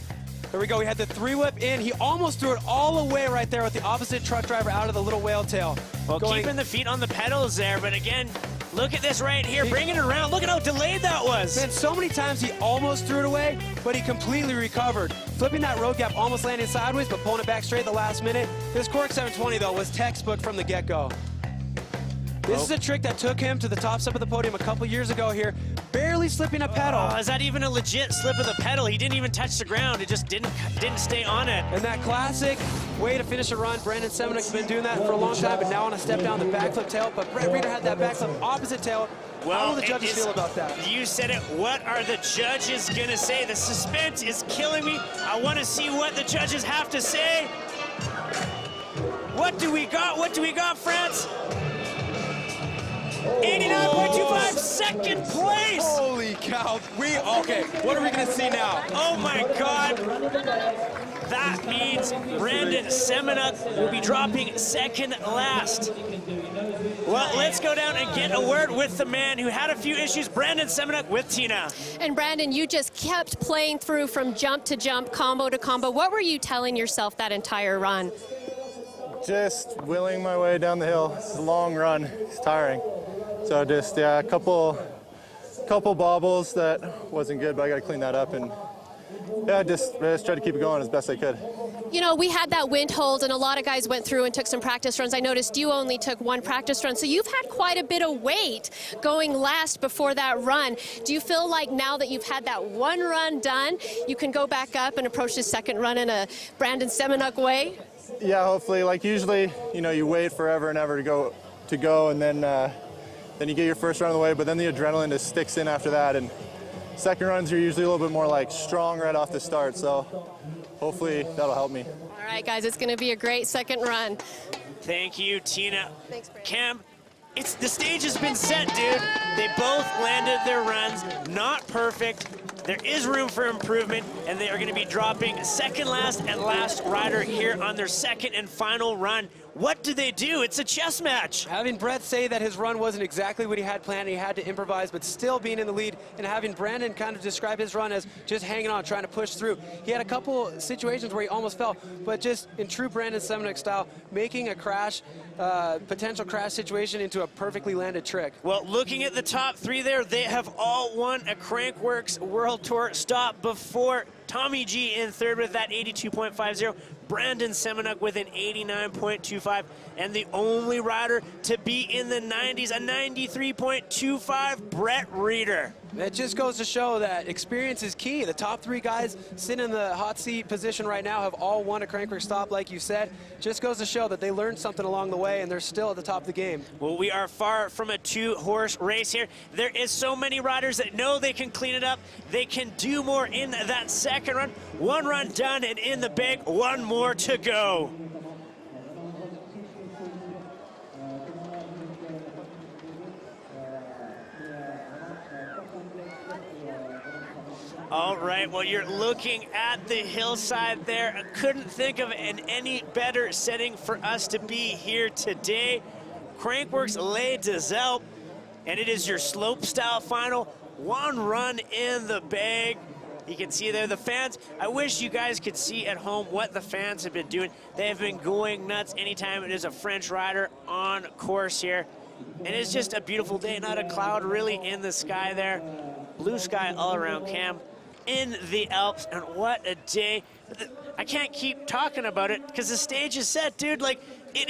There we go, we had the 3-whip in. He almost threw it all the way right there with the opposite truck driver out of the little whale tail. Well, keeping the feet on the pedals there, but again, look at this right here, bringing it around. Look at how delayed that was. Man, so many times he almost threw it away, but he completely recovered. Flipping that road gap, almost landing sideways, but pulling it back straight at the last minute. This Quark 720, though, was textbook from the get-go. This is a trick that took him to the top step of the podium a couple years ago here, barely slipping a pedal. Is that even a legit slip of the pedal? He didn't even touch the ground. It just didn't stay on it. And that classic way to finish a run, Brandon Semenuk's been doing that for a long time, but now on a step down the backflip tail. But Brett Reeder had that backflip opposite tail. Well, how will the judges feel about that? You said it. What are the judges gonna say? The suspense is killing me. I want to see what the judges have to say. What do we got? What do we got, France? 89.25, second place. Holy cow. Okay, what are we gonna see now? Oh my God. That means Brandon Semenuk will be dropping second last. Well, let's go down and get a word with the man who had a few issues, Brandon Semenuk with Tina. And Brandon, you just kept playing through from jump to jump, combo to combo. What were you telling yourself that entire run? Just willing my way down the hill. It's a long run, it's tiring. So just, yeah, a couple bobbles that wasn't good, but I got to clean that up, and yeah, just try to keep it going as best I could. You know, we had that wind hold, and a lot of guys went through and took some practice runs. I noticed you only took 1 practice run, so you've had quite a bit of weight going last before that run. Do you feel like now that you've had that 1 run done, you can go back up and approach the second run in a Brandon Semenuk way? Yeah, hopefully. Like usually, you know, you wait forever and ever to go, and then you get your first run of the way, but then the adrenaline just sticks in after that, and second runs are usually a little bit more like strong right off the start, so hopefully that'll help me. All right, guys, it's going to be a great second run. Thank you, Tina. Thanks, Brandon. Cam, the stage has been set, dude. They both landed their runs, not perfect. There is room for improvement, and they are going to be dropping second last and last rider here on their second and final run. What do they do? It's a chess match. Having Brett say that his run wasn't exactly what he had planned, he had to improvise, but still being in the lead, and having Brandon kind of describe his run as just hanging on, trying to push through. He had a couple situations where he almost fell, but just in true Brandon Semenuk style, making a crash, potential crash situation into a perfectly landed trick. Well, looking at the top 3 there, they have all won a Crankworx World Tour stop before. Tommy G in third with that 82.50. Brandon Semenuk with an 89.25. And the only rider to be in the 90s, a 93.25, Brett Reeder. It just goes to show that experience is key. The top 3 guys sitting in the hot seat position right now have all won a Crankworx stop, like you said. Just goes to show that they learned something along the way, and they're still at the top of the game. Well, we are far from a 2-horse race here. There is so many riders that know they can clean it up. They can do more in that second run. 1 run done and in the bag, 1 more to go. All right, well, you're looking at the hillside there. I couldn't think of any better setting for us to be here today. Crankworx Les des Alpes, and it is your Slopestyle final. 1 run in the bag. You can see there the fans. I wish you guys could see at home what the fans have been doing. They have been going nuts anytime it is a French rider on course here. And it's just a beautiful day, not a cloud really in the sky there. Blue sky all around, Cam. in the Alps, and what a day. I can't keep talking about it because the stage is set, dude. Like, it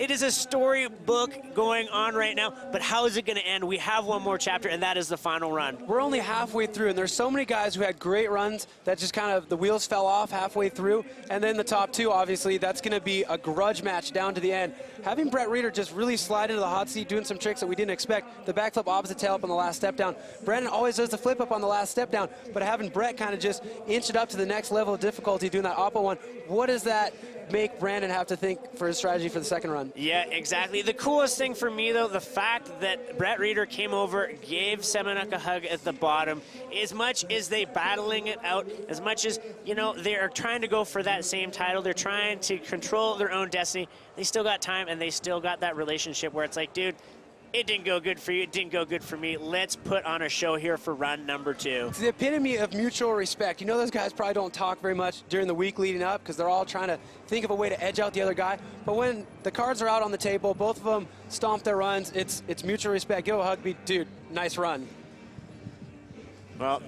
is a storybook going on right now, but how is it going to end? We have one more chapter, and that is the final run. We're only halfway through, and there's so many guys who had great runs that just kind of the wheels fell off halfway through. And then the top two, obviously, that's going to be a grudge match down to the end. Having Brett Reeder just really slide into the hot seat, doing some tricks that we didn't expect. The backflip opposite tail up on the last step down. Brandon always does the flip up on the last step down, but having Brett kind of just inch it up to the next level of difficulty doing that oppo one, what does that make Brandon have to think for his strategy for the second run? Yeah, exactly. The coolest thing for me, though, the fact that Brett Reeder came over, gave Semenuk a hug at the bottom, as much as they battling it out, as much as, you know, they are trying to go for that same title, they're trying to control their own destiny, they still got time, and they still got that relationship where it's like, dude, it didn't go good for you, it didn't go good for me. Let's put on a show here for run number 2. It's the epitome of mutual respect. You know, those guys probably don't talk very much during the week leading up because they're all trying to think of a way to edge out the other guy. But when the cards are out on the table, both of them stomp their runs, it's mutual respect. Give a hug, be, dude, nice run. Well,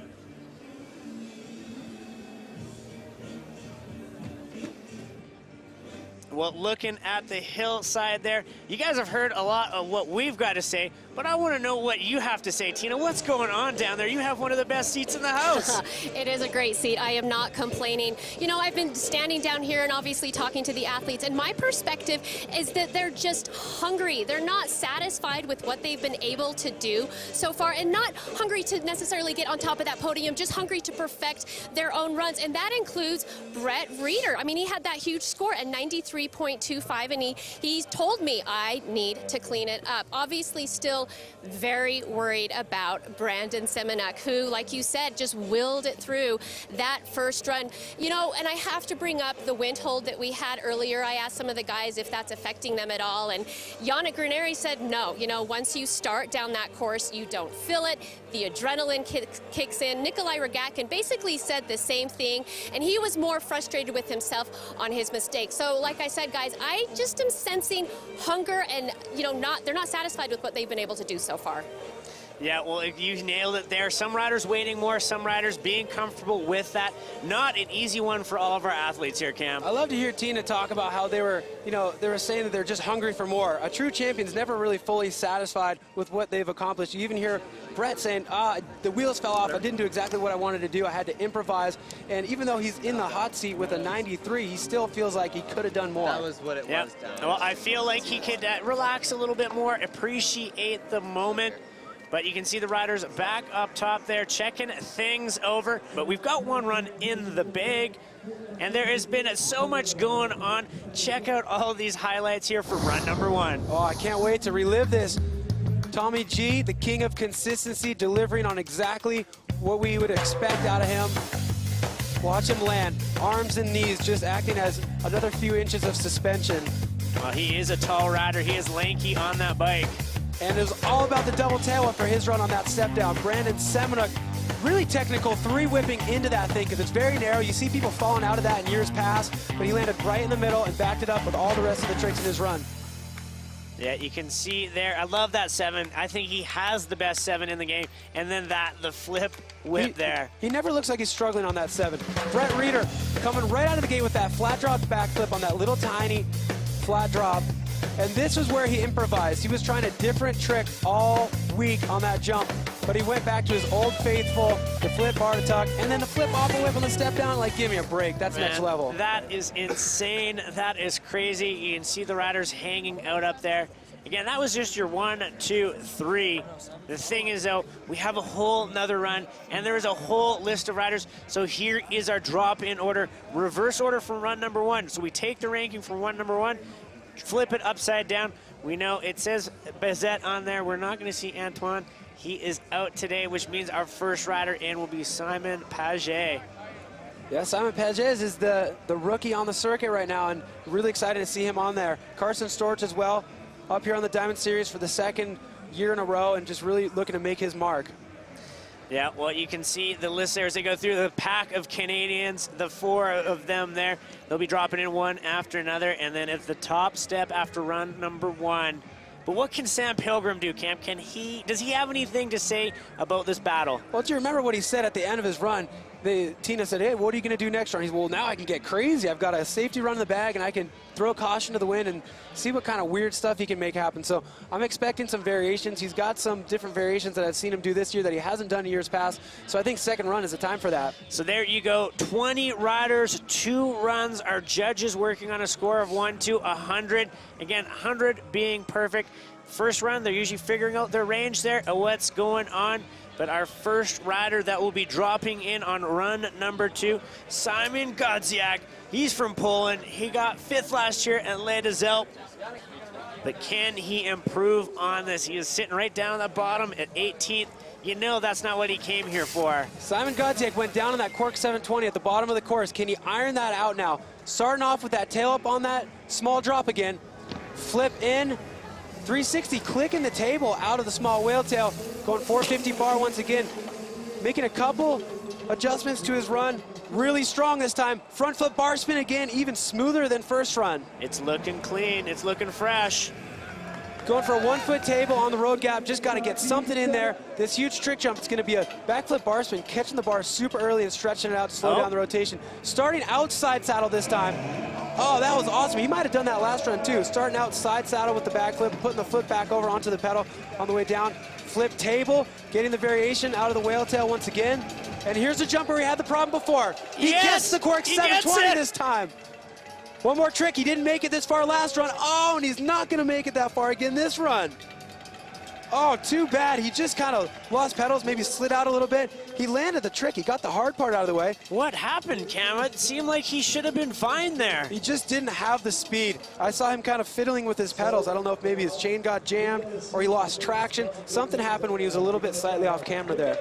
looking at the hillside there, you guys have heard a lot of what we've got to say, but I want to know what you have to say, Tina. What's going on down there? You have one of the best seats in the house. It is a great seat. I am not complaining. You know, I've been standing down here and obviously talking to the athletes, and my perspective is that they're just hungry. They're not satisfied with what they've been able to do so far, and not hungry to necessarily get on top of that podium, just hungry to perfect their own runs, and that includes Brett Reeder. I mean, he had that huge score at 93.25, and he's told me I need to clean it up. Obviously, still very worried about Brandon Semenuk, who, like you said, just willed it through that first run. You know, and I have to bring up the wind hold that we had earlier. I asked some of the guys if that's affecting them at all, and Yannick Gruneri said no. You know, once you start down that course, you don't feel it. The adrenaline kicks in. Nikolai Rogatkin basically said the same thing, and he was more frustrated with himself on his mistakes. So, like I said, guys, I just am sensing hunger, and, you know, they're not satisfied with what they've been able to do so far. Yeah, well, you nailed it there. Some riders waiting more, some riders being comfortable with that. Not an easy one for all of our athletes here, Cam. I love to hear Tina talk about how they were, you know, they were saying that they're just hungry for more. A true champion's never really fully satisfied with what they've accomplished. You even hear Brett saying, the wheels fell off. I didn't do exactly what I wanted to do. I had to improvise. And even though he's in the hot seat with a 93, he still feels like he could have done more. That was what it was. Well, I feel like he could relax a little bit more, appreciate the moment. But you can see the riders back up top there checking things over. But we've got one run in the bag, and there has been so much going on. Check out all of these highlights here for run number 1. Oh, I can't wait to relive this. Tommy G, the king of consistency, delivering on exactly what we would expect out of him. Watch him land. Arms and knees just acting as another few inches of suspension. Well, he is a tall rider. He is lanky on that bike. And it was all about the double tail whip for his run on that step down. Brandon Semenuk, really technical, 3-whipping into that thing because it's very narrow. You see people falling out of that in years past, but he landed right in the middle and backed it up with all the rest of the tricks in his run. Yeah, you can see there. I love that 7. I think he has the best 7 in the game. And then the flip whip there. He never looks like he's struggling on that 7. Brett Reeder coming right out of the gate with that flat drop backflip on that little tiny flat drop. And this was where he improvised. He was trying a different trick all week on that jump, but he went back to his old faithful, the flip bar to tuck, and then the flip off a whip on the step down. Like, give me a break. That's next level. That is insane. That is crazy. You can see the riders hanging out up there. Again, that was just your 1, 2, 3. The thing is, though, we have a whole nother run, and there is a whole list of riders. So here is our drop-in order, reverse order from run number 1. So we take the ranking from run number 1, flip it upside down. We know it says Bazette on there. We're not going to see Antoine. He is out today, which means our first rider in will be Simon Paget. Yeah, Simon Paget is the rookie on the circuit right now, and really excited to see him on there. Carson Storch as well, up here on the Diamond Series for the 2nd year in a row, and just really looking to make his mark. Yeah, well, you can see the list there as they go through the pack of Canadians, the 4 of them there. They'll be dropping in one after another, and then at the top step after run number 1. But what can Sam Pilgrim do, Cam? Does he have anything to say about this battle? Well, do you remember what he said at the end of his run? Tina said, hey, what are you going to do next round? He's, well, now I can get crazy. I've got a safety run in the bag, and I can throw caution to the wind and see what kind of weird stuff he can make happen. So I'm expecting some variations. He's got some different variations that I've seen him do this year that he hasn't done in years past. So I think second run is the time for that. So there you go, 20 riders, 2 runs. Our judges working on a score of 1 to 100. Again, 100 being perfect. First run, they're usually figuring out their range there of what's going on. But our first rider that will be dropping in on run number 2, Simon Godziak. He's from Poland. He got 5th last year at Les des Alpes. But can he improve on this? He is sitting right down at the bottom at 18th. You know that's not what he came here for. Simon Godziak went down on that cork 720 at the bottom of the course. Can he iron that out now? Starting off with that tail up on that small drop again. Flip in. 360, clicking the table out of the small whale tail, going 450 bar once again, making a couple adjustments to his run. Really strong this time. Front flip bar spin again, even smoother than first run. It's looking clean, it's looking fresh. Going for a 1-foot table on the road gap, just got to get something in there. This huge trick jump, it's going to be a backflip bar spin, catching the bar super early and stretching it out to slow down the rotation. Starting outside saddle this time. Oh, that was awesome. He might have done that last run too. Starting out side saddle with the backflip, putting the foot back over onto the pedal on the way down. Flip table, getting the variation out of the whale tail once again. And here's the jump where he had the problem before. He gets the cork 720 this time. One more trick. He didn't make it this far last run. Oh, and he's not going to make it that far again this run. Oh, too bad. He just kind of lost pedals, maybe slid out a little bit. He landed the trick. He got the hard part out of the way. What happened, Cam? It seemed like he should have been fine there. He just didn't have the speed. I saw him kind of fiddling with his pedals. I don't know if maybe his chain got jammed or he lost traction. Something happened when he was a little bit slightly off camera there.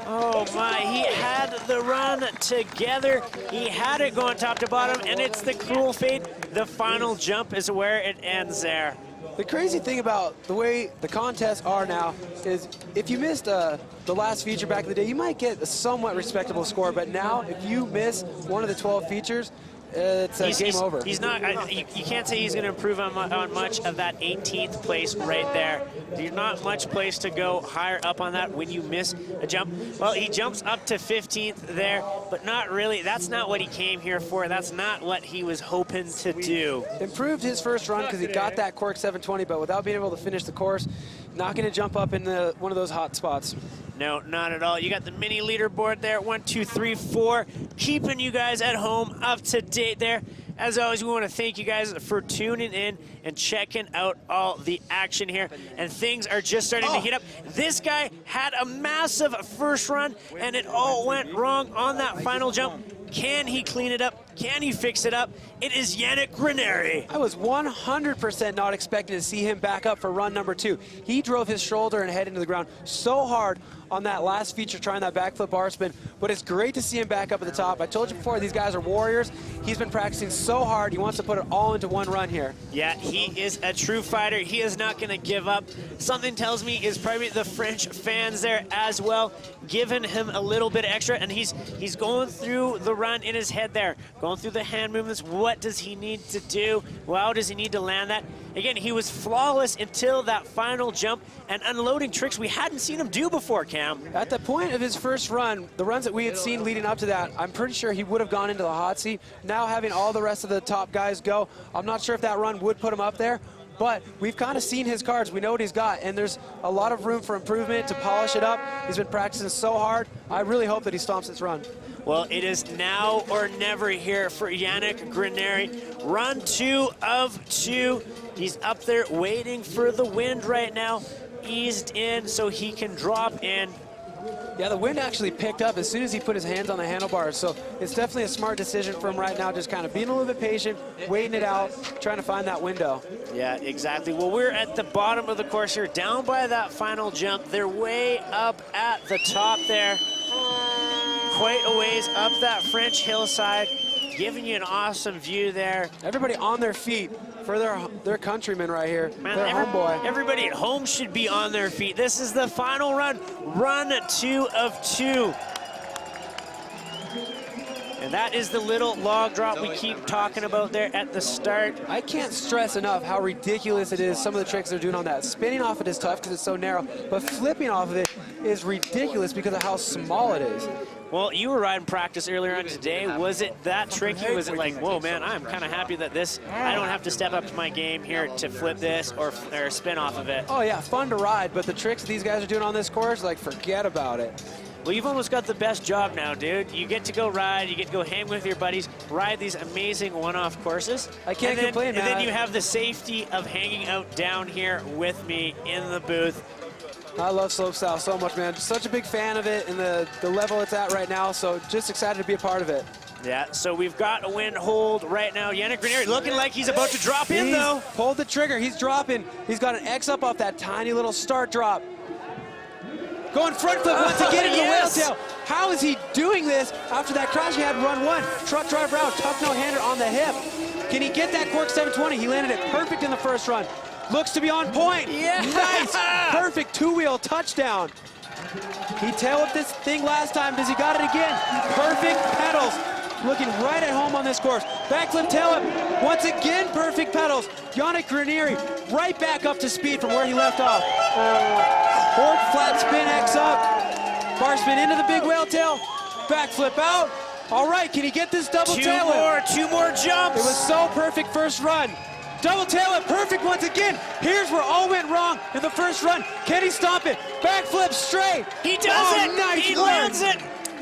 Oh my, he had the run together. He had it going top to bottom, and it's the cruel fate. The final jump is where it ends there. The crazy thing about the way the contests are now is if you missed the last feature back in the day, you might get a somewhat respectable score, but now if you miss one of the 12 features, it's game over. He's not. You can't say he's going to improve on much of that 18th place right there. There's not much place to go higher up on that when you miss a jump. Well, he jumps up to 15th there, but not really. That's not what he came here for. That's not what he was hoping to do. Improved his first run because he got that cork 720, but without being able to finish the course, not going to jump up in one of those hot spots. No, not at all. You got the mini leaderboard there, 1, 2, 3, 4, keeping you guys at home up to date there. As always, we want to thank you guys for tuning in and checking out all the action here. And things are just starting to heat up. This guy had a massive first run, and it all went wrong on that final jump. Can he clean it up? Can he fix it up? It is Yannick Greneri. I was 100% not expecting to see him back up for run number 2. He drove his shoulder and head into the ground so hard on that last feature trying that backflip bar spin, but it's great to see him back up at the top. I told you before, these guys are warriors. He's been practicing so hard, he wants to put it all into one run here. Yeah, he is a true fighter. He is not going to give up. Something tells me is probably the French fans there as well, giving him a little bit extra, and he's going through the run in his head there, going through the hand movements. What does he need to do? How does he need to land that? Again, he was flawless until that final jump and unloading tricks we hadn't seen him do before, Cam. At the point of his first run, the runs that we had seen leading up to that, I'm pretty sure he would have gone into the hot seat. Now having all the rest of the top guys go, I'm not sure if that run would put him up there, but we've kind of seen his cards. We know what he's got, and there's a lot of room for improvement to polish it up. He's been practicing so hard. I really hope that he stomps this run. Well, it is now or never here for Yannick Greneri. Run 2 of 2. He's up there waiting for the wind right now, eased in so he can drop in. Yeah, the wind actually picked up as soon as he put his hands on the handlebars, so it's definitely a smart decision for him right now, just kind of being a little bit patient, waiting it out, trying to find that window. Yeah, exactly. Well, we're at the bottom of the course here, down by that final jump. They're way up at the top there, quite a ways up that French hillside, giving you an awesome view there. Everybody on their feet for their countrymen right here, man, their homeboy. Everybody at home should be on their feet. This is the final run, run 2 of 2. And that is the little log drop we keep talking about there at the start. I can't stress enough how ridiculous it is, some of the tricks they're doing on that. Spinning off it is tough because it's so narrow, but flipping off of it is ridiculous because of how small it is. Well, you were riding practice earlier on today. Was it that tricky? Was it like, whoa, man, I'm kind of happy that I don't have to step up to my game here to flip this or spin off of it? Oh, yeah, fun to ride, but the tricks these guys are doing on this course, like, forget about it. Well, you've almost got the best job now, dude. You get to go ride, you get to go hang with your buddies, ride these amazing one-off courses. I can't complain, man. And then you have the safety of hanging out down here with me in the booth. I love slopestyle so much, man. Such a big fan of it and the level it's at right now, so just excited to be a part of it. Yeah, so we've got a wind hold right now. Yannick Grenier looking like he's about to drop in, though. Pulled the trigger. He's dropping. He's got an X up off that tiny little start drop. Going front flip once again into the whale tail. How is he doing this after that crash he had in run 1? Truck driver out, tuck no hander on the hip. Can he get that cork 720? He landed it perfect in the first run. Looks to be on point. Yeah. Nice. Perfect two-wheel touchdown. He tail whipped this thing last time. Does he got it again? Perfect pedals. Looking right at home on this course. Backflip tail whip. Once again, perfect pedals. Yannick Grenier right back up to speed from where he left off. Fork flat spin X up. Bar spin into the big whale tail. Backflip out. All right, can he get this double tail whip? Two more jumps. It was so perfect first run. Double tail whip, perfect once again. Here's where all went wrong in the first run. Can he stop it? Backflip straight. He does it. Nice he work. lands it.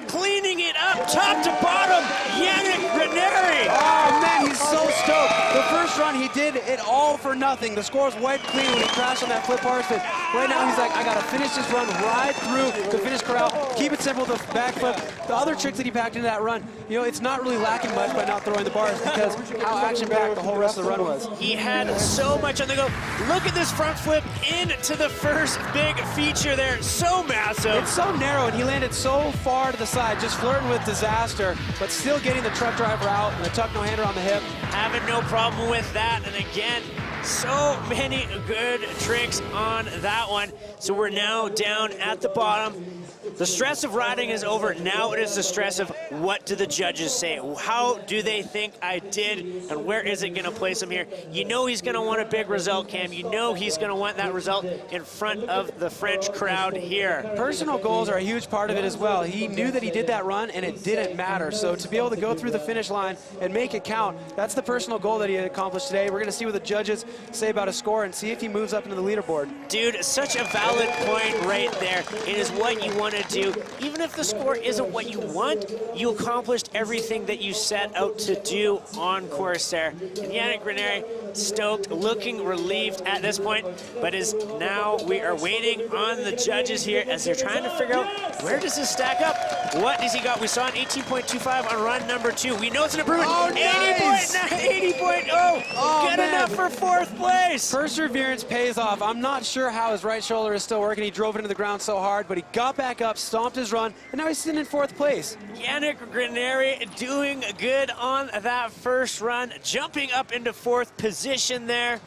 Cleaning it up top to bottom. Yannick Grenier. Oh, man, he's so stoked. The first run, he did it all for nothing. The score was wiped clean when he crashed on that flip bar spin. Right now, he's like, I got to finish this run right through the finish corral. Keep it simple, the backflip. The other tricks that he packed into that run, you know, it's not really lacking much by not throwing the bars because how action-packed the whole rest of the run was. He had so much on the go. Look at this front flip into the first big feature there. So massive. It's so narrow, and he landed so far to the side, just flirting with disaster, but still getting the truck driver out and the tuck no hander on the hip. Having no problem with that. And again, so many good tricks on that one. So we're now down at the bottom. The stress of riding is over. Now it is the stress of what do the judges say? How do they think I did, and where is it going to place him here? You know he's going to want a big result, Cam. You know he's going to want that result in front of the French crowd here. Personal goals are a huge part of it as well. He knew that he did that run, and it didn't matter. So to be able to go through the finish line and make it count, that's the personal goal that he accomplished today. We're going to see what the judges say about his score and see if he moves up into the leaderboard. Dude, such a valid point right there. It is what you want to do. Even if the score isn't what you want, you accomplished everything that you set out to do on course there. And Yannick Grenier stoked, looking relieved at this point, but is now we are waiting on the judges here as they're trying to figure out where does this stack up? What does he got? We saw an 18.25 on run number 2. We know it's an improvement. Oh, nice. 80.0. Good enough for 4th place. Perseverance pays off. I'm not sure how his right shoulder is still working. He drove it into the ground so hard, but he got back up, stomped his run, and now he's sitting in 4th place. Yannick Grenier doing good on that first run, jumping up into 4th position there.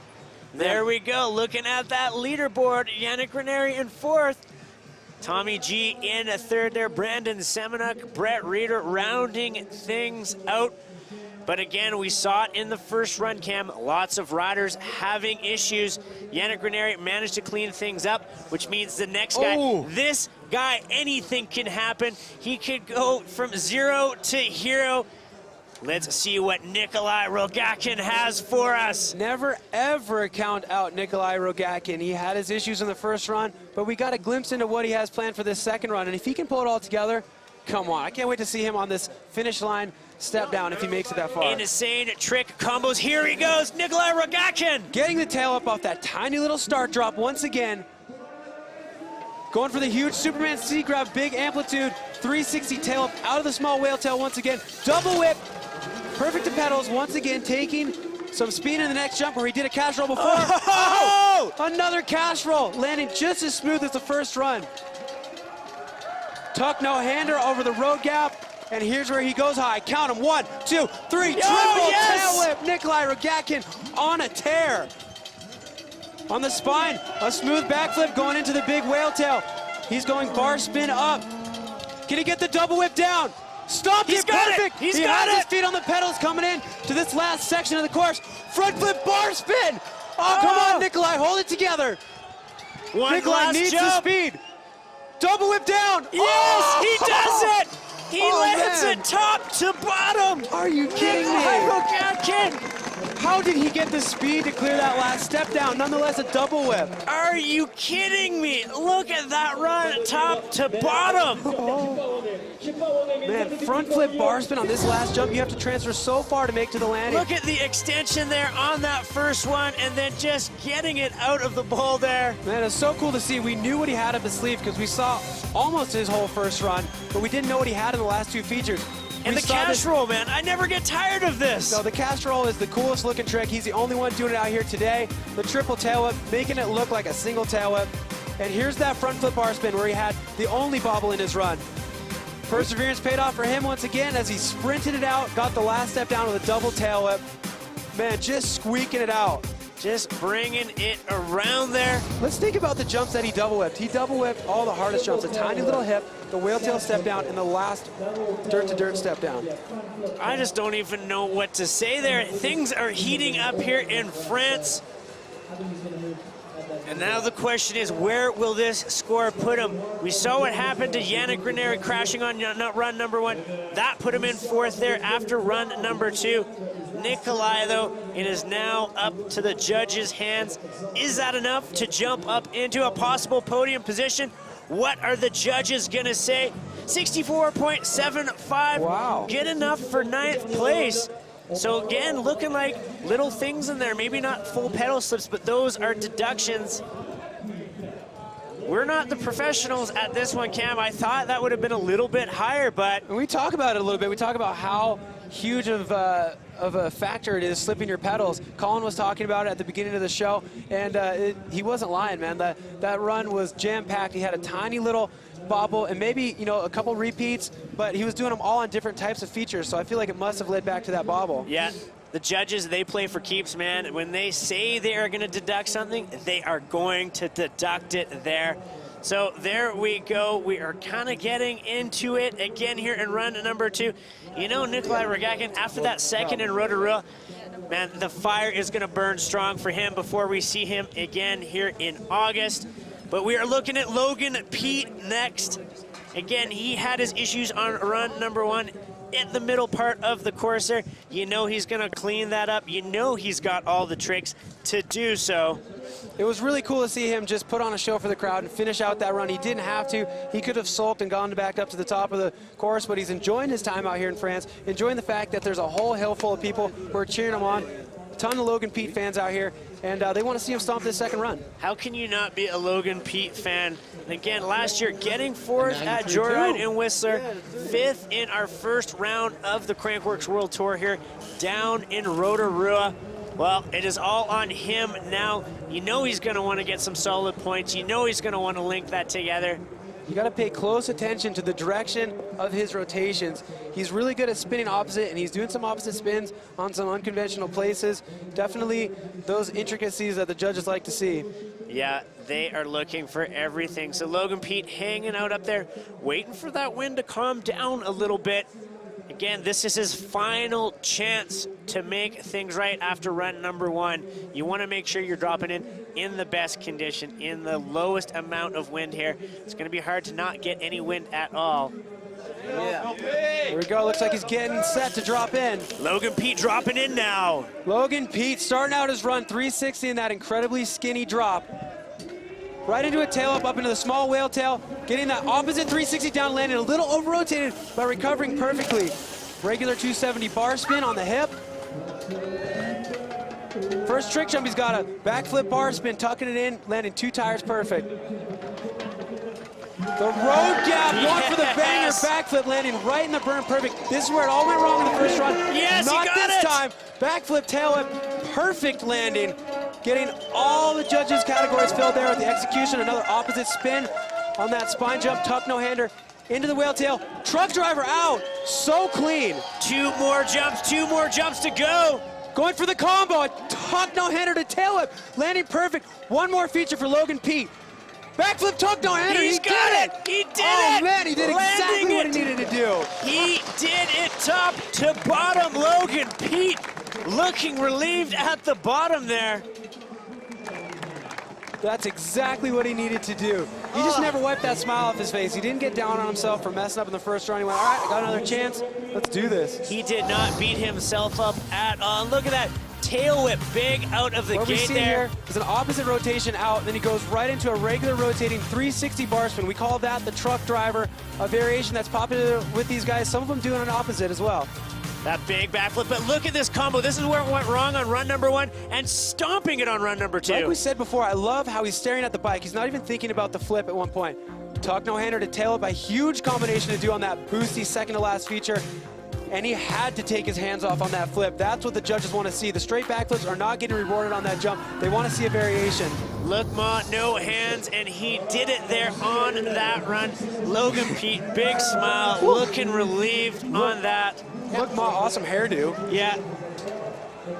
There we go, looking at that leaderboard. Yannick Grenier in 4th. Tommy G in 3rd there. Brandon Semenuk, Brett Reeder rounding things out. But again, we saw it in the first run, Cam. Lots of riders having issues. Yannick Grenier managed to clean things up, which means the next guy, this guy, anything can happen. He could go from 0 to hero. Let's see what Nikolai Rogakin has for us. Never, ever count out Nikolai Rogakin. He had his issues in the first run, but we got a glimpse into what he has planned for this second run. And if he can pull it all together, come on. I can't wait to see him on this finish line step down if he makes it that far. Insane trick combos. Here he goes, Nikolai Rogakin. Getting the tail up off that tiny little start drop once again. Going for the huge Superman C grab, big amplitude, 360 tail up out of the small whale tail once again. Double whip, perfect to pedals once again, taking some speed in the next jump where he did a cash roll before. Oh! Another cash roll, landing just as smooth as the first run. Tuck no hander over the road gap. And here's where he goes high. Count him. 1, 2, 3. Triple tail whip. Nikolai Rogakin on a tear. On the spine, a smooth backflip going into the big whale tail. He's going bar spin up. Can he get the double whip down? Stopped He's it, got it. perfect. He's he got has it. his feet on the pedals coming in to this last section of the course. Front flip bar spin. Oh, come on, Nikolai, hold it together. Nikolai needs the speed. Double whip down. Yes, he does it. He lands man. it top to bottom. Are you kidding me? How did he get the speed to clear that last step down? Nonetheless, a double whip. Are you kidding me? Look at that run, top to bottom. Man, front flip bar spin on this last jump. You have to transfer so far to make to the landing. Look at the extension there on that first one, and then just getting it out of the bowl there. Man, it's so cool to see. We knew what he had up his sleeve because we saw almost his whole first run, but we didn't know what he had in the last two features. And the cash roll, man, I never get tired of this. No, the cash roll is the coolest looking trick. He's the only one doing it out here today. The triple tail whip, making it look like a single tail whip. And here's that front flip bar spin where he had the only bobble in his run. Perseverance paid off for him once again as he sprinted it out, got the last step down with a double tail whip. Man, just squeaking it out. Just bringing it around there. Let's think about the jumps that he double whipped. He double whipped all the hardest jumps, a tiny little hip, the whale tail step down, and the last dirt to dirt step down. I just don't even know what to say there. Things are heating up here in France. And now the question is, where will this score put him? We saw what happened to Yannick Ranieri crashing on run number one. That put him in fourth there after run number two. Nikolai, though, it is now up to the judges' hands. Is that enough to jump up into a possible podium position? What are the judges gonna say? 64.75. Wow. Good enough for 9th place. So again, looking like little things in there, maybe not full pedal slips, but those are deductions. We're not the professionals at this one, Cam. I thought that would have been a little bit higher, but... And we talk about it a little bit. We talk about how huge of a factor it is slipping your pedals. Colin was talking about it at the beginning of the show, and he wasn't lying, man. That run was jam-packed. He had a tiny little bobble and maybe, you know, a couple repeats, but he was doing them all on different types of features, so I feel like it must have led back to that bobble. Yeah, the judges, they play for keeps, man. When they say they are going to deduct something, they are going to deduct it there. So there we go. We are kind of getting into it again here in run number two. You know, Nikolai Rogakin, after that second in Rotorua, man, the fire is going to burn strong for him before we see him again here in August. But we are looking at Logan Pete next. Again, he had his issues on run number one in the middle part of the course there. You know he's going to clean that up. You know he's got all the tricks to do so. It was really cool to see him just put on a show for the crowd and finish out that run. He didn't have to. He could have sulked and gone back up to the top of the course, but he's enjoying his time out here in France, enjoying the fact that there's a whole hill full of people who are cheering him on. A ton of Logan Pete fans out here, and they want to see him stomp this second run. How can you not be a Logan Pete fan? And again, last year, getting fourth at Joyride in Whistler, fifth in our first round of the Crankworx World Tour here down in Rotorua. Well, it is all on him now. You know he's going to want to get some solid points. You know he's going to want to link that together. You got to pay close attention to the direction of his rotations. He's really good at spinning opposite, and he's doing some opposite spins on some unconventional places. Definitely those intricacies that the judges like to see. Yeah, they are looking for everything. So Logan Pete hanging out up there, waiting for that wind to calm down a little bit. Again, this is his final chance to make things right after run number one. You want to make sure you're dropping in the best condition, in the lowest amount of wind here. It's going to be hard to not get any wind at all. Yeah. Here we go. Looks like he's getting set to drop in. Logan Pete dropping in now. Logan Pete starting out his run 360 in that incredibly skinny drop. Right into a tail up into the small whale tail, getting that opposite 360 down, landing a little over-rotated, but recovering perfectly. Regular 270 bar spin on the hip. First trick jump, he's got a backflip bar spin, tucking it in, landing 2 tires perfect. The road gap, going for the banger backflip, landing right in the burn perfect. This is where it all went wrong in the first run. Yes, not he got this it. time. Backflip tail whip, perfect landing. Getting all the judges' categories filled there with the execution. Another opposite spin on that spine jump, tuck no-hander into the whale tail. Truck driver out, so clean. 2 more jumps to go. Going for the combo, a tuck no-hander to tail whip, landing perfect. One more feature for Logan Pete. Backflip tuck no-hander, he did it! He did it! Oh man, he did exactly Landing what he needed to do. He to bottom. Logan Pete looking relieved at the bottom there. That's exactly what he needed to do. He just never wiped that smile off his face. He didn't get down on himself for messing up in the first run. He went, all right, I got another chance. Let's do this. He did not beat himself up at all. Look at that tail whip, big out of the what gate we see there. Here is an opposite rotation out, then he goes right into a regular rotating 360 bar spin. We call that the truck driver, a variation that's popular with these guys. Some of them doing an opposite as well. That big backflip, but look at this combo. This is where it went wrong on run number 1 and stomping it on run number 2. Like we said before, I love how he's staring at the bike. He's not even thinking about the flip at one point. Tuck no-hander to tail up, a huge combination to do on that boosty second to last feature. And he had to take his hands off on that flip. That's what the judges want to see. The straight backflips are not getting rewarded on that jump. They want to see a variation. Look, Ma, no hands, and he did it there on that run. Logan Pete, big smile, looking relieved on that. Look, Ma, awesome hairdo. Yeah.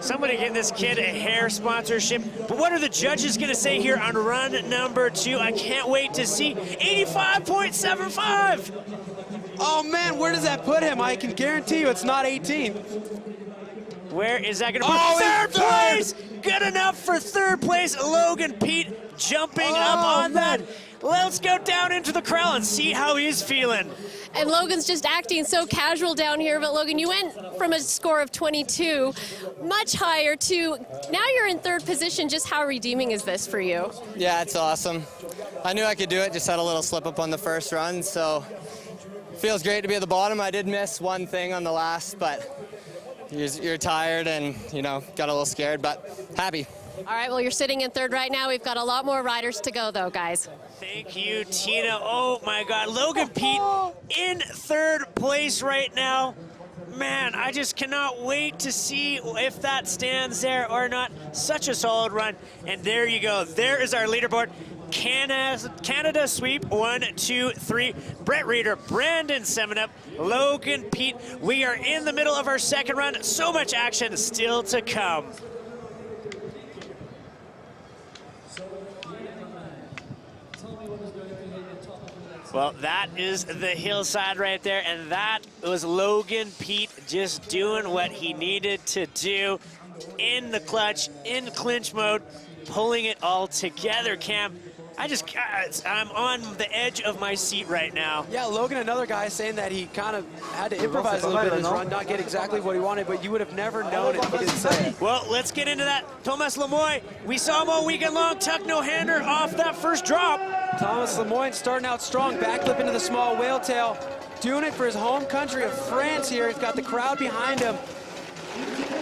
Somebody get this kid a hair sponsorship. But what are the judges going to say here on run number 2? I can't wait to see. 85.75. Oh, man, where does that put him? I can guarantee you it's not 18. Where is that going to put third place? Good enough for third place. Logan Pete jumping up on that. Let's go down into the crowd and see how he's feeling. And Logan's just acting so casual down here, but Logan, you went from a score of 22, much higher to, now you're in third position. Just how redeeming is this for you? Yeah, it's awesome. I knew I could do it, just had a little slip up on the first run, so it feels great to be at the bottom. I did miss one thing on the last, but you're tired and, you know, got a little scared, but happy. All right, well, you're sitting in third right now. We've got a lot more riders to go, though, guys. Thank you, Tina. Oh, my God. Logan Pete in third place right now. Man, I just cannot wait to see if that stands there or not. Such a solid run. And there you go. There is our leaderboard. Canada sweep 1, 2, 3. Brett Reeder, Brandon Semenuk, Logan Pete. We are in the middle of our second run. So much action still to come. Well, that is the hillside right there, and that was Logan Pete just doing what he needed to do in the clutch, in clinch mode, pulling it all together, Cam. I'm on the edge of my seat right now. Yeah, Logan, another guy saying that he kind of had to improvise a little bit in his run, not get exactly what he wanted, but you would have never known if he didn't say it. Well, let's get into that. Thomas Lemoyne, we saw him all weekend long, tuck no-hander off that first drop. Thomas Lemoyne starting out strong, backflip into the small whale tail, doing it for his home country of France here. He's got the crowd behind him.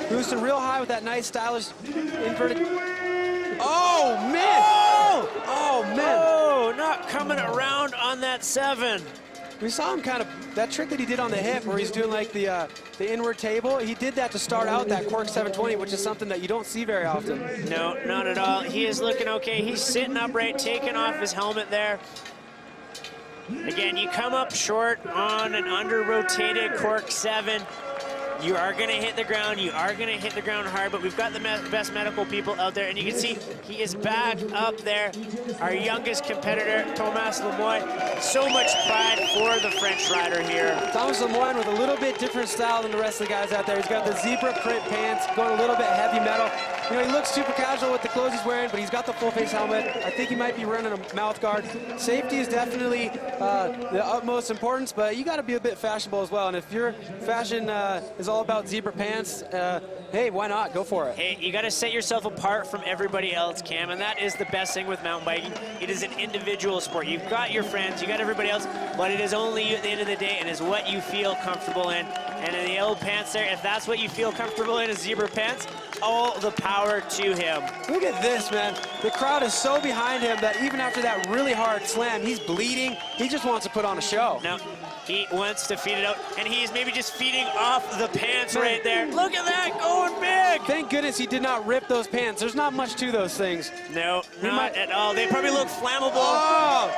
Boosting real high with that nice stylish inverted. Oh, man! Oh, man! Oh, not coming around on that 7. We saw him kind of, that trick that he did on the hip where he's doing like the inward table, he did that to start out that Quark 720, which is something that you don't see very often. No, not at all. He is looking okay. He's sitting upright, taking off his helmet there. Again, you come up short on an under-rotated Quark 7. You are going to hit the ground. You are going to hit the ground hard, but we've got the best medical people out there, and you can see he is back up there. Our youngest competitor, Thomas Lemoyne. So much pride for the French rider here. Thomas Lemoyne with a little bit different style than the rest of the guys out there. He's got the zebra print pants, going a little bit heavy metal. You know, he looks super casual with the clothes he's wearing, but he's got the full face helmet. I think he might be running a mouth guard. Safety is definitely the utmost importance, but you got to be a bit fashionable as well. And if your fashion is all about zebra pants, hey, why not? Go for it. Hey, you got to set yourself apart from everybody else, Cam, and that is the best thing with mountain biking. It is an individual sport. You've got your friends, you got everybody else, but it is only you at the end of the day, and is what you feel comfortable in. And in the old pants there, if that's what you feel comfortable in, is zebra pants, all the power to him. Look at this, man. The crowd is so behind him that even after that really hard slam, he's bleeding. He just wants to put on a show. No, he wants to feed it out, and he's maybe just feeding off the pants right there. Look at that, going big. Thank goodness he did not rip those pants. There's not much to those things. No, not at all. They probably look flammable. Oh!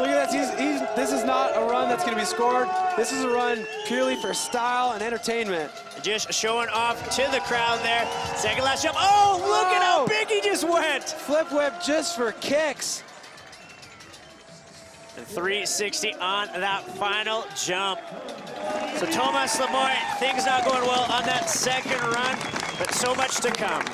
Look at that. This is not a run that's going to be scored. This is a run purely for style and entertainment. Just showing off to the crowd there. Second last jump. Oh, look at how big he just went. Flip whip just for kicks. And 360 on that final jump. So Thomas Lemoy, things not going well on that second run, but so much to come.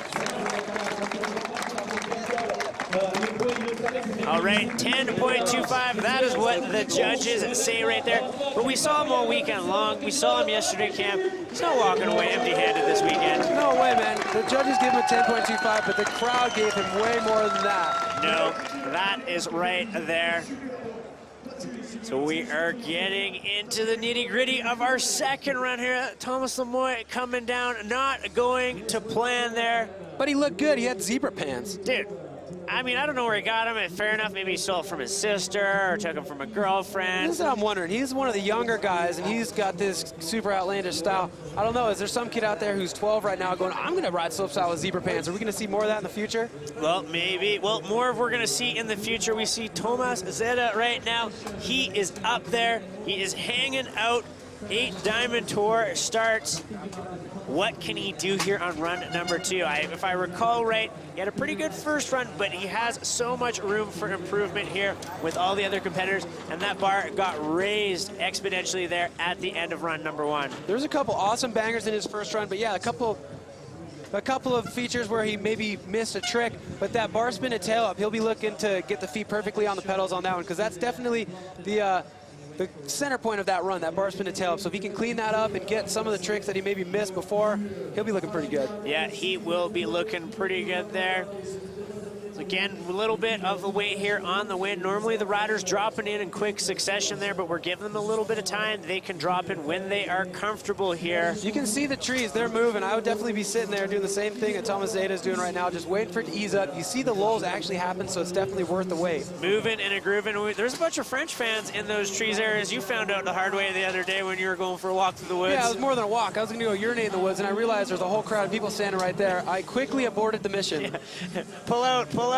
All right, 10.25, that is what the judges say right there. But we saw him all weekend long. We saw him yesterday, Cam. He's not walking away empty-handed this weekend. No way, man. The judges gave him a 10.25, but the crowd gave him way more than that. No, that is right there. So we are getting into the nitty-gritty of our second run here. Thomas Lemoy coming down, not going to plan there. But he looked good. He had zebra pants. Dude, I mean, I don't know where he got him. Fair enough, maybe he stole it from his sister or took him from a girlfriend. This is what I'm wondering. He's one of the younger guys, and he's got this super outlandish style. I don't know, is there some kid out there who's 12 right now going, I'm going to ride slopestyle with zebra pants? Are we going to see more of that in the future? Well, maybe. Well, more of we're going to see in the future. We see Tomas Zeta right now. He is up there. He is hanging out. 8 Diamond Tour starts. What can he do here on run number 2? If I recall right, he had a pretty good first run, but he has so much room for improvement here with all the other competitors, and that bar got raised exponentially there at the end of run number 1. There's a couple awesome bangers in his first run, but yeah, a couple of features where he maybe missed a trick, but that bar spin and tail up, he'll be looking to get the feet perfectly on the pedals on that one, because that's definitely the center point of that run, that bar spin and tail up. So if he can clean that up and get some of the tricks that he maybe missed before, he'll be looking pretty good. Yeah, he will be looking pretty good there. So again, a little bit of the weight here on the wind. Normally the riders dropping in quick succession there, but we're giving them a little bit of time. They can drop in when they are comfortable here. You can see the trees, they're moving. I would definitely be sitting there doing the same thing that Thomas Zeta is doing right now, just waiting for it to ease up. You see the lulls actually happen, so it's definitely worth the wait. Moving and a grooving. There's a bunch of French fans in those trees areas. You found out the hard way the other day when you were going for a walk through the woods. Yeah, it was more than a walk. I was going to go urinate in the woods, and I realized there's a whole crowd of people standing right there. I quickly aborted the mission. Yeah. Pull out, pull out.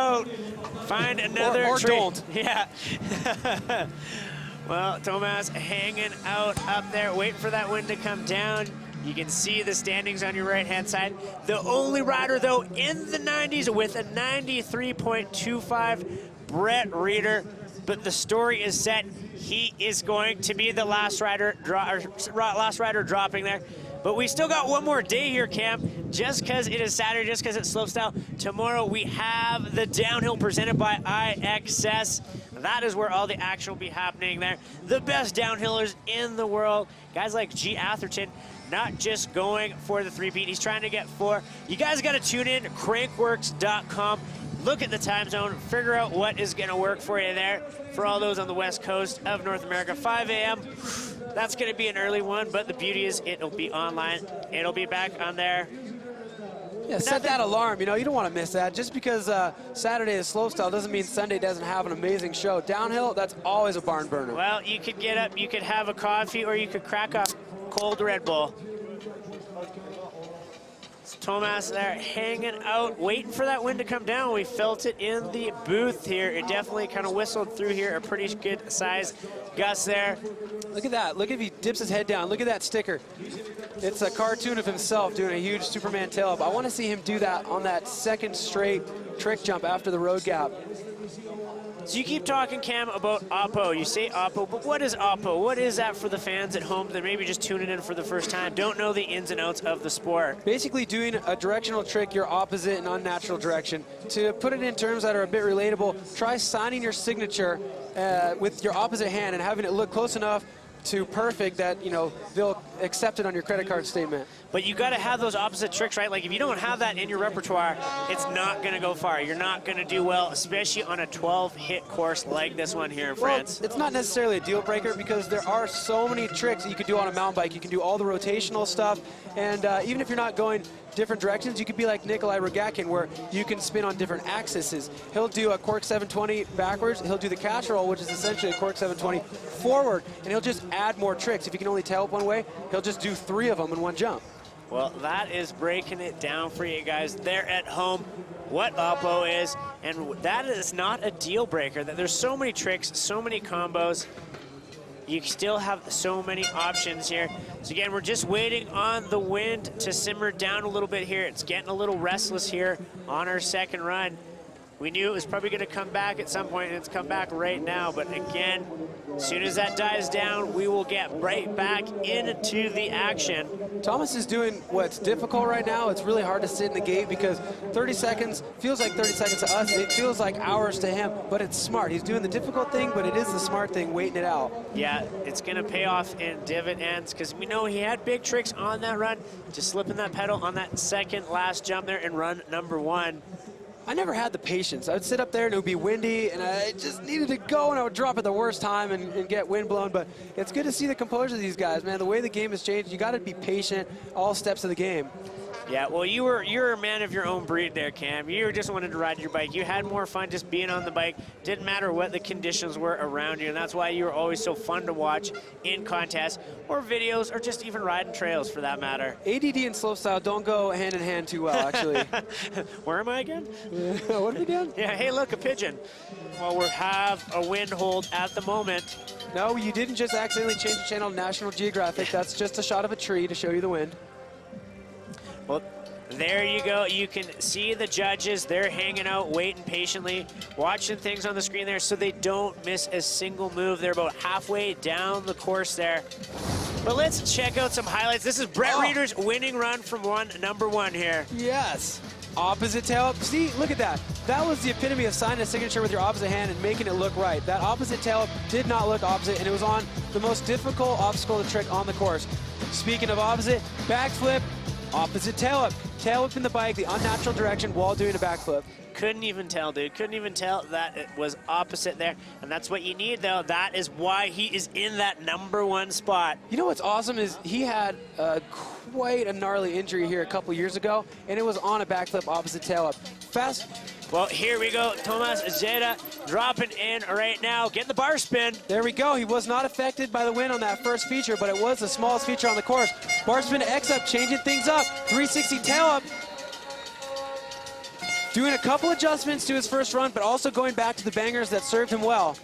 Find another or tree. Don't. Yeah. Well, Tomas hanging out up there, waiting for that wind to come down. You can see the standings on your right-hand side. The only rider, though, in the 90s with a 93.25, Brett Reeder. But the story is set. He is going to be the last rider dropping there. But we still got one more day here, Cam. Just because it is Saturday, just because it's slopestyle, tomorrow we have the downhill presented by IXS. That is where all the action will be happening there. The best downhillers in the world. Guys like G. Atherton, not just going for the 3-peat. He's trying to get 4. You guys got to tune in, crankworx.com. Look at the time zone, figure out what is going to work for you there. For all those on the west coast of North America, 5 a.m. That's going to be an early one, but the beauty is it'll be online. It'll be back on there. Yeah, set that alarm. You know, you don't want to miss that. Just because Saturday is slopestyle doesn't mean Sunday doesn't have an amazing show. Downhill, that's always a barn burner. Well, you could get up, you could have a coffee, or you could crack up cold Red Bull. Tomas there hanging out, waiting for that wind to come down. We felt it in the booth here. It definitely kind of whistled through here, a pretty good size gust there. Look at that. Look if he dips his head down. Look at that sticker. It's a cartoon of himself doing a huge Superman tail up. I want to see him do that on that second straight trick jump after the road gap. So you keep talking, Cam, about Oppo. You say Oppo, but what is Oppo? What is that for the fans at home that maybe just tuning in for the first time, don't know the ins and outs of the sport? Basically doing a directional trick your opposite and unnatural direction. To put it in terms that are a bit relatable, try signing your signature with your opposite hand and having it look close enough to perfect that, you know, they'll accept it on your credit card statement. But you got to have those opposite tricks, right? Like if you don't have that in your repertoire, it's not going to go far. You're not going to do well, especially on a 12-hit course like this one here in France. It's not necessarily a deal breaker because there are so many tricks that you can do on a mountain bike. You can do all the rotational stuff, and even if you're not going different directions, you could be like Nikolai Rogatkin, where you can spin on different axes. He'll do a cork 720 backwards, he'll do the catch roll, which is essentially a cork 720 forward, and he'll just add more tricks. If he can only tail up one way, he'll just do 3 of them in one jump. Well, that is breaking it down for you guys there at home, what Oppo is, and that is not a deal breaker. There's so many tricks, so many combos. You still have so many options here. So again, we're just waiting on the wind to simmer down a little bit here. It's getting a little restless here on our second run. We knew it was probably going to come back at some point, and it's come back right now. But again, as soon as that dies down, we will get right back into the action. Thomas is doing what's difficult right now. It's really hard to sit in the gate because 30 seconds feels like 30 seconds to us. It feels like hours to him, but it's smart. He's doing the difficult thing, but it is the smart thing, waiting it out. Yeah, it's going to pay off in dividends because we know he had big tricks on that run. Just slipping that pedal on that second last jump there and run number 1. I never had the patience. I would sit up there and it would be windy and I just needed to go and I would drop at the worst time and get wind blown. But it's good to see the composure of these guys, man. The way the game has changed, you got to be patient all steps of the game. Yeah, well, you're a man of your own breed there, Cam. You just wanted to ride your bike. You had more fun just being on the bike. Didn't matter what the conditions were around you, and that's why you were always so fun to watch in contests or videos or just even riding trails for that matter. ADD and slopestyle don't go hand in hand too well, actually. Where am I again? What are we doing? Yeah, hey, look, a pigeon. Well, we have a wind hold at the moment. No, you didn't just accidentally change the channel to National Geographic. That's just a shot of a tree to show you the wind. Well, there you go. You can see the judges. They're hanging out, waiting patiently, watching things on the screen there so they don't miss a single move. They're about halfway down the course there. But let's check out some highlights. This is Brett Reeder's winning run from number 1 here. Yes. Opposite tail up. See, look at that. That was the epitome of signing a signature with your opposite hand and making it look right. That opposite tail up did not look opposite, and it was on the most difficult obstacle to trick on the course. Speaking of opposite, backflip, opposite tail up. Tail up in the bike, the unnatural direction while doing a backflip. Couldn't even tell, dude. Couldn't even tell that it was opposite there. And that's what you need, though. That is why he is in that number 1 spot. You know what's awesome is he had quite a gnarly injury here a couple years ago, and it was on a backflip opposite tail up. Fast. Well, here we go. Tomas Zeta dropping in right now. Getting the bar spin. There we go. He was not affected by the wind on that first feature, but it was the smallest feature on the course. Bar spin to X up, changing things up. 360 tail up. Doing a couple adjustments to his first run, but also going back to the bangers that served him well.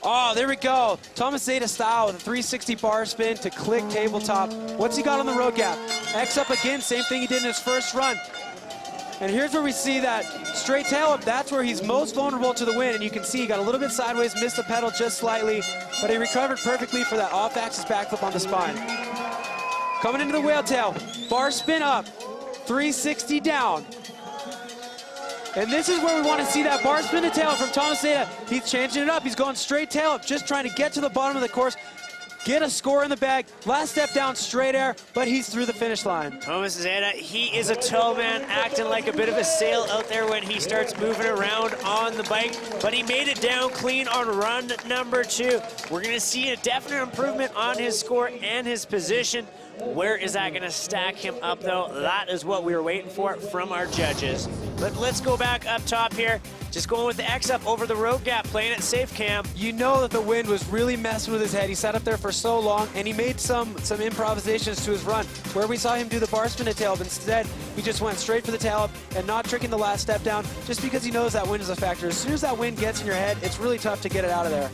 Oh, there we go. Thomas Zeta style with a 360 bar spin to click tabletop. What's he got on the road gap? X up again, same thing he did in his first run. And here's where we see that straight tail up. That's where he's most vulnerable to the wind. And you can see he got a little bit sideways, missed the pedal just slightly, but he recovered perfectly for that off-axis backflip on the spine. Coming into the whale tail, bar spin up, 360 down. And this is where we want to see that bar spin to tail from Thomas Zeta. He's changing it up. He's going straight tail up, just trying to get to the bottom of the course, get a score in the bag. Last step down, straight air, but he's through the finish line. Thomas Zeta, he is a toe man, acting like a bit of a sail out there when he starts moving around on the bike, but he made it down clean on run number 2. We're going to see a definite improvement on his score and his position. Where is that going to stack him up, though? That is what we were waiting for from our judges. But let's go back up top here. Just going with the X up over the road gap, playing it safe, Cam. You know that the wind was really messing with his head. He sat up there for so long, and he made some improvisations to his run, where we saw him do the bar spin to tail up. Instead, he just went straight for the tail up and not tricking the last step down, just because he knows that wind is a factor. As soon as that wind gets in your head, it's really tough to get it out of there.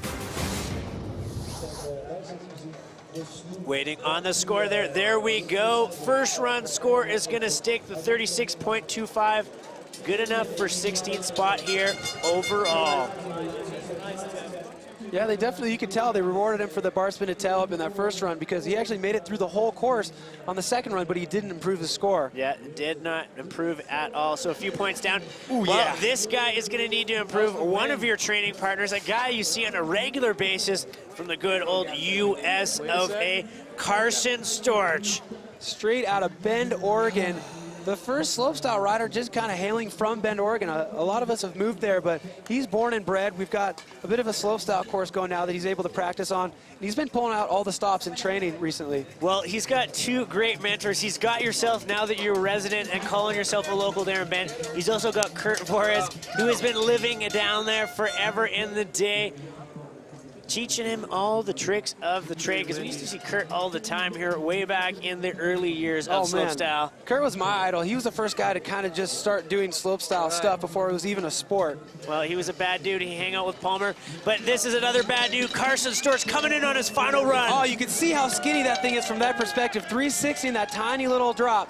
Waiting on the score there. There we go. First run score is going to stick the 36.25. Good enough for 16th spot here overall. Yeah, they definitely, you could tell they rewarded him for the bar spin to tail up in that first run because he actually made it through the whole course on the second run, but he didn't improve the score. Yeah, did not improve at all. So a few points down. Ooh, well, yeah. This guy is going to need to improve. One of your training partners, a guy you see on a regular basis from the good old US of A, Carson Storch. Straight out of Bend, Oregon. The first slopestyle rider just kind of hailing from Bend, Oregon. A lot of us have moved there, but he's born and bred. We've got a bit of a slopestyle course going now that he's able to practice on. And he's been pulling out all the stops in training recently. Well, he's got 2 great mentors. He's got yourself now that you're a resident and calling yourself a local there in Bend. He's also got Kurt Flores, who has been living down there forever in the day, teaching him all the tricks of the trade, because we used to see Kurt all the time here way back in the early years of slopestyle. Kurt was my idol. He was the first guy to kind of just start doing slopestyle stuff before it was even a sport. Well, he was a bad dude. He hung out with Palmer, but this is another bad dude. Carson Storch coming in on his final run. Oh, you can see how skinny that thing is from that perspective. 360 in that tiny little drop.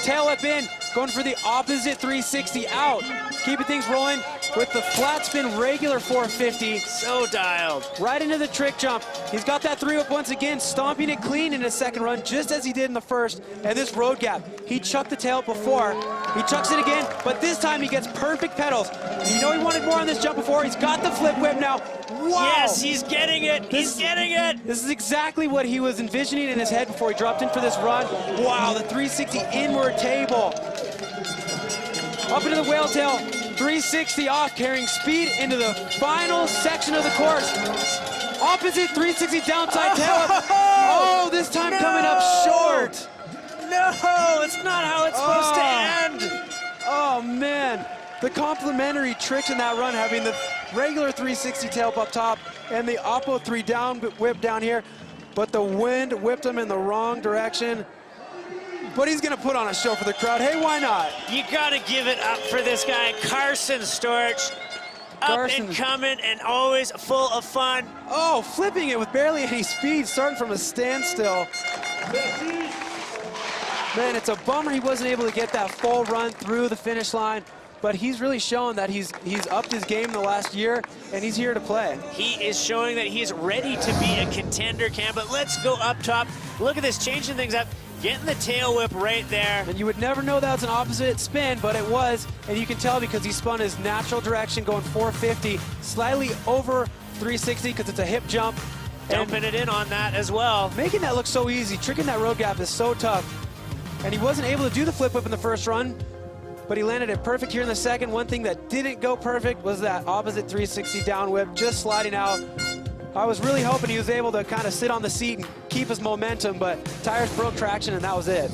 Tail up in, going for the opposite 360 out. Keeping things rolling with the flat spin regular 450. So dialed. Right into the trick jump. He's got that 3-whip once again, stomping it clean in his second run, just as he did in the first. And this road gap, he chucked the tail before. He chucks it again, but this time he gets perfect pedals. You know he wanted more on this jump before. He's got the flip whip now. Wow. Yes, he's getting it. He's getting it. This is exactly what he was envisioning in his head before he dropped in for this run. Wow, the 360 inward table. Up into the whale tail, 360 off, carrying speed into the final section of the course. Opposite 360 downside tail. Oh, this time coming up short. No, it's not how it's supposed to end. Oh, man. The complementary tricks in that run, having the regular 360 tail up top and the Oppo 3 down whip down here, but the wind whipped him in the wrong direction. But he's gonna put on a show for the crowd. Hey, why not? You gotta give it up for this guy, Carson Storch. Up and coming and always full of fun. Oh, flipping it with barely any speed, starting from a standstill. Man, it's a bummer he wasn't able to get that full run through the finish line, but he's really shown that he's upped his game in the last year, and he's here to play. He is showing that he's ready to be a contender, Cam, but let's go up top. Look at this, changing things up, getting the tail whip right there. And you would never know that was an opposite spin, but it was, and you can tell because he spun his natural direction, going 450, slightly over 360 because it's a hip jump. Dumping it in on that as well. Making that look so easy, tricking that road gap is so tough. And he wasn't able to do the flip whip in the first run, but he landed it perfect here in the second. One thing that didn't go perfect was that opposite 360 down whip, just sliding out. I was really hoping he was able to kind of sit on the seat and keep his momentum, but tires broke traction and that was it.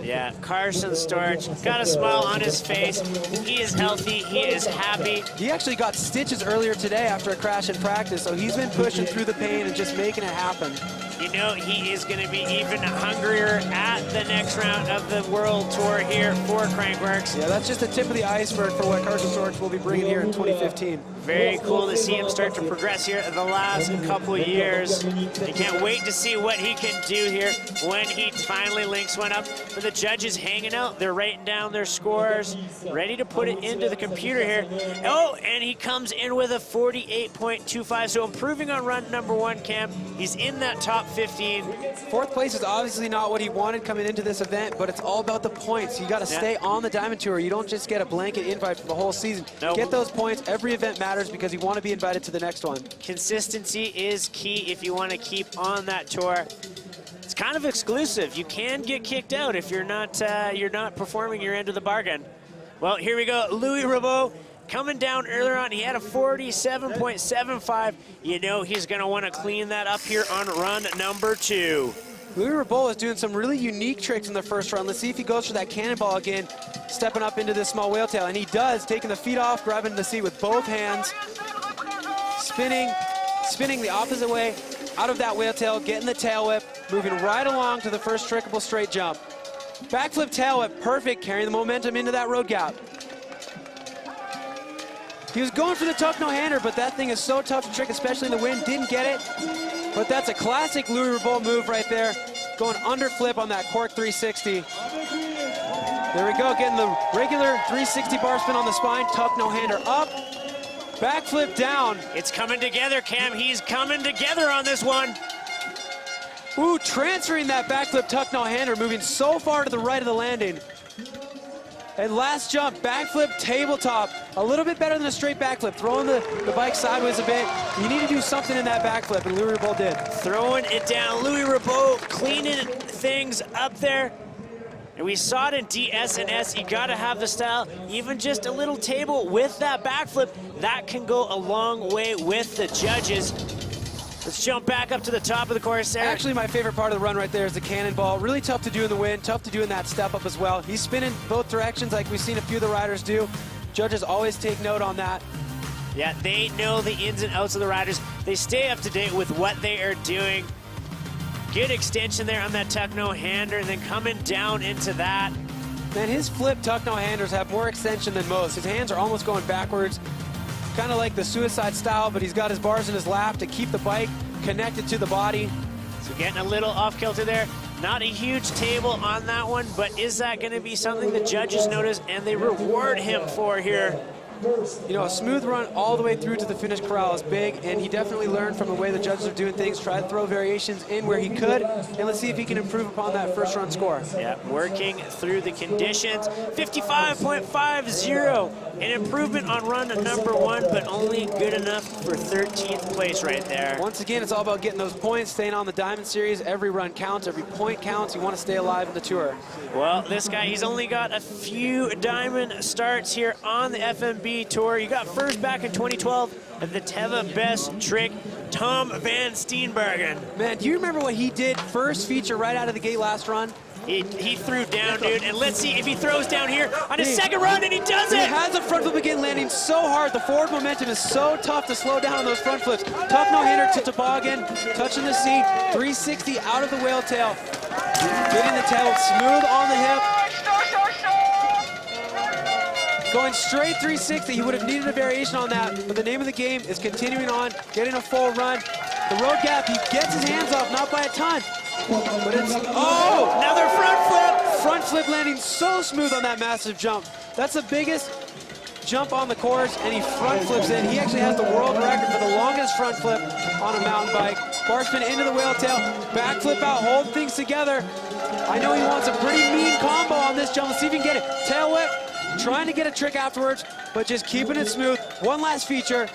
Yeah, Carson Storch, got a smile on his face. He is healthy, he is happy. He actually got stitches earlier today after a crash in practice, so he's been pushing through the pain and just making it happen. You know he is going to be even hungrier at the next round of the World Tour here for Crankworx. Yeah, that's just the tip of the iceberg for what Carson Storch will be bringing here in 2015. Very cool to see him start to progress here in the last couple years. You can't wait to see what he can do here when he finally links one up. For the judges hanging out, they're writing down their scores, ready to put it into the computer here. Oh, and he comes in with a 48.25, so improving on run number one, Cam. He's in that top 15. Fourth place is obviously not what he wanted coming into this event, but it's all about the points. You got to stay on the Diamond Tour. You don't just get a blanket invite for the whole season. Nope. Get those points. Every event matters because you want to be invited to the next one. Consistency is key if you want to keep on that tour. It's kind of exclusive. You can get kicked out if you're not performing your end of the bargain. Well, here we go. Louis Rabot coming down earlier on. He had a 47.75. You know he's going to want to clean that up here on run number 2. Louis Rabot is doing some really unique tricks in the first run. Let's see if he goes for that cannonball again, stepping up into this small whale tail. And he does, taking the feet off, grabbing the seat with both hands, spinning the opposite way out of that whale tail, getting the tail whip, moving right along to the first trickable straight jump. Backflip tail whip, perfect, carrying the momentum into that road gap. He was going for the tuck no-hander, but that thing is so tough to trick, especially in the wind. Didn't get it, but that's a classic Louis Rabot move right there. Going under flip on that cork 360. There we go, getting the regular 360 bar spin on the spine, tuck no-hander up, backflip down. It's coming together, Cam. He's coming together on this one. Ooh, transferring that backflip tuck no-hander, moving so far to the right of the landing. And last jump, backflip tabletop. A little bit better than a straight backflip. Throwing the bike sideways a bit. You need to do something in that backflip, and Louis Rabot did. Throwing it down. Louis Rabot cleaning things up there. And we saw it in DS and S. You got to have the style. Even just a little table with that backflip, that can go a long way with the judges. Let's jump back up to the top of the course there. Actually, my favorite part of the run right there is the cannonball. Really tough to do in the wind, tough to do in that step up as well. He's spinning both directions like we've seen a few of the riders do. Judges always take note on that. Yeah, they know the ins and outs of the riders. They stay up to date with what they are doing. Good extension there on that tuck no-hander, and then coming down into that. Man, his flip tuck no-handers have more extension than most. His hands are almost going backwards. Kind of like the suicide style, but he's got his bars in his lap to keep the bike connected to the body. So getting a little off kilter there. Not a huge table on that one, but is that going to be something the judges notice and they reward him for here? You know, a smooth run all the way through to the finish corral is big, and he definitely learned from the way the judges are doing things, tried to throw variations in where he could, and let's see if he can improve upon that first run score. Yeah, working through the conditions. 55.50, an improvement on run number 1, but only good enough for 13th place right there. Once again, it's all about getting those points, staying on the Diamond Series. Every run counts, every point counts. You want to stay alive in the Tour. Well, this guy, he's only got a few Diamond starts here on the FMB Tour. You got first back in 2012 at the Teva Best Trick, Tom van Steenbergen. Man, do you remember what he did first feature right out of the gate last run? He threw down, dude, and let's see if he throws down here on his second run, and he does it! He has a front flip again, landing so hard. The forward momentum is so tough to slow down on those front flips. Tough no-hitter to toboggan, touching the seat, 360 out of the whale tail. Getting the tail smooth on the hip. Going straight 360, he would have needed a variation on that, but the name of the game is continuing on, getting a full run. The road gap, he gets his hands off, not by a ton. But it's, oh! Another front flip! Front flip landing so smooth on that massive jump. That's the biggest jump on the course, and he front flips in. He actually has the world record for the longest front flip on a mountain bike. Bar spin into the whale tail, back flip out, hold things together. I know he wants a pretty mean combo on this jump. Let's see if he can get it. Tail whip, trying to get a trick afterwards, but just keeping it smooth. One last feature.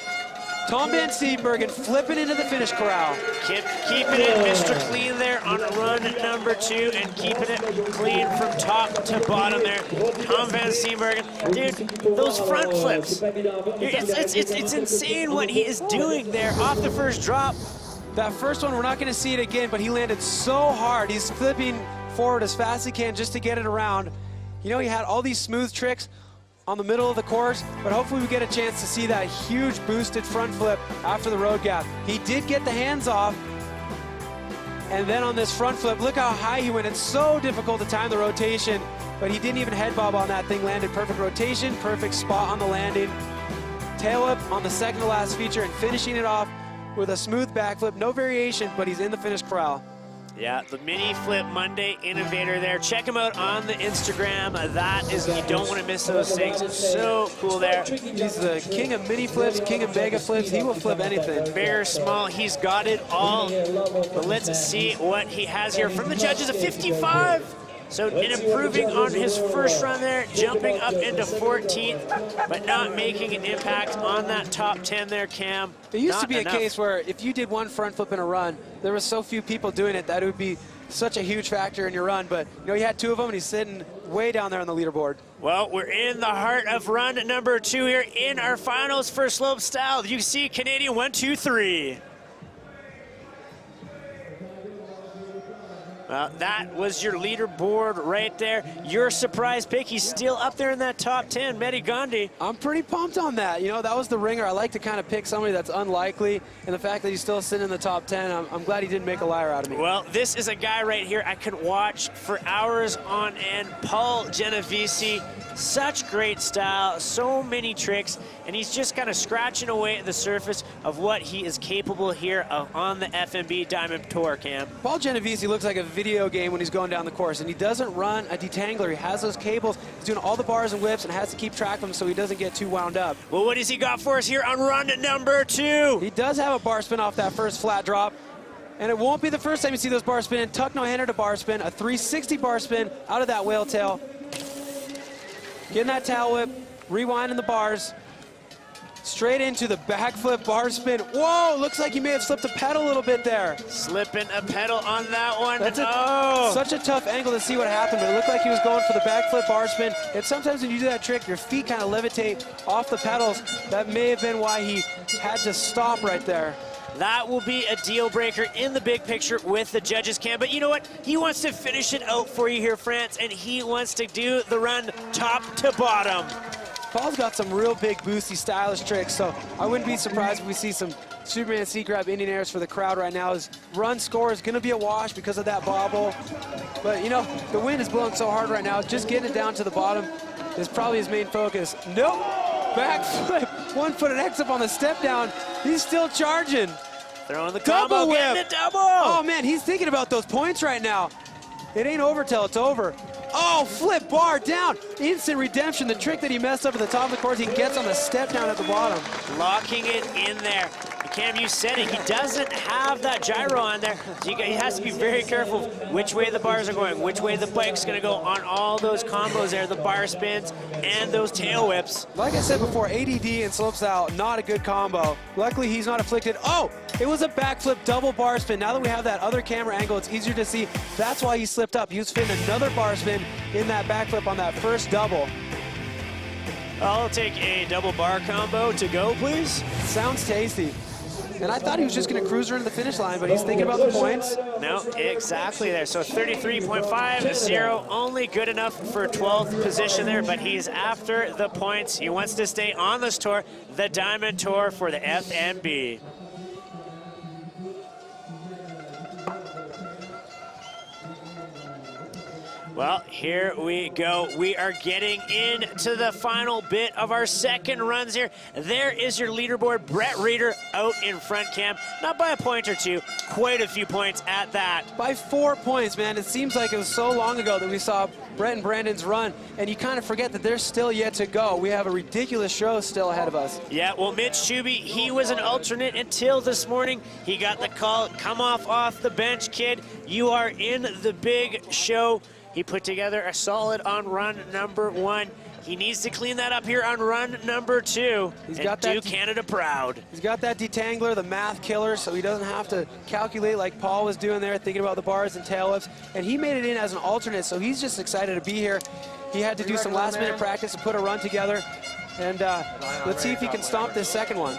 Tom van Steenbergen flipping into the finish corral. Keeping it Mr. Clean there on run number 2 and keeping it clean from top to bottom there. Tom van Steenbergen, dude, those front flips. It's insane what he is doing there off the first drop. That first one, we're not going to see it again, but he landed so hard. He's flipping forward as fast as he can just to get it around. You know, he had all these smooth tricks on the middle of the course, but hopefully we get a chance to see that huge boosted front flip after the road gap. He did get the hands off, and then on this front flip, look how high he went. It's so difficult to time the rotation, but he didn't even head bob on that thing. Landed perfect rotation, perfect spot on the landing. Tail whip on the second to last feature and finishing it off with a smooth backflip. No variation, but he's in the finish corral. Yeah, the Mini Flip Monday innovator there. Check him out on the Instagram. That is, you don't want to miss those things. It's so cool there. He's the king of mini flips, king of mega flips. He will flip anything. Big or small, he's got it all. But let's see what he has here from the judges, a 55. So improving on his first run there, jumping up into 14th, but not making an impact on that top 10 there, Cam. It used to be a case where if you did one front flip in a run, there were so few people doing it that it would be such a huge factor in your run. But you know, he had 2 of them, and he's sitting way down there on the leaderboard. Well, we're in the heart of run number 2 here in our finals for Slopestyle. You see Canadian 1, 2, 3. Well, that was your leaderboard right there. Your surprise pick, he's still up there in that top 10, Mehdi Gandhi. I'm pretty pumped on that. You know, that was the ringer. I like to kind of pick somebody that's unlikely, and the fact that he's still sitting in the top 10, I'm glad he didn't make a liar out of me. Well, this is a guy right here I could watch for hours on end. Paul Genovese, such great style, so many tricks, and he's just kind of scratching away at the surface of what he is capable here of on the FMB Diamond Tour, Cam. Paul Genovese looks like a video game when he's going down the course, and he doesn't run a detangler. He has those cables. He's doing all the bars and whips and has to keep track of them so he doesn't get too wound up. Well, what has he got for us here on run number 2? He does have a bar spin off that first flat drop, and it won't be the first time you see those bar spin. Tuck no hander to bar spin, a 360 bar spin out of that whale tail. Getting that tail whip, rewinding the bars. Straight into the backflip bar spin. Whoa, looks like he may have slipped a pedal a little bit there. Slipping a pedal on that one. That's such a tough angle to see what happened, but it looked like he was going for the backflip bar spin. And sometimes when you do that trick, your feet kind of levitate off the pedals. That may have been why he had to stop right there. That will be a deal breaker in the big picture with the judges, Cam. But you know what? He wants to finish it out for you here, France, and he wants to do the run top to bottom. Paul's got some real big, boosty, stylish tricks, so I wouldn't be surprised if we see some Superman C-Grab Indian airs for the crowd right now. His run score is going to be a wash because of that bobble. But, you know, the wind is blowing so hard right now, just getting it down to the bottom is probably his main focus. Nope, backflip, 1 foot and X up on the step down. He's still charging. Throwing the combo, double whip. Getting a double. Oh, man, he's thinking about those points right now. It ain't over till it's over. Oh, flip bar down. Instant redemption. The trick that he messed up at the top of the course, he gets on the step down at the bottom. Locking it in there. Cam, you said it, he doesn't have that gyro on there, so he has to be very careful which way the bars are going, which way the bike's gonna go on all those combos there, the bar spins and those tail whips. Like I said before, ADD and slopestyle, not a good combo. Luckily, he's not afflicted. Oh, it was a backflip double bar spin. Now that we have that other camera angle, it's easier to see. That's why he slipped up. He was fitting another bar spin in that backflip on that first double. I'll take a double bar combo to go, please. Sounds tasty. And I thought he was just going to cruise her to the finish line, but he's thinking about the points. No, exactly there. So 33.50, only good enough for 12th position there, but he's after the points. He wants to stay on this tour, the Diamond Tour for the FNB. Well, here we go. We are getting into the final bit of our second runs here. There is your leaderboard. Brett Reeder out in front, Cam. Not by a point or two, quite a few points at that. By 4 points, man. It seems like it was so long ago that we saw Brett and Brandon's run, and you kind of forget that they're still yet to go. We have a ridiculous show still ahead of us. Yeah, well, Mitch Chubby, he was an alternate until this morning. He got the call, come off the bench, kid. You are in the big show. He put together a solid on run number 1. He needs to clean that up here on run number 2 and do Canada proud. He's got that detangler, the math killer, so he doesn't have to calculate like Paul was doing there, thinking about the bars and tail whips. And he made it in as an alternate, so he's just excited to be here. He had to do some last-minute practice to put a run together. And let's see if he can stomp this second one.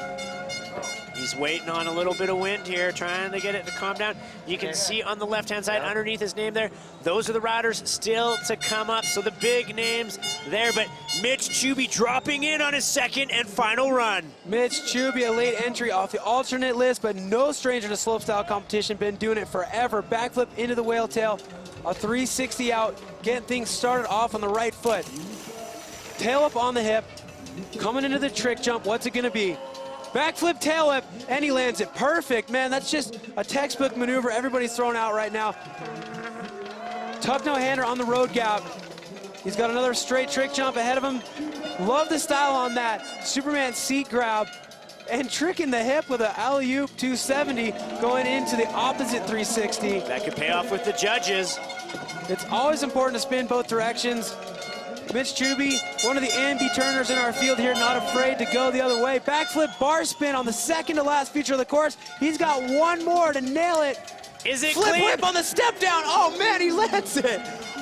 He's waiting on a little bit of wind here, trying to get it to calm down. You can see on the left-hand side underneath his name there, those are the riders still to come up. So the big names there, but Mitch Chubby dropping in on his second and final run. Mitch Chubby, a late entry off the alternate list, but no stranger to slopestyle competition, been doing it forever. Backflip into the whale tail, a 360 out, getting things started off on the right foot. Tail up on the hip, coming into the trick jump, what's it gonna be? Backflip tail whip, and he lands it perfect. Man, that's just a textbook maneuver everybody's throwing out right now. Tuck no hander on the road gap. He's got another straight trick jump ahead of him. Love the style on that. Superman seat grab and tricking the hip with an alley-oop 270 going into the opposite 360. That could pay off with the judges. It's always important to spin both directions. Mitch Chubby, one of the ambi turners in our field here, not afraid to go the other way. Backflip bar spin on the second to last feature of the course. He's got one more to nail it. Is it Flip clean? whip on the step down. Oh man, he lands it.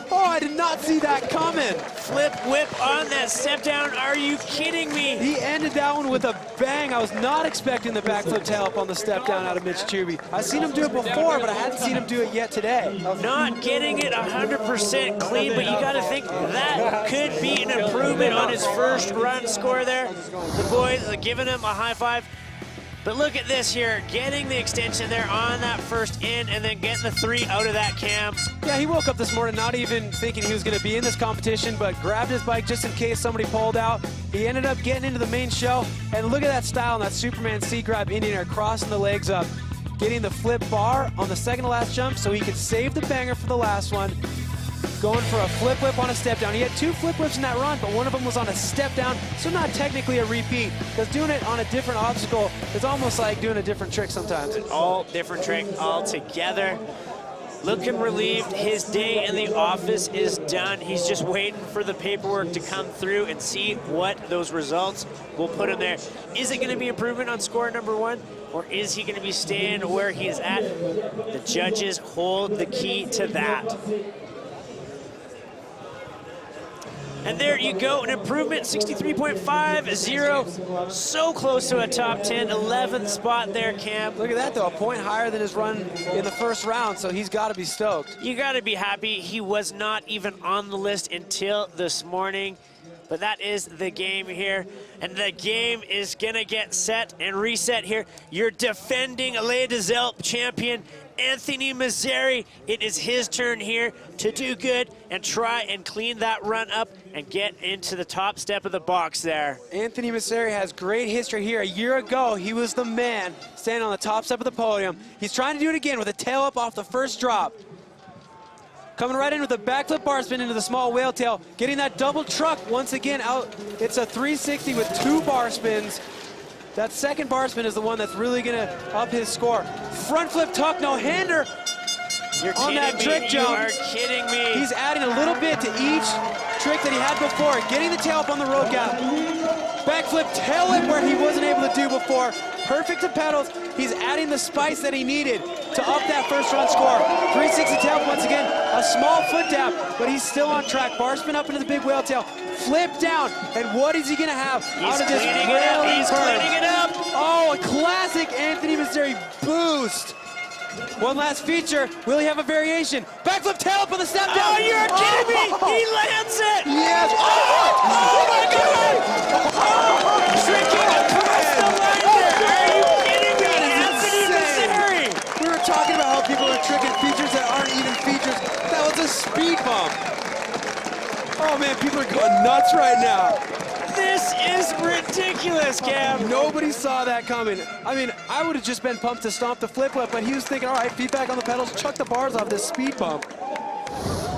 Oh, I did not see that coming. Flip whip on that step down. Are you kidding me? He ended that one with a bang. I was not expecting the backflip tail up on the step down out of Mitch Chubby. I've seen him do it before, but I hadn't seen him do it yet today. Not getting it 100% clean, but you got to think that could be an improvement on his first run score there. The boys are giving him a high five. But look at this here, getting the extension there on that first in and then getting the 3 out of that, Cam. Yeah, he woke up this morning not even thinking he was going to be in this competition, but grabbed his bike just in case somebody pulled out. He ended up getting into the main show, and look at that style on that Superman seat grab Indian Air, crossing the legs up, getting the flip bar on the second to last jump so he could save the banger for the last one. Going for a flip whip on a step down. He had 2 flip whips in that run, but one of them was on a step down, so not technically a repeat, because doing it on a different obstacle is almost like doing a different trick sometimes. All different trick altogether. Looking relieved, his day in the office is done. He's just waiting for the paperwork to come through and see what those results will put him there. Is it gonna be improvement on score number 1? Or is he gonna be staying where he is at? The judges hold the key to that. And there you go, an improvement, 63.50. So close to a top 10, 11th spot there, Cam. Look at that though, a point higher than his run in the first round, so he's gotta be stoked. You gotta be happy. He was not even on the list until this morning. But that is the game here. And the game is gonna get set and reset here. Your defending Les des Alpes champion, Anthony Mazzeri. It is his turn here to do good and try and clean that run up and get into the top step of the box there. Anthony Mazzeri has great history here. A year ago, he was the man standing on the top step of the podium. He's trying to do it again with a tail up off the first drop. Coming right in with a backflip bar spin into the small whale tail, getting that double truck once again out. It's a 360 with 2 bar spins. That second bar spin is the one that's really gonna up his score. Front flip tuck, no hander. You're on that trick jump. You are kidding me. He's adding a little bit to each trick that he had before. Getting the tail up on the road gap. Backflip tail whip where he wasn't able to do before. Perfect to pedals. He's adding the spice that he needed to up that first run score. 360 tail once again. A small foot tap, but he's still on track. Bar spin up into the big whale tail. Flip down, and what is he gonna have out of this railing He's curve? cleaning it up. Oh, a classic Anthony Missouri boost. One last feature. Will he have a variation? Backflip tail up on the step down. Oh, you're kidding me! He lands it! Yes! Oh my God! Oh, tricking across the line there! Are you kidding me? Anthony Missouri! We were talking about how people are tricking features that aren't even features. That was a speed bump. Oh man, people are going nuts right now. This is ridiculous, Cam. Nobody saw that coming. I mean, I would have just been pumped to stomp the flip whip, but he was thinking, all right, feedback on the pedals, chuck the bars off this speed bump.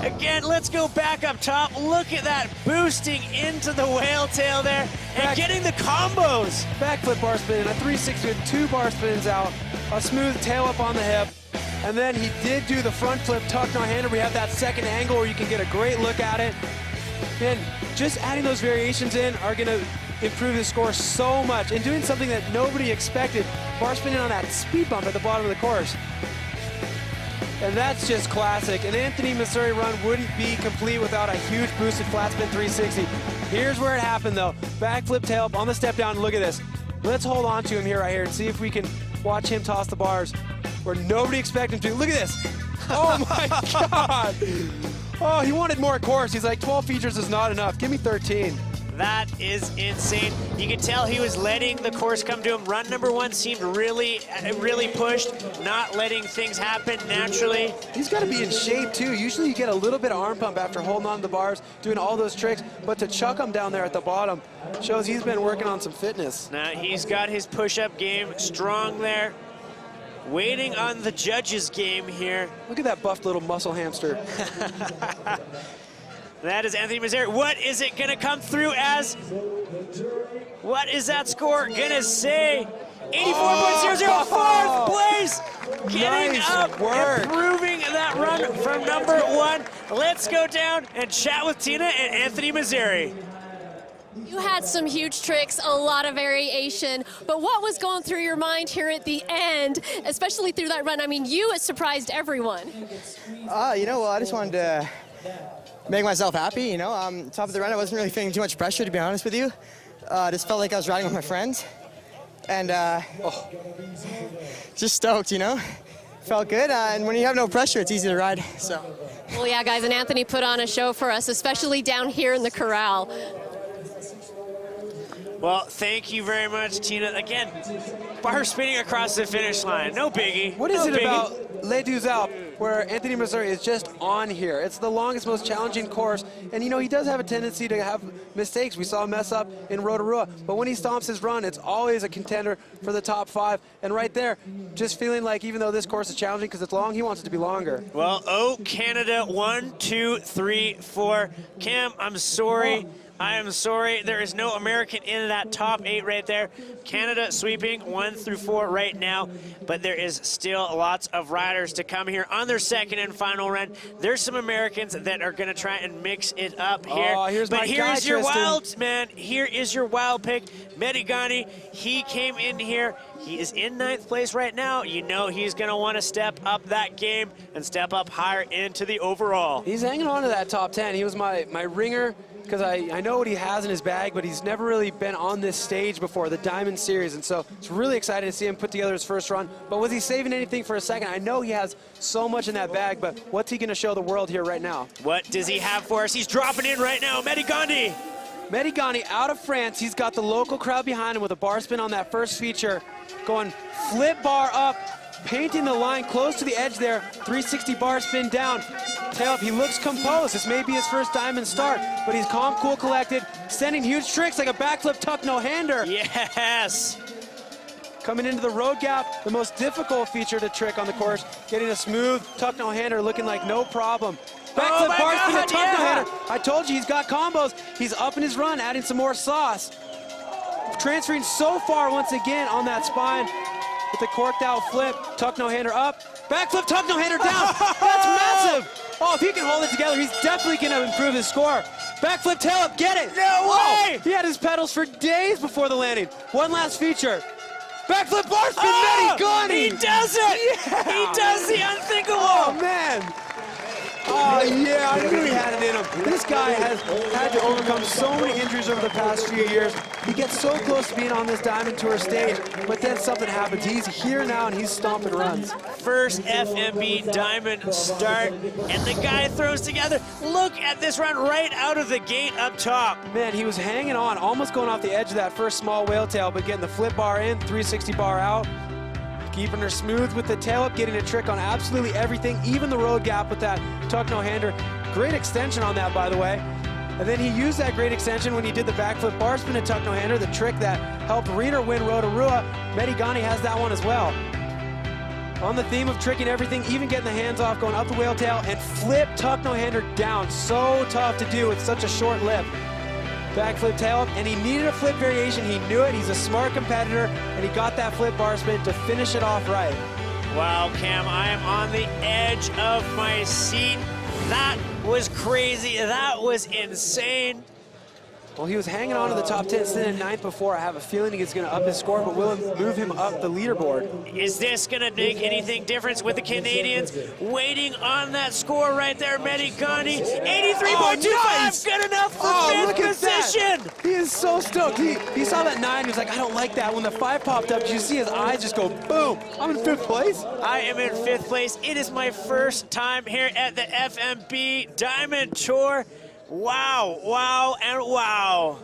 Again, let's go back up top. Look at that, boosting into the whale tail there and getting the combos. Backflip bar spin, a 360 with 2 bar spins out, a smooth tail up on the hip, and then he did do the front flip tuck no hander. We have that second angle where you can get a great look at it. And just adding those variations in are going to improve the score so much, and doing something that nobody expected, bar spinning on that speed bump at the bottom of the course. And that's just classic. An Anthony Missouri run wouldn't be complete without a huge boosted flat spin 360. Here's where it happened though. Backflip tail up on the step down. Look at this. Let's hold on to him here right here and see if we can watch him toss the bars where nobody expected him to. Look at this. Oh my God. Oh, he wanted more course. He's like, 12 features is not enough. Give me 13. That is insane. You can tell he was letting the course come to him. Run number 1 seemed really pushed, not letting things happen naturally. He's got to be in shape too. Usually you get a little bit of arm pump after holding on to the bars, doing all those tricks, but to chuck him down there at the bottom shows he's been working on some fitness. Now he's got his push-up game strong there. Waiting on the judges' game here. Look at that buffed little muscle hamster. That is Anthony Missouri. What is it going to come through as? What is that score going to say? 84.00, fourth place. Getting Nice up, work. improving that run from number 1. Let's go down and chat with Tina and Anthony Missouri. You had some huge tricks, a lot of variation, but what was going through your mind here at the end, especially through that run? I mean, you surprised everyone. You know, well, I just wanted to make myself happy, you know. Top of the run, I wasn't really feeling too much pressure, to be honest with you. Just felt like I was riding with my friends. And just stoked, you know. Felt good, and when you have no pressure, it's easy to ride, so. Well, yeah, guys, and Anthony put on a show for us, especially down here in the corral. Well, thank you very much, Tina. Again, bar spinning across the finish line. No biggie. What is no it biggie. about Les Deux Alpes where Anthony Missouri is just on here? It's the longest, most challenging course. And, you know, he does have a tendency to have mistakes. We saw him mess up in Rotorua. But when he stomps his run, it's always a contender for the top 5. And right there, just feeling like even though this course is challenging because it's long, he wants it to be longer. Well, Canada, 1, 2, 3, 4. Cam, I'm sorry. I am sorry, there is no American in that top 8 right there. Canada sweeping 1 through 4 right now, but there is still lots of riders to come here on their second and final run. There's some Americans that are gonna try and mix it up here. Oh, here's but my here guy, is your Tristan. wild, man. Here is your wild pick, Medigani. He came in here. He is in 9th place right now. You know he's gonna wanna step up that game and step up higher into the overall. He's hanging on to that top 10. He was my ringer, because I know what he has in his bag, but he's never really been on this stage before, the Diamond Series, and so it's really exciting to see him put together his first run. But was he saving anything for a second? I know he has so much in that bag, but what's he going to show the world here right now? What does he have for us? He's dropping in right now, Medigani. Medigani out of France. He's got the local crowd behind him with a bar spin on that first feature, going flip bar up, painting the line close to the edge there, 360 bar spin down. Tail up, he looks composed. This may be his first diamond start, but he's calm, cool, collected, sending huge tricks like a backflip tuck no-hander. Yes! Coming into the road gap, the most difficult feature to trick on the course, getting a smooth tuck no-hander looking like no problem. Backflip bar spin to tuck no hander. I told you he's got combos. He's upping his run, adding some more sauce. Transferring so far once again on that spine with the corked out flip. Tuck no hander up. Backflip tuck no hander down. That's massive. Oh, if he can hold it together, he's definitely going to improve his score. Backflip tail up, get it. No way. He had his pedals for days before the landing. One last feature. Backflip bar spin, Medigani! He does it! Yeah. He does the unthinkable! Oh, man! Oh, yeah, I knew he had it in him. This guy has had to overcome so many injuries over the past few years. He gets so close to being on this Diamond Tour stage, but then something happens. He's here now, and he's stomping runs. First FMB Diamond start, and the guy throws together. Look at this run right out of the gate up top. Man, he was hanging on, almost going off the edge of that first small whale tail, but getting the flip bar in, 360 bar out. Keeping her smooth with the tail up, getting a trick on absolutely everything, even the road gap with that tuck no hander. Great extension on that, by the way. And then he used that great extension when he did the backflip bar spin and tuck no hander, the trick that helped Riener win Rotorua. Medigani has that one as well. On the theme of tricking everything, even getting the hands off, going up the whale tail and flip tuck no hander down. So tough to do with such a short lip. Backflip tail up, and he needed a flip variation. He knew it. He's a smart competitor, and he got that flip bar spin to finish it off right. Wow, Cam, I am on the edge of my seat. That was crazy. That was insane. Well, he was hanging on to the top 10, sitting in 9th before. I have a feeling he's going to up his score, but will move him up the leaderboard. Is this going to make anything difference with the Canadians waiting on that score right there? Medigani, 83.25, nice. Good enough for 5th position. That. He is so stoked. He saw that 9, he was like, I don't like that. When the 5 popped up, you see his eyes just go boom. I'm in 5th place. I am in 5th place. It is my first time here at the FMB Diamond Tour. Wow, wow, and wow.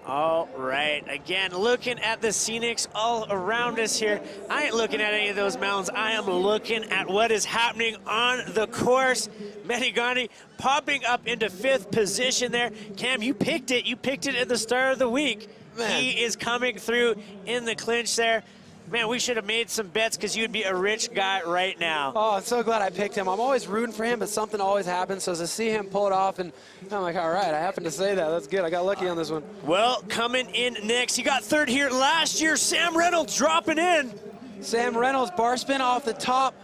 All right, again, looking at the scenics all around us here. I ain't looking at any of those mountains. I am looking at what is happening on the course. Medigani popping up into 5th position there. Cam, you picked it. You picked it at the start of the week. Man. He is coming through in the clinch there. Man, we should have made some bets because you'd be a rich guy right now. Oh, I'm so glad I picked him. I'm always rooting for him, but something always happens. So to see him pull it off, and I'm like, all right, I happened to say that. That's good. I got lucky on this one. Well, coming in next, he got 3rd here last year. Sam Reynolds dropping in. Sam Reynolds, bar spin off the top.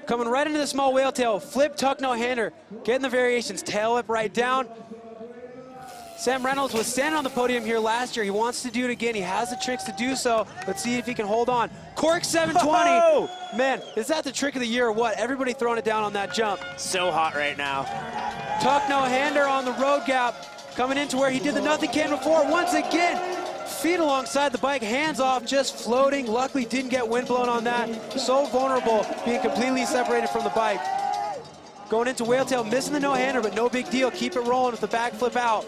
Coming right into the small whale tail. Flip, tuck, no hander. Getting the variations. Tail whip right down. Sam Reynolds was standing on the podium here last year. He wants to do it again. He has the tricks to do so. Let's see if he can hold on. Cork 720. Oh! Man, is that the trick of the year or what? Everybody throwing it down on that jump. So hot right now. Tuck no hander on the road gap. Coming into where he did the nothing can before. Once again, feet alongside the bike, hands off, just floating. Luckily didn't get wind blown on that. So vulnerable, being completely separated from the bike. Going into whale tail, missing the no-hander, but no big deal. Keep it rolling with the back flip out.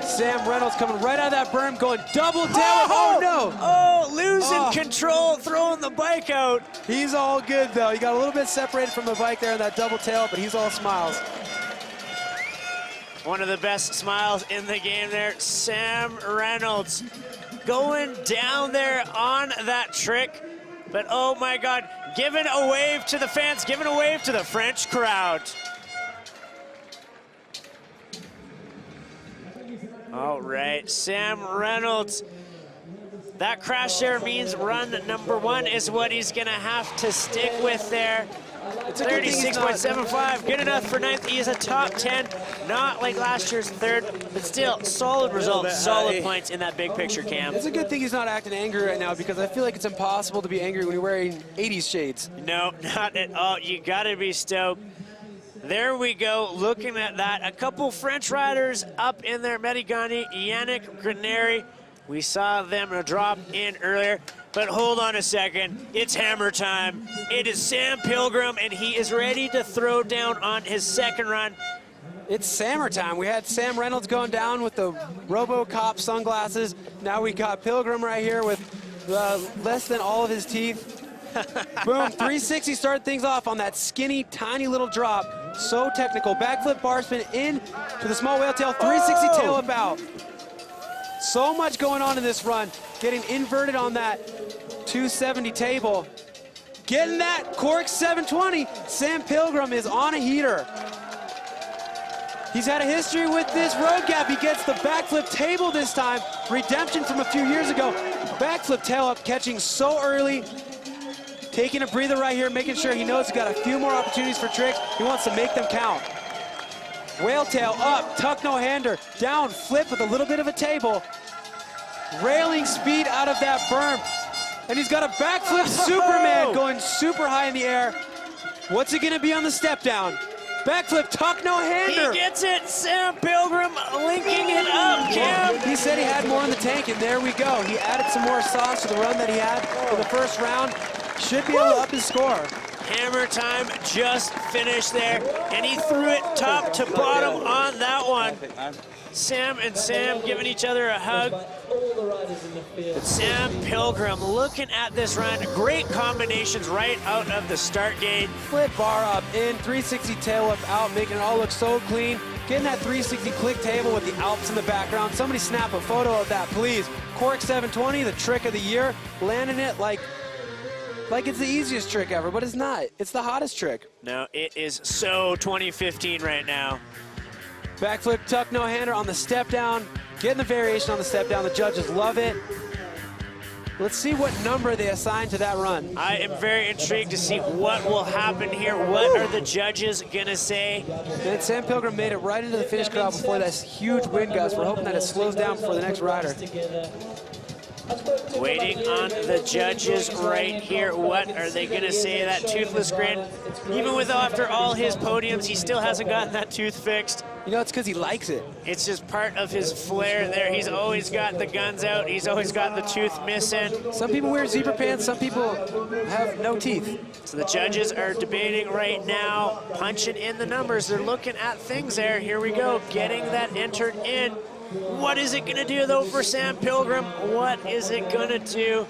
Sam Reynolds coming right out of that berm, going double down. Oh, no. Oh, losing control, throwing the bike out. He's all good, though. He got a little bit separated from the bike there in that double tail, but he's all smiles. One of the best smiles in the game there, Sam Reynolds. Going down there on that trick. But, oh, my God, giving a wave to the fans, giving a wave to the French crowd. All right, Sam Reynolds. That crash there means run number 1 is what he's gonna have to stick with there. 36.75, good enough for 9th. He is a top 10, not like last year's 3rd, but still solid results, solid points in that big picture, Cam. It's a good thing he's not acting angry right now because I feel like it's impossible to be angry when you're wearing 80s shades. No, not at all. You gotta be stoked. There we go, looking at that. A couple French riders up in there, Medigani, Yannick Grenari. We saw them drop in earlier, but hold on a second. It's hammer time. It is Sam Pilgrim, and he is ready to throw down on his 2nd run. It's Sammer time. We had Sam Reynolds going down with the RoboCop sunglasses. Now we got Pilgrim right here with less than all of his teeth. Boom, 360 started things off on that skinny, tiny little drop. So technical. Backflip bar spin in to the small whale tail, 360 tail up out. So much going on in this run. getting inverted on that 270 table. Getting that Cork 720. Sam Pilgrim is on a heater. He's had a history with this road gap. He gets the backflip table this time. Redemption from a few years ago. Backflip tail up, catching so early. Taking a breather right here, making sure he knows he's got a few more opportunities for tricks. He wants to make them count. Whale tail up, tuck no hander, down, flip with a little bit of a table. Railing speed out of that berm. And he's got a backflip Superman going super high in the air. What's it gonna be on the step down? Backflip tuck no hander. He gets it, Sam Pilgrim linking it up, Cam. He said he had more in the tank, and there we go. He added some more sauce to the run that he had in the first round. Should be able to up his score. Hammer time just finished there, and he threw it top to bottom on that one. Sam and Sam giving each other a hug. But Sam Pilgrim looking at this run. Great combinations right out of the start gate. Flip bar up in, 360 tail up out, making it all look so clean. Getting that 360 click table with the Alpes in the background. Somebody snap a photo of that, please. Cork 720, the trick of the year. Landing it like it's the easiest trick ever, but it's not. It's the hottest trick. No, it is so 2015 right now. Backflip tuck no hander on the step down. Getting the variation on the step down. The judges love it. Let's see what number they assign to that run. I am very intrigued to see what will happen here. What are the judges gonna say? And Sam Pilgrim made it right into the finish corral before that huge wind gust. We're hoping that it slows down before the next rider. Waiting on the judges right here. What are they gonna say? That toothless grin. Even with after all his podiums, he still hasn't gotten that tooth fixed. You know, it's because he likes it. It's just part of his flair there. He's always got the guns out. He's always got the tooth missing. Some people wear zebra pants. Some people have no teeth. So the judges are debating right now, punching in the numbers. They're looking at things there. Here we go, getting that entered in. What is it gonna do though for Sam Pilgrim? What is it gonna do?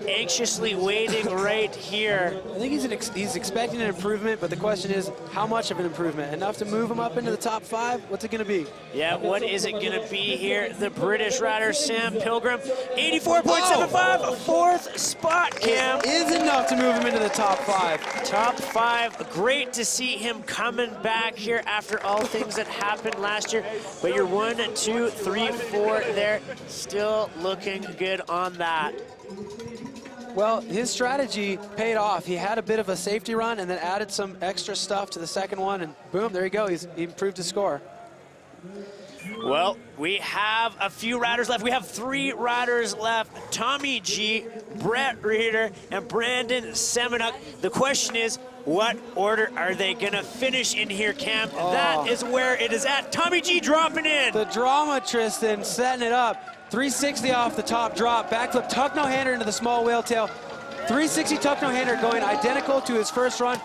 Anxiously waiting right here. I think he's expecting an improvement, but the question is, how much of an improvement? Enough to move him up into the top 5? What's it gonna be? Yeah, what is it gonna be here? The British rider, Sam Pilgrim, 84.75, fourth spot, Cam. It is enough to move him into the top 5. Top 5, great to see him coming back here after all things that happened last year. But you're 1, 2, 3, 4 there, still looking good on that. Well, his strategy paid off. He had a bit of a safety run and then added some extra stuff to the second one, and boom, there you go. He improved his score. Well, we have a few riders left. We have 3 riders left. Tommy G, Brett Reeder, and Brandon Semenuk. The question is, what order are they gonna finish in here, Cam? Oh. That is where it is at. Tommy G dropping in. The drama, Tristan, setting it up. 360 off the top drop, backflip tuck no hander into the small whale tail. 360 tuck no hander going identical to his first run.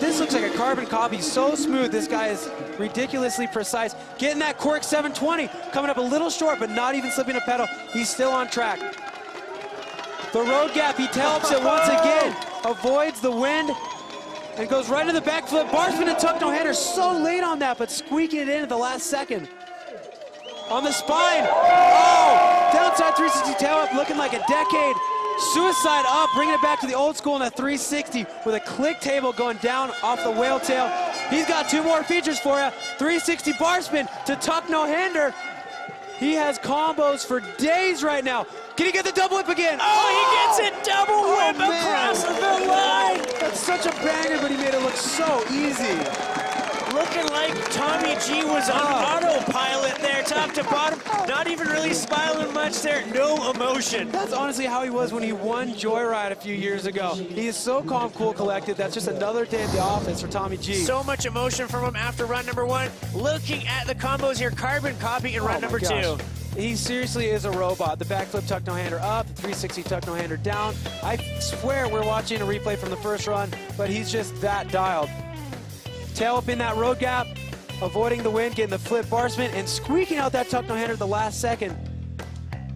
This looks like a carbon copy, so smooth. This guy is ridiculously precise. Getting that Cork 720, coming up a little short, but not even slipping a pedal. He's still on track. The road gap, he helps it once again, avoids the wind, and goes right into the backflip. Bar spin and tuck no hander, so late on that, but squeaking it in at the last second. On the spine, oh, downside 360 tail up, looking like a decade. Suicide up, bringing it back to the old school in a 360 with a click table going down off the whale tail. He's got 2 more features for you. 360 bar spin to tuck no hander. He has combos for days right now. Can he get the double whip again? Oh, he gets it, double whip across the line. That's such a banger, but he made it look so easy. Looking like Tommy G was on autopilot there, top to bottom. Not even really smiling much there, no emotion. That's honestly how he was when he won Joyride a few years ago. He is so calm, cool, collected. That's just another day at the office for Tommy G. So much emotion from him after run number 1. Looking at the combos here, carbon copy in run number 2. He seriously is a robot. The backflip tuck no hander up, the 360 tuck no hander down. I swear we're watching a replay from the first run, but he's just that dialed. Tail up in that road gap, avoiding the wind, getting the flip bar spin, and squeaking out that tuck no hander at the last second.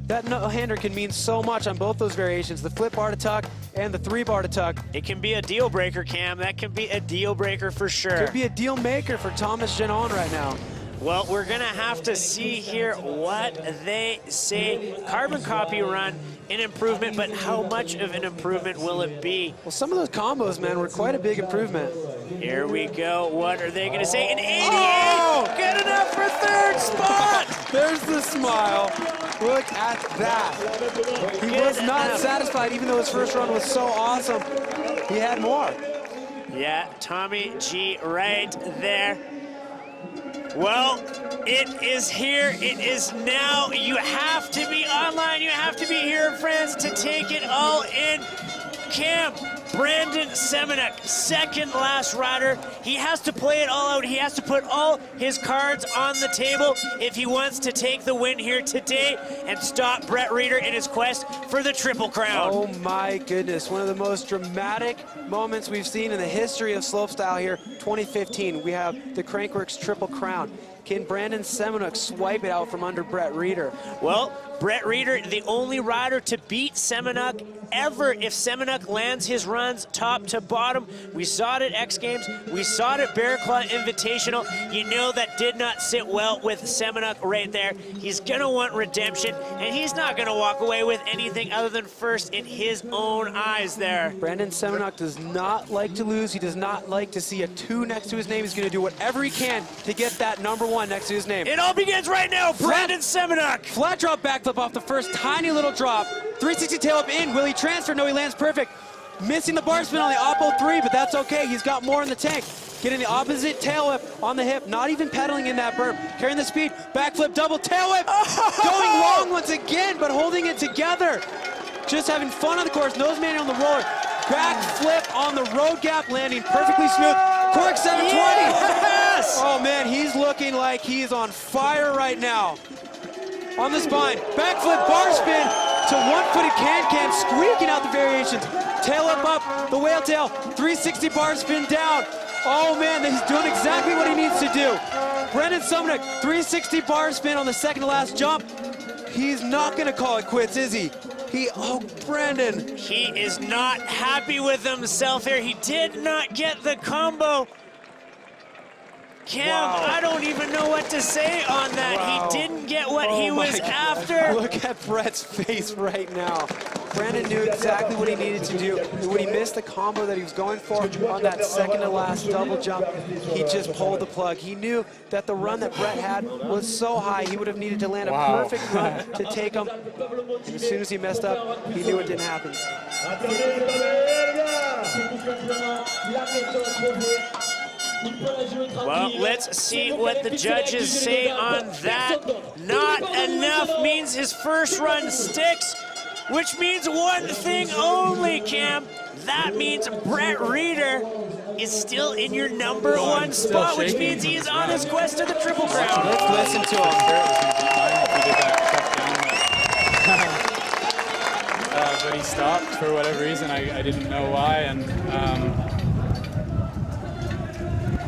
That no hander can mean so much on both those variations, the flip bar to tuck and the 3 bar to tuck. It can be a deal breaker, Cam. That can be a deal breaker for sure. Could be a deal maker for Thomas Genon right now. Well, we're going to have to see here what they say. Carbon copy run, an improvement, but how much of an improvement will it be? Well, some of those combos, man, were quite a big improvement. Here we go. What are they going to say? An 88! Good enough for third spot! There's the smile. Look at that. He was not satisfied, even though his first run was so awesome. He had more. Yeah, Tommy G right there. Well, it is here. It is now. You have to be online. You have to be here in France to take it all in. Cam, Brandon Semenuk, second last rider. He has to play it all out. He has to put all his cards on the table if he wants to take the win here today and stop Brett Reeder in his quest for the Triple Crown. Oh my goodness, one of the most dramatic moments we've seen in the history of slopestyle here, 2015. We have the Crankworx Triple Crown. Can Brandon Semenuk swipe it out from under Brett Reeder? Well, Brett Reeder, the only rider to beat Semenuk ever if Semenuk lands his runs top to bottom. We saw it at X Games. We saw it at Bear Claw Invitational. You know that did not sit well with Semenuk right there. He's going to want redemption, and he's not going to walk away with anything other than first in his own eyes there. Brandon Semenuk does not like to lose. He does not like to see a 2 next to his name. He's going to do whatever he can to get that number 1 next to his name. It all begins right now. Brandon Semenuk. Flat drop backflip off the first tiny little drop. 360 tail up in. Will he transfer? No, he lands perfect. Missing the bar spin on the Oppo 3, but that's okay. He's got more in the tank. Getting the opposite tail whip on the hip. Not even pedaling in that berm. Carrying the speed. Backflip, double tail whip. Going long once again, but holding it together. Just having fun on the course. Nose manual on the roller. Backflip on the road gap, landing perfectly smooth. Cork 720. Yes! Oh man, he's looking like he's on fire right now. On the spine, backflip bar spin to one-footed can-can, squeaking out the variations. Tail up, the whale tail, 360 bar spin down. Oh man, he's doing exactly what he needs to do. Brandon Semenuk, 360 bar spin on the second to last jump. He's not gonna call it quits, is he? Oh, Brandon. He is not happy with himself here. He did not get the combo. Cam, Wow. I don't even know what to say on that. Wow. He didn't get what Oh he my was God. after. Look at Brett's face right now. Brandon knew exactly what he needed to do. And when he missed the combo that he was going for on that second to last double jump, he just pulled the plug. He knew that the run that Brett had was so high, he would have needed to land a perfect run to take him. And as soon as he messed up, he knew it didn't happen. Well, let's see what the judges say on that. Not enough means his first run sticks, which means one thing only, Cam. That means Brett Reeder is still in your number 1 spot, which means he is on his quest to the Triple Crown. Let's listen to him. But he stopped for whatever reason. I didn't know why, and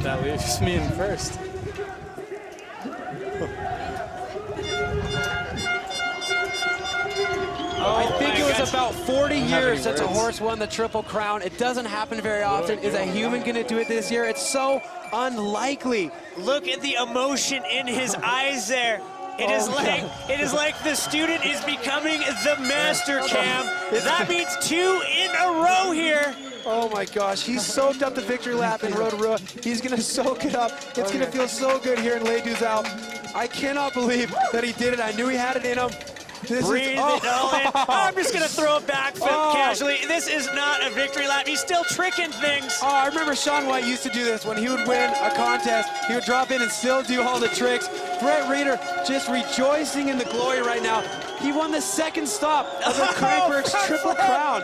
that leaves me in first. I think it was about 40 years since a horse won the Triple Crown. It doesn't happen very often. Is a human going to do it this year? It's so unlikely. Look at the emotion in his eyes there. It is like the student is becoming the master, Cam. That means 2 in a row here. Oh my gosh, he soaked up the victory lap in Rotorua. He's gonna soak it up. It's gonna feel so good here in Les Deux Alpes. I cannot believe that he did it. I knew he had it in him. Breathe it all in. I'm just going to throw a backflip casually. This is not a victory lap. He's still tricking things. Oh, I remember Sean White used to do this. When he would win a contest, he would drop in and still do all the tricks. Brett Reeder just rejoicing in the glory right now. He won the second stop of the Crankworx Triple Crown.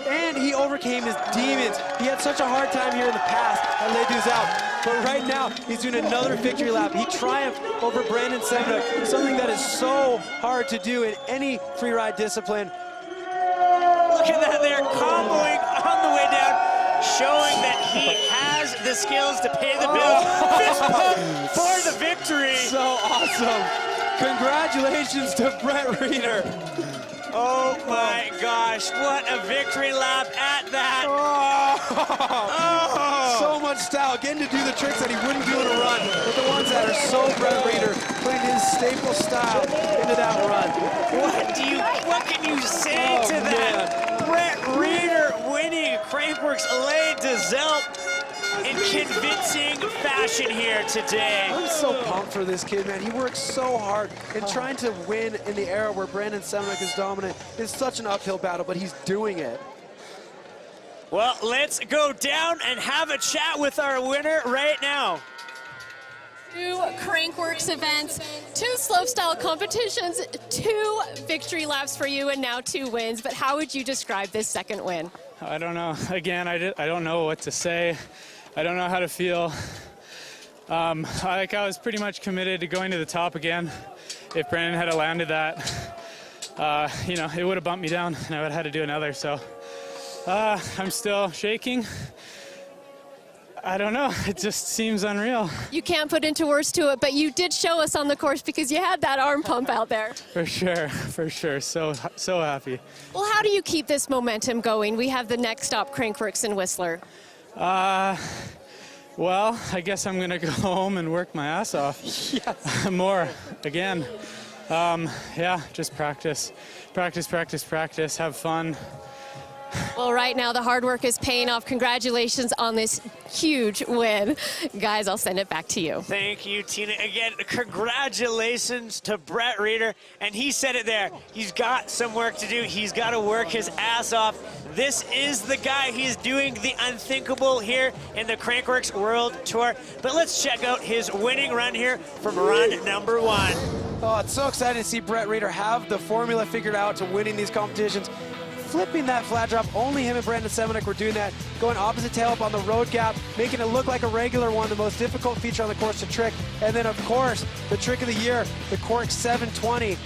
And he overcame his demons. He had such a hard time here in the past at Les Deux Alpes. But right now, he's doing another victory lap. He triumphed over Brandon Semenuk, something that is so hard to do in any free ride discipline. Look at that there, comboing on the way down, showing that he has the skills to pay the bills. Fist pump for the victory. So awesome. Congratulations to Brett Reeder. Oh my gosh, what a victory lap at that. So much style, getting to do the tricks that he wouldn't do in a run, but the ones that are so Brett Reeder, putting his staple style into that run. What can you say to that? Brett Reeder winning Crankworx Les des Alpes in convincing fashion here today. I'm so pumped for this kid, man. He works so hard, and trying to win in the era where Brandon Semenuk is dominant is such an uphill battle, but he's doing it. Well, let's go down and have a chat with our winner right now. 2 Crankworx events, 2 slopestyle competitions, 2 victory laps for you, and now 2 wins. But how would you describe this second win? I don't know. Again, I don't know what to say. I don't know how to feel. I was pretty much committed to going to the top again. If Brandon had landed that, you know, it would have bumped me down, and I would have had to do another. So I'm still shaking. I don't know. It just seems unreal. You can't put into words to it, but you did show us on the course because you had that arm pump out there. For sure, for sure. So happy. Well, how do you keep this momentum going? We have the next stop, Crankworx in Whistler. Well, I guess I'm gonna go home and work my ass off. Yes. More again. Yeah, just practice, have fun. Well, right now the hard work is paying off. Congratulations on this huge win. Guys, I'll send it back to you. Thank you, Tina. Again, congratulations to Brett Reeder. And he said it there. He's got some work to do. He's got to work his ass off. This is the guy. He's doing the unthinkable here in the Crankworx World Tour. But let's check out his winning run here from run number 1. Oh, it's so exciting to see Brett Reeder have the formula figured out to winning these competitions. Flipping that flat drop, only him and Brandon Semenuk were doing that, going opposite tail up on the road gap, making it look like a regular one, the most difficult feature on the course to trick. And then, of course, the trick of the year, the Quark 720.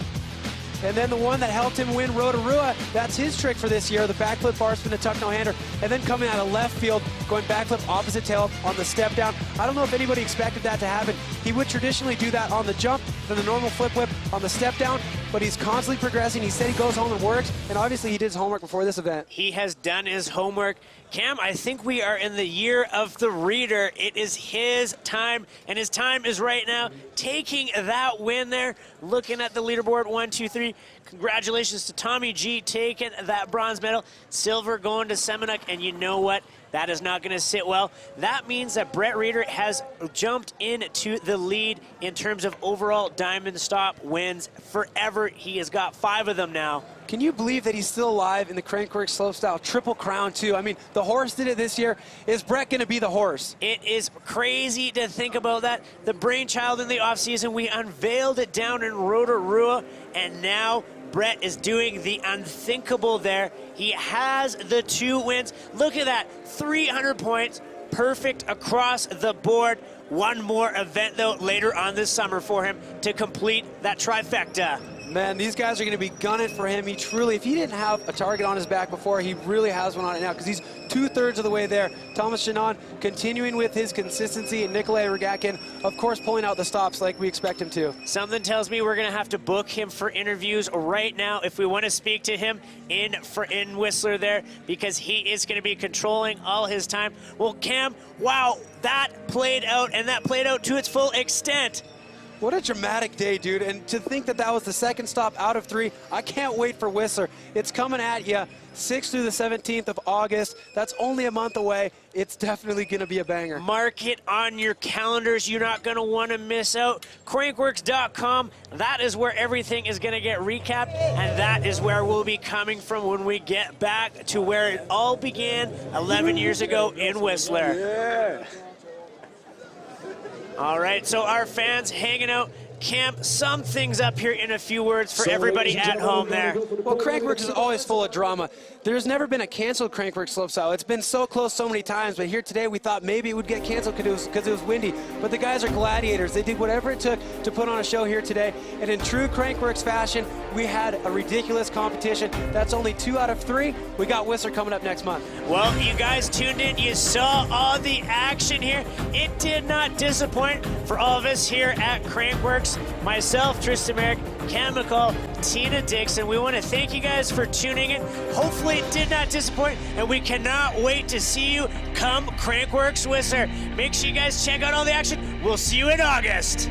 And then the one that helped him win Rotorua, that's his trick for this year, the backflip bar spin to tuck no-hander, and then coming out of left field, going backflip opposite tail on the step down. I don't know if anybody expected that to happen. He would traditionally do that on the jump, then the normal flip whip on the step down, but he's constantly progressing. He said he goes home and works, and obviously he did his homework before this event. He has done his homework. Cam, I think we are in the year of the Reeder. It is his time, and his time is right now. Taking that win there, looking at the leaderboard, 1, 2, 3. Congratulations to Tommy G taking that bronze medal. Silver going to Semenuk, and you know what? That is not going to sit well. That means that Brett Reeder has jumped into the lead in terms of overall diamond stop wins forever. He has got 5 of them now. Can you believe that he's still alive in the Crankworx Slopestyle Triple Crown, too? I mean, the horse did it this year. Is Brett going to be the horse? It is crazy to think about that. The brainchild in the offseason, we unveiled it down in Rotorua, and now Brett is doing the unthinkable there. He has the 2 wins. Look at that, 300 points, perfect across the board. One more event, though, later on this summer for him to complete that trifecta. Man, these guys are going to be gunning for him. He truly, if he didn't have a target on his back before, he really has one on it now because he's 2/3 of the way there. Thomas Shannon continuing with his consistency, and Nikolai Rogatkin, of course, pulling out the stops like we expect him to. Something tells me we're going to have to book him for interviews right now if we want to speak to him in Whistler there, because he is going to be controlling all his time. Well, Cam, wow, that played out, and that played out to its full extent. What a dramatic day, dude. And to think that that was the second stop out of 3, I can't wait for Whistler. It's coming at you 6th through the 17th of August. That's only a month away. It's definitely going to be a banger. Mark it on your calendars. You're not going to want to miss out. Crankworx.com, that is where everything is going to get recapped, and that is where we'll be coming from when we get back to where it all began 11 years ago in Whistler. Yeah. All right, so our fans hanging out. Cam, sum things up here in a few words for everybody at home there. Well, Crankworx is always full of drama. There's never been a canceled Crankworx Slopestyle. It's been so close so many times, but here today we thought maybe it would get canceled because it was windy. But the guys are gladiators. They did whatever it took to put on a show here today. And in true Crankworx fashion, we had a ridiculous competition. That's only 2 out of 3. We got Whistler coming up next month. Well, you guys tuned in. You saw all the action here. It did not disappoint for all of us here at Crankworx. Kidsworx, myself, Tristan Merrick, Cam McCall, Tina Dixon. We want to thank you guys for tuning in. Hopefully it did not disappoint, and we cannot wait to see you come Crankworx Whistler. Make sure you guys check out all the action. We'll see you in August.